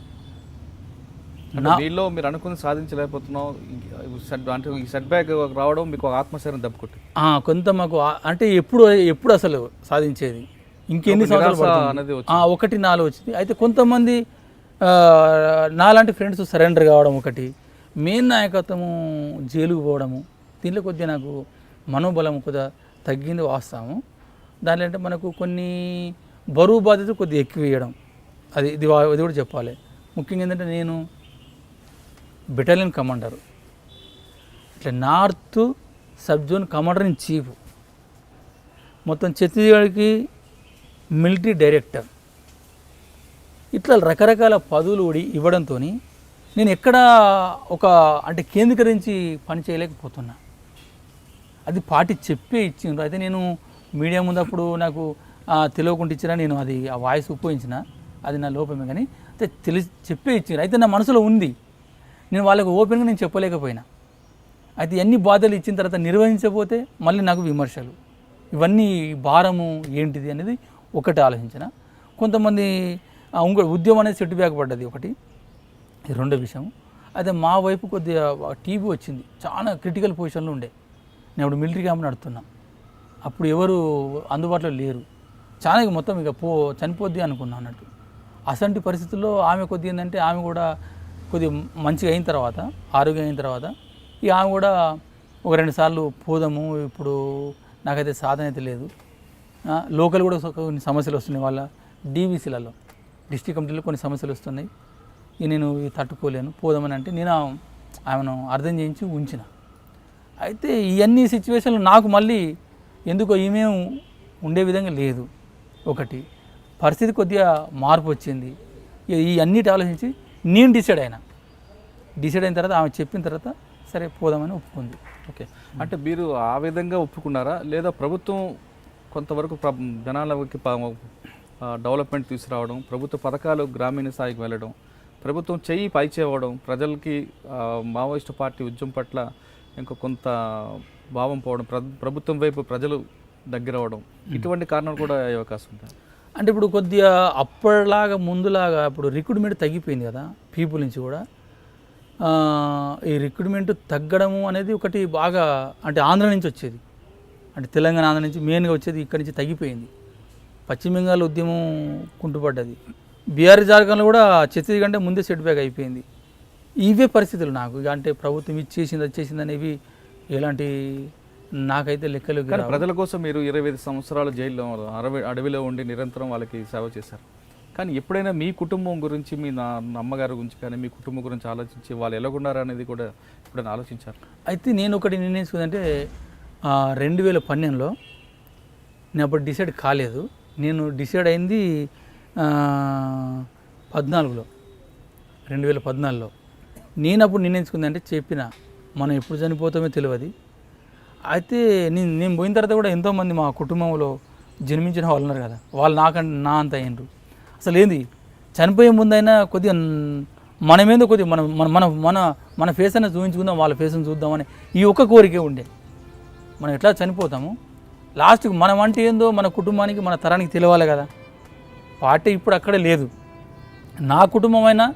మీలో మీరు అనుకుని సాధించలేకపోతున్నాం అంటే ఈ సెట్ బ్యాక్ రావడం మీకు ఆత్మస్థైర్యం దెబ్బకొట్టి కొంత మాకు అంటే ఎప్పుడు అసలు సాధించేది ఇంకెన్ని సంవత్సరాలు అనేది 1-4 వచ్చింది. అయితే కొంతమంది నాలాంటి ఫ్రెండ్స్ సరెండర్ కావడం, ఒకటి మెయిన్ నాయకత్వము జైలుకు పోవడము, దీంట్లో కొద్దిగా నాకు మనోబలం కొద్దిగా తగ్గింది వాస్తవము. దాంట్లో అంటే మనకు కొన్ని బరువు బాధ్యతలు కొద్దిగా ఎక్కువ వేయడం, ఇది కూడా చెప్పాలి. ముఖ్యంగా ఏంటంటే నేను బెటాలియన్ కమాండర్, ఇట్లా north sub zone commander in chief, మొత్తం ఛత్తీస్గఢ్కి మిలిటరీ డైరెక్టర్, ఇట్లా రకరకాల పదవులు ఇవ్వడంతో నేను ఎక్కడ అంటే కేంద్రీకరించి పని చేయలేకపోతున్నా. అది పార్టీ చెప్పే ఇచ్చిండ్రు. అయితే నేను మీడియా ముందప్పుడు నాకు తెలియకుండా ఇచ్చినా, నేను ఆ వాయిస్ ఉపయోగించిన, అది నా లోపమే. కానీ అయితే చెప్పే ఇచ్చిండ్రు. అయితే నా మనసులో ఉంది, నేను వాళ్ళకు ఓపెన్గా నేను చెప్పలేకపోయినా. అయితే ఎన్ని బాధలు ఇచ్చిన తర్వాత నిర్వహించకపోతే మళ్ళీ నాకు విమర్శలు, ఇవన్నీ భారము ఏంటిది అనేది ఒకటి ఆలోచించిన. కొంతమంది ఇంకో ఉద్యమం అనేది సెట్ బ్యాక్ పడ్డది ఒకటి. ఇది రెండో విషయం. అయితే మా వైపు కొద్దిగా టీబీ వచ్చింది, చాలా క్రిటికల్ పొజిషన్లో ఉండే. నేను ఇప్పుడు మిలిటరీ క్యాంప్ నడుతున్నా, అప్పుడు ఎవరు అందుబాటులో లేరు, చాలా మొత్తం ఇక చనిపోద్ది అనుకున్నా అన్నట్టు. అసంటి పరిస్థితుల్లో ఆమె కొద్దిగా ఏంటంటే ఆమె కూడా కొద్దిగా మంచిగా అయిన తర్వాత, ఆరోగ్యం అయిన తర్వాత ఇక ఆమె కూడా 1-2 సార్లు పోదాము, ఇప్పుడు నాకైతే సాధన అయితే లేదు, లోకల్ కూడా కొన్ని సమస్యలు వస్తున్నాయి, వాళ్ళ డీవీసీలలో డిస్ట్రిక్ట్ కమిటీలో కొన్ని సమస్యలు వస్తున్నాయి, ఇక నేను తట్టుకోలేను పోదామని అంటే నేను ఆమెను అర్థం చేయించి ఉంచిన. అయితే ఇవన్నీ సిచ్యువేషన్లు నాకు మళ్ళీ ఎందుకో ఈమె ఉండే విధంగా లేదు. ఒకటి పరిస్థితి కొద్దిగా మార్పు వచ్చింది. ఈ అన్నిటి ఆలోచించి నేను డిసైడ్ అయిన తర్వాత ఆమె చెప్పిన తర్వాత సరే పోదామని ఒప్పుకుంది. ఓకే, అంటే మీరు ఆ విధంగా ఒప్పుకున్నారా, లేదా ప్రభుత్వం కొంతవరకు జనాలకి డెవలప్మెంట్ తీసుకురావడం, ప్రభుత్వ పథకాలు గ్రామీణ స్థాయికి వెళ్ళడం, ప్రభుత్వం చెయ్యి పైచేవడం, ప్రజలకి మావోయిస్టు పార్టీ ఉద్యమం పట్ల ఇంకా కొంత భావం పోవడం, ప్రభుత్వం వైపు ప్రజలు దగ్గర అవ్వడం, ఇటువంటి కారణాలు కూడా అయ్యే అవకాశం ఉంటుంది? అంటే ఇప్పుడు కొద్దిగా అప్పటిలాగా ముందులాగా ఇప్పుడు రిక్రూట్మెంట్ తగ్గిపోయింది కదా పీపుల్ నుంచి కూడా. ఈ రిక్రూట్మెంట్ తగ్గడము అనేది ఒకటి బాగా, అంటే ఆంధ్ర నుంచి వచ్చేది, అంటే తెలంగాణ ఆంధ్ర నుంచి మెయిన్గా వచ్చేది, ఇక్కడి నుంచి తగ్గిపోయింది. పశ్చిమ బెంగాల్ ఉద్యమం కుంటుపడ్డది, బీహార్ జార్ఖండ్లో కూడా ఛత్తీస్గఢ్ కంటే ముందే సెట్ బ్యాక్ అయిపోయింది. ఇవే పరిస్థితులు నాకు ఇక, అంటే ప్రభుత్వం ఇచ్చేసింది వచ్చేసింది అనేవి ఎలాంటి నాకైతే లెక్కలు. ప్రజల కోసం మీరు 25 సంవత్సరాలు జైల్లో అడవిలో ఉండి నిరంతరం వాళ్ళకి సేవ చేశారు. కానీ ఎప్పుడైనా మీ కుటుంబం గురించి, మీ అమ్మగారి గురించి కానీ మీ కుటుంబం గురించి ఆలోచించి వాళ్ళు ఎలాగున్నారు అనేది కూడా ఎప్పుడైనా ఆలోచించారు? అయితే నేను ఒకటి నిర్ణయించుకుందంటే 2012లో నేను అప్పుడు డిసైడ్ కాలేదు, నేను డిసైడ్ అయింది 2014లో. నేను అప్పుడు నిర్ణయించుకుందంటే చెప్పిన మనం ఎప్పుడు చనిపోతామో తెలియదు. అయితే నేను పోయిన తర్వాత కూడా ఎంతోమంది మా కుటుంబంలో జన్మించిన వాళ్ళు ఉన్నారు కదా, వాళ్ళు నా అంత అయ్యిండ్రు. అసలు ఏంది చనిపోయే ముందైనా కొద్దిగా మనమేందో కొద్దిగా మన ఫేస్ అయినా చూపించుకుందాం, వాళ్ళ ఫేస్ని చూద్దామని ఈ ఒక్క కోరికే ఉండే. మనం ఎట్లా చనిపోతాము, లాస్ట్కి మనం అంటే ఏందో మన కుటుంబానికి మన తరానికి తెలియాలి కదా. పార్టీ ఇప్పుడు అక్కడే లేదు, నా కుటుంబం అయినా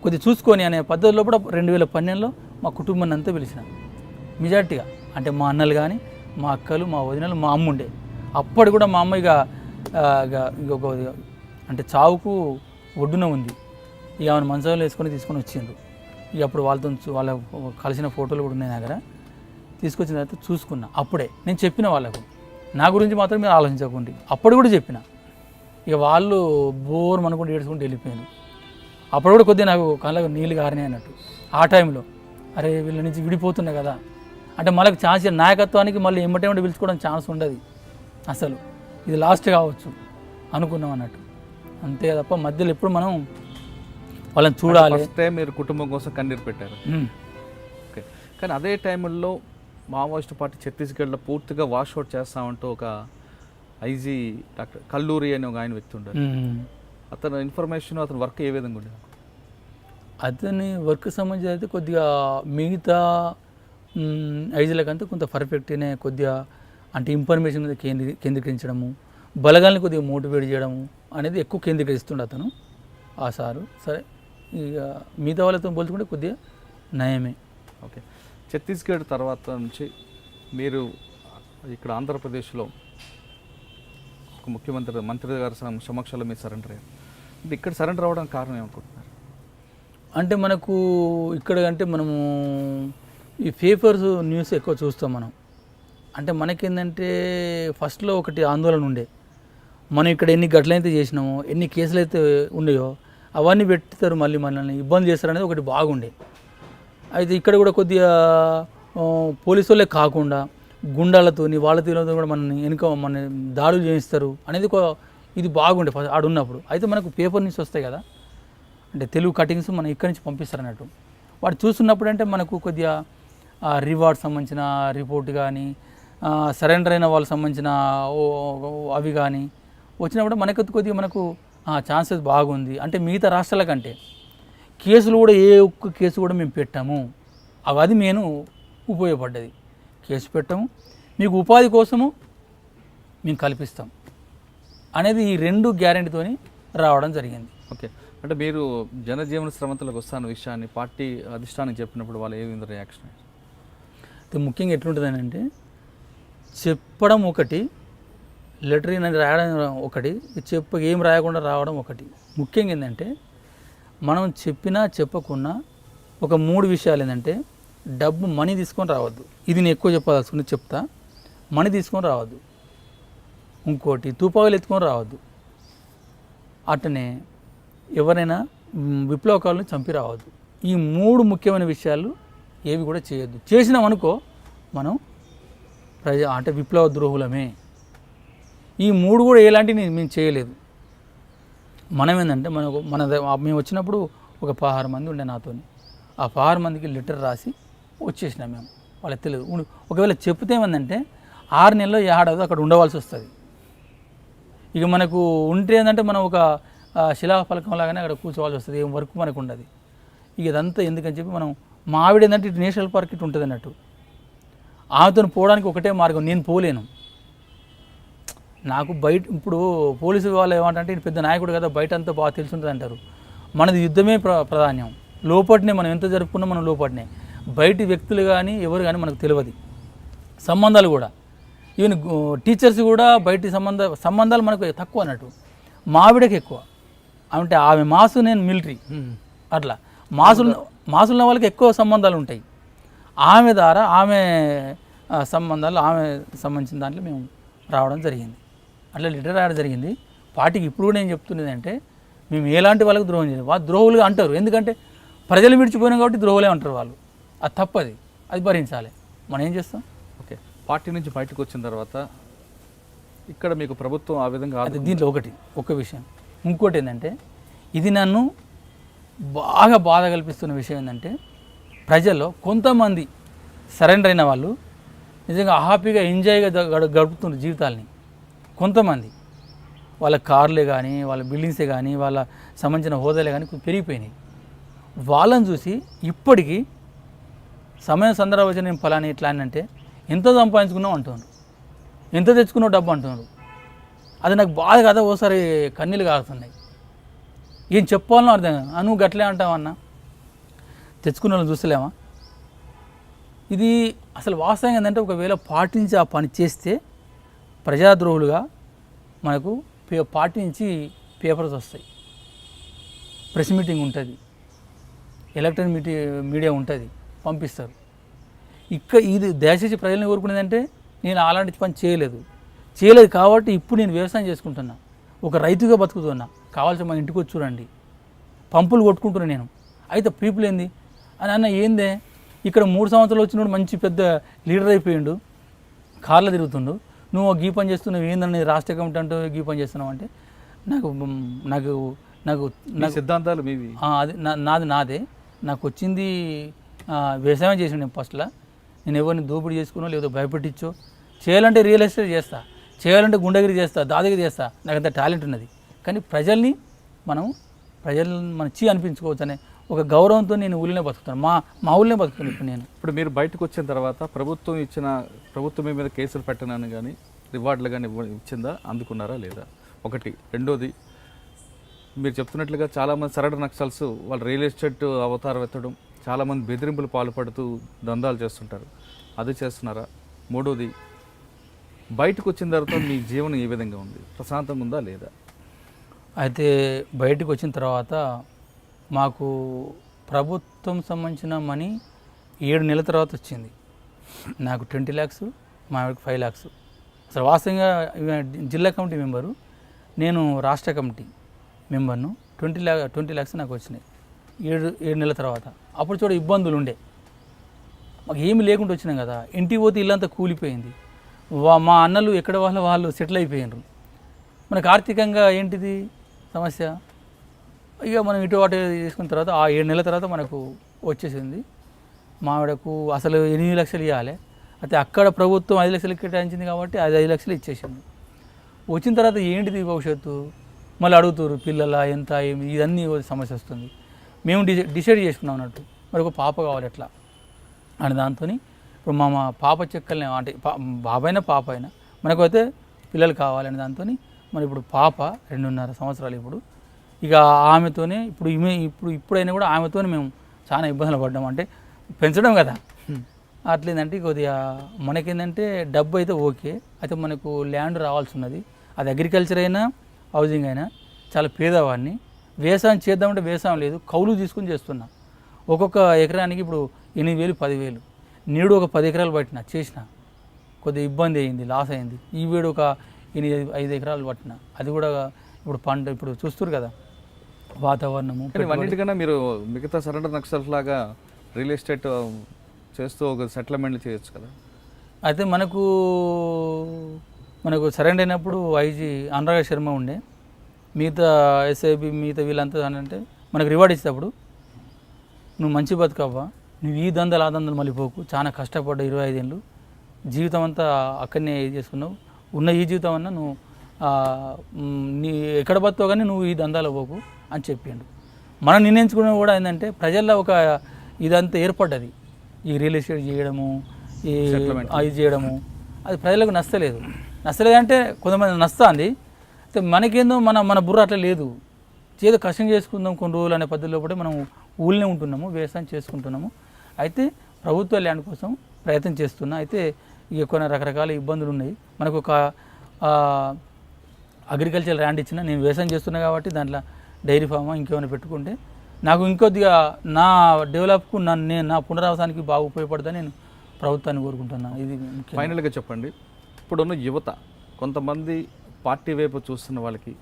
కొద్దిగా చూసుకొని అనే పద్ధతిలో కూడా 2012లో మా కుటుంబాన్ని అంతా పిలిచిన మెజార్టీగా. అంటే మా అన్నలు కానీ, మా అక్కలు, మా వదినలు, మా అమ్మ ఉండే. అప్పటి కూడా మా అమ్మ ఇక అంటే చావుకు ఒడ్డున ఉంది, ఇక ఆమెను మంచంలో వేసుకొని తీసుకొని వచ్చిండ్రు. ఇక అప్పుడు వాళ్ళ కలిసిన ఫోటోలు కూడా ఉన్నాయి నా దగ్గర. తీసుకొచ్చిన తర్వాత చూసుకున్నా. అప్పుడే నేను చెప్పిన వాళ్ళకు నా గురించి మాత్రం మీరు ఆలోచించకండి. అప్పుడు కూడా చెప్పిన, ఇక వాళ్ళు బోర్ అనుకుంటూ ఏడ్చుకుంటూ వెళ్ళిపోయాను. అప్పుడు కూడా కొద్దిగా నాకు కళ్ళకు నీళ్ళు గారినాయి అన్నట్టు. ఆ టైంలో అరే వీళ్ళ నుంచి విడిపోతున్నా కదా అంటే మనకు ఛాన్స్, నాయకత్వానికి మళ్ళీ ఎమ్మటేమిటి పిలుచుకోవడం ఛాన్స్ ఉండదు అసలు, ఇది లాస్ట్ కావచ్చు అనుకున్నాం అన్నట్టు. అంతే తప్ప మధ్యలో ఎప్పుడు మనం వాళ్ళని చూడాలి. ఫస్ట్ టైం మీరు కుటుంబం కోసం కన్నీరు పెట్టారు. ఓకే, కానీ అదే టైంలో మావోయిస్ట్ పార్టీ ఛత్తీస్గఢ్లో పూర్తిగా వాష్అవుట్ చేస్తామంటూ ఒక ఐజీ డాక్టర్ కల్లూరి అని ఒక ఆయన వ్యక్తి ఉండారు. అతను ఇన్ఫర్మేషన్, అతని వర్క్ ఏ విధంగా ఉండేది? అతని వర్క్ సంబంధించి అయితే కొద్దిగా మిగతా ఐజీలకంతా కొంత పర్ఫెక్ట్గానే కొద్దిగా అంటే ఇన్ఫర్మేషన్ మీద కేంద్రీకరించడము, బలగాల్ని కొద్దిగా మోటివేట్ చేయడము అనేది ఎక్కువ కేంద్రీకరిస్తుండే అతను ఆ సారు. సరే, ఇక మిగతా వాళ్ళతో పోల్చుకుంటే కొద్దిగా నయమే. ఓకే, ఛత్తీస్గఢ్ తర్వాత నుంచి మీరు ఇక్కడ ఆంధ్రప్రదేశ్లో ఒక మంత్రి గారి సమక్షంలో మీరు సరెండర్ అయ్యారు. ఇక్కడ సరెండర్ అవ్వడానికి కారణం ఏమనుకుంటున్నారు? అంటే మనకు ఇక్కడ అంటే మనము ఈ పేపర్స్ న్యూస్ ఎక్కువ చూస్తాం మనం. అంటే మనకేంటంటే ఫస్ట్లో ఒకటి ఆందోళన ఉండే, మనం ఇక్కడ ఎన్ని గట్లయితే చేసినామో, ఎన్ని కేసులు అయితే ఉన్నాయో అవన్నీ పెడతారు, మళ్ళీ మనల్ని ఇబ్బంది చేస్తారు అనేది ఒకటి బాగుండే. అయితే ఇక్కడ కూడా కొద్దిగా పోలీసు వాళ్ళే కాకుండా గుండాలతోని వాళ్ళతో కూడా మన దాడులు చేయిస్తారు అనేది ఇది బాగుండే ఫస్ట్ ఆడున్నప్పుడు. అయితే మనకు పేపర్ నుంచి వస్తాయి కదా, అంటే తెలుగు కటింగ్స్ మనం ఇక్కడి నుంచి పంపిస్తారు అన్నట్టు. వాడు చూస్తున్నప్పుడు అంటే మనకు కొద్దిగా రివార్డ్ సంబంధించిన రిపోర్ట్ కానీ, సరెండర్ అయిన వాళ్ళకి సంబంధించిన అవి కానీ వచ్చినప్పుడు మనకు ఛాన్సెస్ బాగుంది. అంటే మిగతా రాష్ట్రాల కంటే కేసులు కూడా ఏ ఒక్క కేసు కూడా మేము పెట్టాము, అది నేను ఉపయోగపడ్డది. కేసు పెట్టాము, మీకు ఉపాధి కోసము మేము కల్పిస్తాం అనేది ఈ రెండు గ్యారెంటీతోని రావడం జరిగింది. ఓకే, అంటే మీరు జనజీవన శ్రమంతలకు వస్తాను విషయాన్ని పార్టీ అధిష్టానం చెప్పినప్పుడు వాళ్ళు ఏ విధంగా రియాక్షన్ అయ్యారు? ముఖ్యంగా ఎట్లుంటుందని అంటే చెప్పడం ఒకటి, లెటర్ అనేది రాయడం ఒకటి, ఏం రాయకుండా రావడం ఒకటి. ముఖ్యంగా ఏంటంటే మనం చెప్పినా చెప్పకున్నా ఒక 3 విషయాలు ఏంటంటే డబ్బు మనీ తీసుకొని రావద్దు. ఇది నేను ఎక్కువ చెప్పాల్సుకుని చెప్తా. మనీ తీసుకొని రావద్దు. ఇంకోటి తుపాకులు ఎత్తుకొని రావద్దు. అట్టనే ఎవరైనా విప్లవకారులను చంపి రావద్దు. ఈ 3 ముఖ్యమైన విషయాలు ఏవి కూడా చేయొద్దు. చేసినామనుకో మనం అంటే విప్లవ ద్రోహులమే. ఈ 3 కూడా ఎలాంటివి మేము చేయలేదు. మనం ఏంటంటే మేము వచ్చినప్పుడు ఒక 16 మంది ఉండే నాతోని. ఆ 16 మందికి లెటర్ రాసి వచ్చేసినాం మేము. వాళ్ళకి తెలియదు. ఒకవేళ చెప్తే ఏమందంటే 6 నెలల్లో ఏడాది అక్కడ ఉండవలసి వస్తుంది. ఇక మనకు ఉంటే ఏంటంటే మనం ఒక శిలాఫలకం లాగానే అక్కడ కూర్చోవాల్సి వస్తుంది, ఏం వర్క్ మనకు ఉండదు. ఇక ఇదంతా ఎందుకని చెప్పి మనం మా ఆవిడ ఏంటంటే ఇటు నేషనల్ పార్క్ ఇటు ఉంటుంది అన్నట్టు. ఆమెతో పోవడానికి ఒకటే మార్గం, నేను పోలేను. నాకు బయట ఇప్పుడు పోలీసు వాళ్ళు ఏమంటే పెద్ద నాయకుడు కదా, బయట అంతా బాగా తెలుసుంటుంది అంటారు. మనది యుద్ధమే ప్రాధాన్యం. లోపటినే మనం ఎంత జరుపుకున్నా మనం లోపటినే. బయటి వ్యక్తులు కానీ ఎవరు కానీ మనకు తెలియదు. సంబంధాలు కూడా ఈవెన్ టీచర్స్ కూడా బయటి సంబంధాలు మనకు తక్కువ అన్నట్టు. మావిడకి ఎక్కువ. అంటే ఆమె మాసు, నేను మిలిటరీ, అట్లా మాసులున్న వాళ్ళకి ఎక్కువ సంబంధాలు ఉంటాయి. ఆమె ద్వారా ఆమె సంబంధాలు ఆమె సంబంధించిన దాంట్లో మేము రావడం జరిగింది. అట్లా లెటర్ రాయడం జరిగింది. పార్టీకి ఇప్పుడు కూడా నేను చెప్తున్నది అంటే మేము ఎలాంటి వాళ్ళకి ద్రోహం చేయలేదు. వాళ్ళు ద్రోహులుగా అంటారు, ఎందుకంటే ప్రజలు విడిచిపోయినా కాబట్టి ద్రోహులే అంటారు వాళ్ళు. అది తప్పది, అది భరించాలి. మనం ఏం చేస్తాం? ఓకే, పార్టీ నుంచి బయటకు వచ్చిన తర్వాత ఇక్కడ మీకు ప్రభుత్వం ఆ విధంగా అది దీంట్లో ఒక విషయం. ఇంకోటి ఏంటంటే ఇది నన్ను బాగా బాధ కల్పిస్తున్న విషయం ఏంటంటే ప్రజల్లో కొంతమంది సరెండర్ అయిన వాళ్ళు నిజంగా హ్యాపీగా ఎంజాయ్గా గడుపుతున్న జీవితాలని. కొంతమంది వాళ్ళ కార్లే కానీ, వాళ్ళ బిల్డింగ్సే కానీ, వాళ్ళ సంబంధించిన హోదాలే కానీ పెరిగిపోయినాయి. వాళ్ళని చూసి ఇప్పటికీ సమయం సందర్భం వచ్చి నేను ఫలాని ఇట్లా అని అంటే ఎంత సంపాదించుకున్నావు అంటున్నారు, ఎంత తెచ్చుకున్నావు డబ్బు అంటున్నారు. అది నాకు బాధ కదా, ఓసారి కన్నీళ్ళు కారుతున్నాయి. ఏం చెప్పాలనో అర్థం కాదు. నువ్వు గట్లే అంటావన్నా, తెచ్చుకున్న వాళ్ళని చూస్తలేమా? ఇది అసలు వాస్తవంగా ఏంటంటే ఒకవేళ పాటించి ఆ పని చేస్తే ప్రజాద్రోహులుగా మనకు పార్టీ నుంచి పేపర్స్ వస్తాయి, ప్రెస్ మీటింగ్ ఉంటుంది, ఎలక్ట్రానిక్ మీడియా ఉంటుంది, పంపిస్తారు. ఇది దయచేసి ప్రజల్ని కోరుకునేదంటే నేను అలాంటి పని చేయలేదు. చేయలేదు కాబట్టి ఇప్పుడు నేను వ్యవసాయం చేసుకుంటున్నా, ఒక రైతుగా బతుకుతున్నా. కావాల్సిన మా ఇంటికి వచ్చి చూడండి, పంపులు కొట్టుకుంటున్నా నేను. అయితే పీపుల్ ఏంది అని అన్న ఏందే, ఇక్కడ 3 సంవత్సరాలు వచ్చినప్పుడు మంచి పెద్ద లీడర్ అయిపోయిండు, కార్లో తిరుగుతుండు, నువ్వు గీ పని చేస్తున్నావు ఏందని రాష్ట్ర కమిటీ అంటూ గీ పని చేస్తున్నావు అంటే నాకు నాకు నాకు నాకు సిద్ధాంతాలు మీవి. అది నాదే. నాకు వచ్చింది వ్యవసాయం చేసిన నేను ఫస్ట్లో. నేను ఎవరిని దోపిడీ చేసుకున్నా లేదా భయపెట్టించో, చేయాలంటే రియల్ ఎస్టేట్ చేస్తా, చేయాలంటే గుండగిరి చేస్తా, దాదాగిరి చేస్తా, నాకు అంత టాలెంట్ ఉన్నది. కానీ ప్రజల్ని మంచి అనిపించుకోవచ్చు అనే ఒక గౌరవంతో నేను ఊళ్ళనే బతుకుతాను, మా ఊళ్ళనే బతుకుతాను ఇప్పుడు నేను. ఇప్పుడు మీరు బయటకు వచ్చిన తర్వాత ప్రభుత్వం మీ మీద కేసులు పెట్టనని కానీ రివార్డులు కానీ ఇచ్చిందా, అందుకున్నారా లేదా? ఒకటి. రెండోది, మీరు చెప్తున్నట్లుగా చాలామంది సరెండర్ నక్సల్స్ వాళ్ళు రియల్ ఎస్టేట్ అవతారం ఎత్తడం, చాలామంది బెదిరింపులు పాల్పడుతూ దందాలు చేస్తుంటారు, అది చేస్తున్నారా? మూడోది, బయటకు వచ్చిన తర్వాత మీ జీవనం ఏ విధంగా ఉంది, ప్రశాంతంగా ఉందా లేదా? అయితే బయటకు వచ్చిన తర్వాత మాకు ప్రభుత్వం సంబంధించిన మనీ 7 నెలల తర్వాత వచ్చింది. నాకు 20 lakhs, మా ఆవిడకి 5 lakhs. అసలు వాస్తవంగా జిల్లా కమిటీ మెంబరు, నేను రాష్ట్ర కమిటీ మెంబర్ను. 20 lakhs నాకు వచ్చినాయి 7 నెలల తర్వాత. అప్పుడు చూడ ఇబ్బందులు ఉండే, మాకు ఏమి లేకుండా వచ్చినాం కదా. ఇంటికి పోతే ఇల్లంతా కూలిపోయింది. మా అన్నలు ఎక్కడ వాళ్ళు సెటిల్ అయిపోయినారు. మనకు ఆర్థికంగా ఏంటిది సమస్య. ఇక మనం ఇటు అటు తీసుకున్న తర్వాత ఆ 7 నెలల తర్వాత మనకు వచ్చేసింది. మా ఆవిడకు అసలు 8 లక్షలు ఇవ్వాలి, అయితే అక్కడ ప్రభుత్వం 5 లక్షలు కేటాయించింది కాబట్టి అది 5 లక్షలు ఇచ్చేసింది. వచ్చిన తర్వాత ఏంటిది భవిష్యత్తు మళ్ళీ అడుగుతారు, పిల్లల ఎంత ఏమి, ఇదన్నీ సమస్య వస్తుంది. మేము డిసైడ్ చేసుకున్నాం అన్నట్టు, మరి ఒక పాప కావాలి ఎట్లా అని. దాంతో ఇప్పుడు మా పాప చెక్కల్ని అంటే పాప అయినా మనకు అయితే పిల్లలు కావాలని దాంతో మరి ఇప్పుడు పాప 2.5 సంవత్సరాలు. ఇప్పుడు ఇక ఆమెతోనే ఇప్పుడైనా కూడా ఆమెతోనే మేము చాలా ఇబ్బందులు పడ్డాం. అంటే పెంచడం కదా, అట్లేందంటే కొద్దిగా మనకేంటంటే డబ్బు అయితే ఓకే, అయితే మనకు ల్యాండ్ రావాల్సి ఉన్నది. అది అగ్రికల్చర్ అయినా హౌసింగ్ అయినా. చాలా పేదవాడిని, వ్యవసాయం చేద్దామంటే వ్యవసాయం లేదు, కౌలు తీసుకుని చేస్తున్నా. ఒక్కొక్క ఎకరానికి ఇప్పుడు 8,000 10,000. నేడు ఒక 10 ఎకరాలు పట్టిన చేసిన, కొద్దిగా ఇబ్బంది అయింది, లాస్ అయింది. ఈ వేడు ఒక 5 ఎకరాలు పట్టిన, అది కూడా ఇప్పుడు పంట ఇప్పుడు చూస్తారు కదా వాతావరణము. అన్నిటికన్నా మీరు మిగతా సరెండర్ నక్సల్స్ లాగా రియల్ ఎస్టేట్ చేస్తూ ఒక సెటిల్మెంట్లు చేయొచ్చు కదా. అయితే మనకు సరెండర్ అయినప్పుడు ఐజీ అనురాగ్ శర్మ ఉండే, మిగతా ఎస్ఐబి మిగతా వీళ్ళంతా అంటే మనకు రివార్డ్ ఇచ్చేటప్పుడు, నువ్వు మంచి బతుకవ్వా, నువ్వు ఈ దందలు ఆ దందలు మళ్ళీ పోకు, చాలా కష్టపడ్డా 25 ఏళ్ళు జీవితం అంతా అక్కడనే చేసుకున్నావు, ఉన్న ఈ జీవితం అన్నా నువ్వు నీ ఎక్కడ బతుకో కానీ నువ్వు ఈ దందాలు పోకు అని చెప్పిండు. మనం నిర్ణయించుకున్నది కూడా ఏంటంటే ప్రజల్లో ఒక ఇదంతా ఏర్పడ్డది, ఈ రియల్ ఎస్టేట్ చేయడము, ఇది చేయడము, అది ప్రజలకు నచ్చలేదు అంటే కొంతమంది నచ్చుతుంది. అయితే మనకేందో మన బుర్ర అట్లా లేదు, చేదో కష్టం చేసుకుందాం కొన్ని రోజులు అనే పద్ధతిలో కూడా మనం ఊళ్ళనే ఉంటున్నాము, వ్యవసాయం చేసుకుంటున్నాము. అయితే ప్రభుత్వ ల్యాండ్ కోసం ప్రయత్నం చేస్తున్నా. అయితే ఇక కొన్ని రకరకాల ఇబ్బందులు ఉన్నాయి. మనకు ఒక అగ్రికల్చర్ ల్యాండ్ ఇచ్చిన, నేను వ్యవసాయం చేస్తున్నా కాబట్టి దాంట్లో డైరీ ఫామ్ ఇంకేమైనా పెట్టుకుంటే నాకు ఇంకొద్దిగా నా డెవలప్కు నా పునరావాసానికి బాగా ఉపయోగపడదని నేను ప్రభుత్వాన్ని కోరుకుంటున్నాను. ఇది ఫైనల్గా చెప్పండి, ఇప్పుడున్న యువత కొంతమంది పార్టీ వైపు చూస్తున్న వాళ్ళకి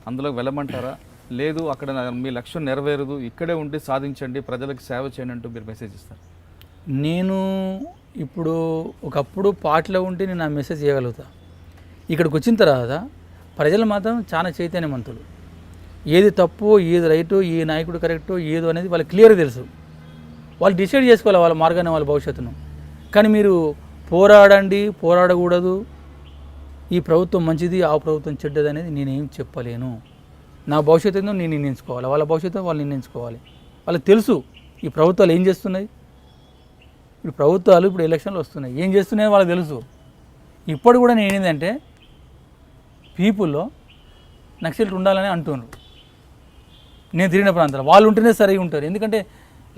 అందులో వెళ్ళమంటారా, లేదు అక్కడ మీ లక్ష్యం నెరవేరదు, ఇక్కడే ఉండి సాధించండి, ప్రజలకు సేవ చేయండి అంటూ మీరు మెసేజ్ ఇస్తారు? నేను ఇప్పుడు ఒకప్పుడు పార్టీలో ఉంటే నేను ఆ మెసేజ్ చేయగలుగుతా. ఇక్కడికి వచ్చిన తర్వాత ప్రజలు మాత్రం చాలా చైతన్యవంతులు. ఏది తప్పు, ఏది రైటు, ఏ నాయకుడు కరెక్టో ఏదో అనేది వాళ్ళకి క్లియర్గా తెలుసు. వాళ్ళు డిసైడ్ చేసుకోవాలి వాళ్ళ మార్గాన్ని, వాళ్ళ భవిష్యత్తును. కానీ మీరు పోరాడకూడదు, ఈ ప్రభుత్వం మంచిది, ఆ ప్రభుత్వం చెడ్డది అనేది నేనేం చెప్పలేను. నా భవిష్యత్తు ఏందో నేను నిర్ణయించుకోవాలి, వాళ్ళ భవిష్యత్తు వాళ్ళు నిర్ణయించుకోవాలి. వాళ్ళకి తెలుసు ఈ ప్రభుత్వాలు ఏం చేస్తున్నాయి. ఇప్పుడు ప్రభుత్వాలు ఇప్పుడు ఎలక్షన్లు వస్తున్నాయి, ఏం చేస్తున్నాయో వాళ్ళకి తెలుసు. ఇప్పుడు కూడా నేను ఏంటంటే పీపుల్లో నక్సలైట్లు ఉండాలని అంటున్నారు. నేను తిరిగిన ప్రాంతాలు వాళ్ళు ఉంటేనే సరిగా ఉంటారు. ఎందుకంటే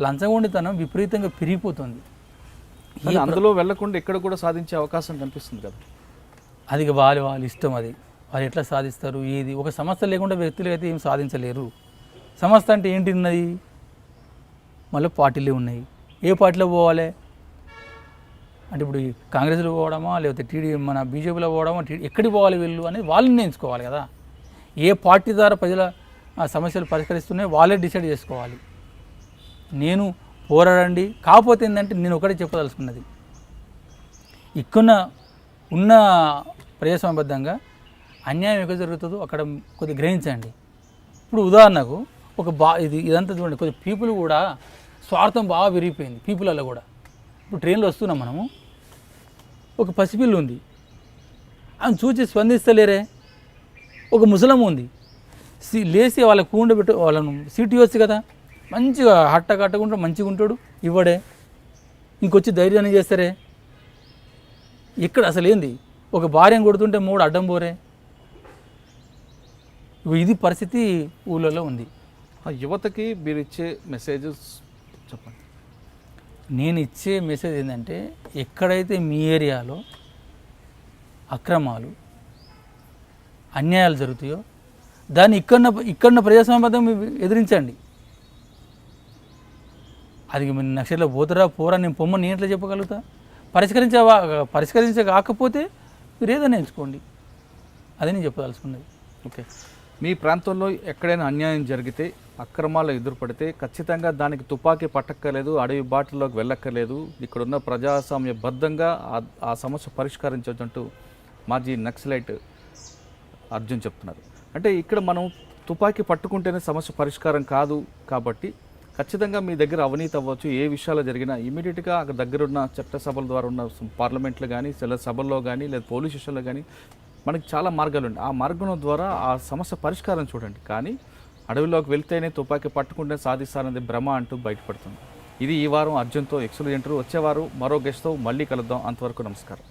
లంచగొండితనం విపరీతంగా పెరిగిపోతుంది. అందులో వెళ్లకుండా ఇక్కడ కూడా సాధించే అవకాశం కనిపిస్తుంది కదా. అది వాళ్ళ ఇష్టం, అది వాళ్ళు ఎట్లా సాధిస్తారు. ఏది ఒక సంస్థ లేకుండా వ్యక్తులు అయితే ఏం సాధించలేరు. సంస్థ అంటే ఏంటి ఉన్నది, మళ్ళీ పార్టీలే ఉన్నాయి. ఏ పార్టీలో పోవాలి, అంటే ఇప్పుడు ఈ కాంగ్రెస్లో పోవడమా లేకపోతే మన బీజేపీలో పోవడమా ఎక్కడికి పోవాలి వీళ్ళు అనేది వాళ్ళు నిర్ణయించుకోవాలి కదా. ఏ పార్టీ ద్వారా ప్రజల సమస్యలు పరిష్కరిస్తున్నాయో వాళ్ళే డిసైడ్ చేసుకోవాలి. నేను పోరాడండి, కాకపోతే ఏంటంటే నేను ఒకటే చెప్పదలుచుకున్నది, ఉన్న ప్రజాస్వామ్యబద్ధంగా అన్యాయం ఎక్కడ జరుగుతుందో అక్కడ కొద్దిగా గ్రహించండి. ఇప్పుడు ఉదాహరణకు ఇదంతా చూడండి, కొద్ది పీపుల్ కూడా స్వార్థం బాగా విరిగిపోయింది పీపుల్లో కూడా. ఇప్పుడు ట్రైన్లో వస్తున్నాం మనము, ఒక పసిపిల్లు ఉంది, ఆమె చూసి స్పందిస్తలేరే. ఒక ముసలమ్మ ఉంది, లేచి వాళ్ళకి కూండబెట్టు వాళ్ళను సీట్ ఇవ్వచ్చు కదా, మంచిగా కట్టకుండా మంచిగా ఉంటాడు, ఇవ్వడే. ఇంకొచ్చి ధైర్యాన్ని చేస్తారే. ఇక్కడ అసలు ఏంది, ఒక భార్యను కొడుతుంటే 3 అడ్డం పోరే. ఇది పరిస్థితి ఊళ్ళలో ఉంది. ఆ యువతకి మీరు ఇచ్చే మెసేజెస్ చెప్పండి. నేను ఇచ్చే మెసేజ్ ఏంటంటే, ఎక్కడైతే మీ ఏరియాలో అక్రమాలు అన్యాయాలు జరుగుతాయో దాన్ని ఇక్కడన్న ప్రజాస్వామ్యం ఎదిరించండి. అది నక్షత్రంలో పోరా నేను పొమ్మని నేను ఎట్లా చెప్పగలుగుతా? పరిష్కరించకపోతే మీరు ఏదైనా ఎంచుకోండి, అదే నేను చెప్పదలుచుకున్నది. ఓకే, మీ ప్రాంతంలో ఎక్కడైనా అన్యాయం జరిగితే, అక్రమాలు ఎదురుపడితే ఖచ్చితంగా దానికి తుపాకీ పట్టక్కర్లేదు, అడవి బాటలోకి వెళ్ళక్కర్లేదు, ఇక్కడున్న ప్రజాస్వామ్యబద్ధంగా ఆ సమస్య పరిష్కరించవచ్చంటూ మాజీ నక్సలైట్ అర్జున్ చెప్తున్నారు. అంటే ఇక్కడ మనం తుపాకీ పట్టుకుంటేనే సమస్య పరిష్కారం కాదు కాబట్టి ఖచ్చితంగా మీ దగ్గర అవినీతి అవ్వచ్చు, ఏ విషయాలు జరిగినా ఇమీడియట్గా అక్కడ దగ్గరున్న చట్టసభల ద్వారా ఉన్న పార్లమెంట్లో కానీ, సభల్లో కానీ, లేదా పోలీస్ స్టేషన్లో కానీ మనకి చాలా మార్గాలు ఉన్నాయి. ఆ మార్గం ద్వారా ఆ సమస్య పరిష్కారం చూడండి. కానీ అడవిలోకి వెళ్తేనే తుపాకీ పట్టుకుంటే సాధిస్తారనేది భ్రమ అంటూ బయటపడుతుంది. ఇది ఈ వారం అర్జున్తో ఎక్స్క్లూజివ్ ఇంటర్వ్యూ. వచ్చేవారు మరో గెస్ట్తో మళ్ళీ కలుద్దాం. అంతవరకు నమస్కారం.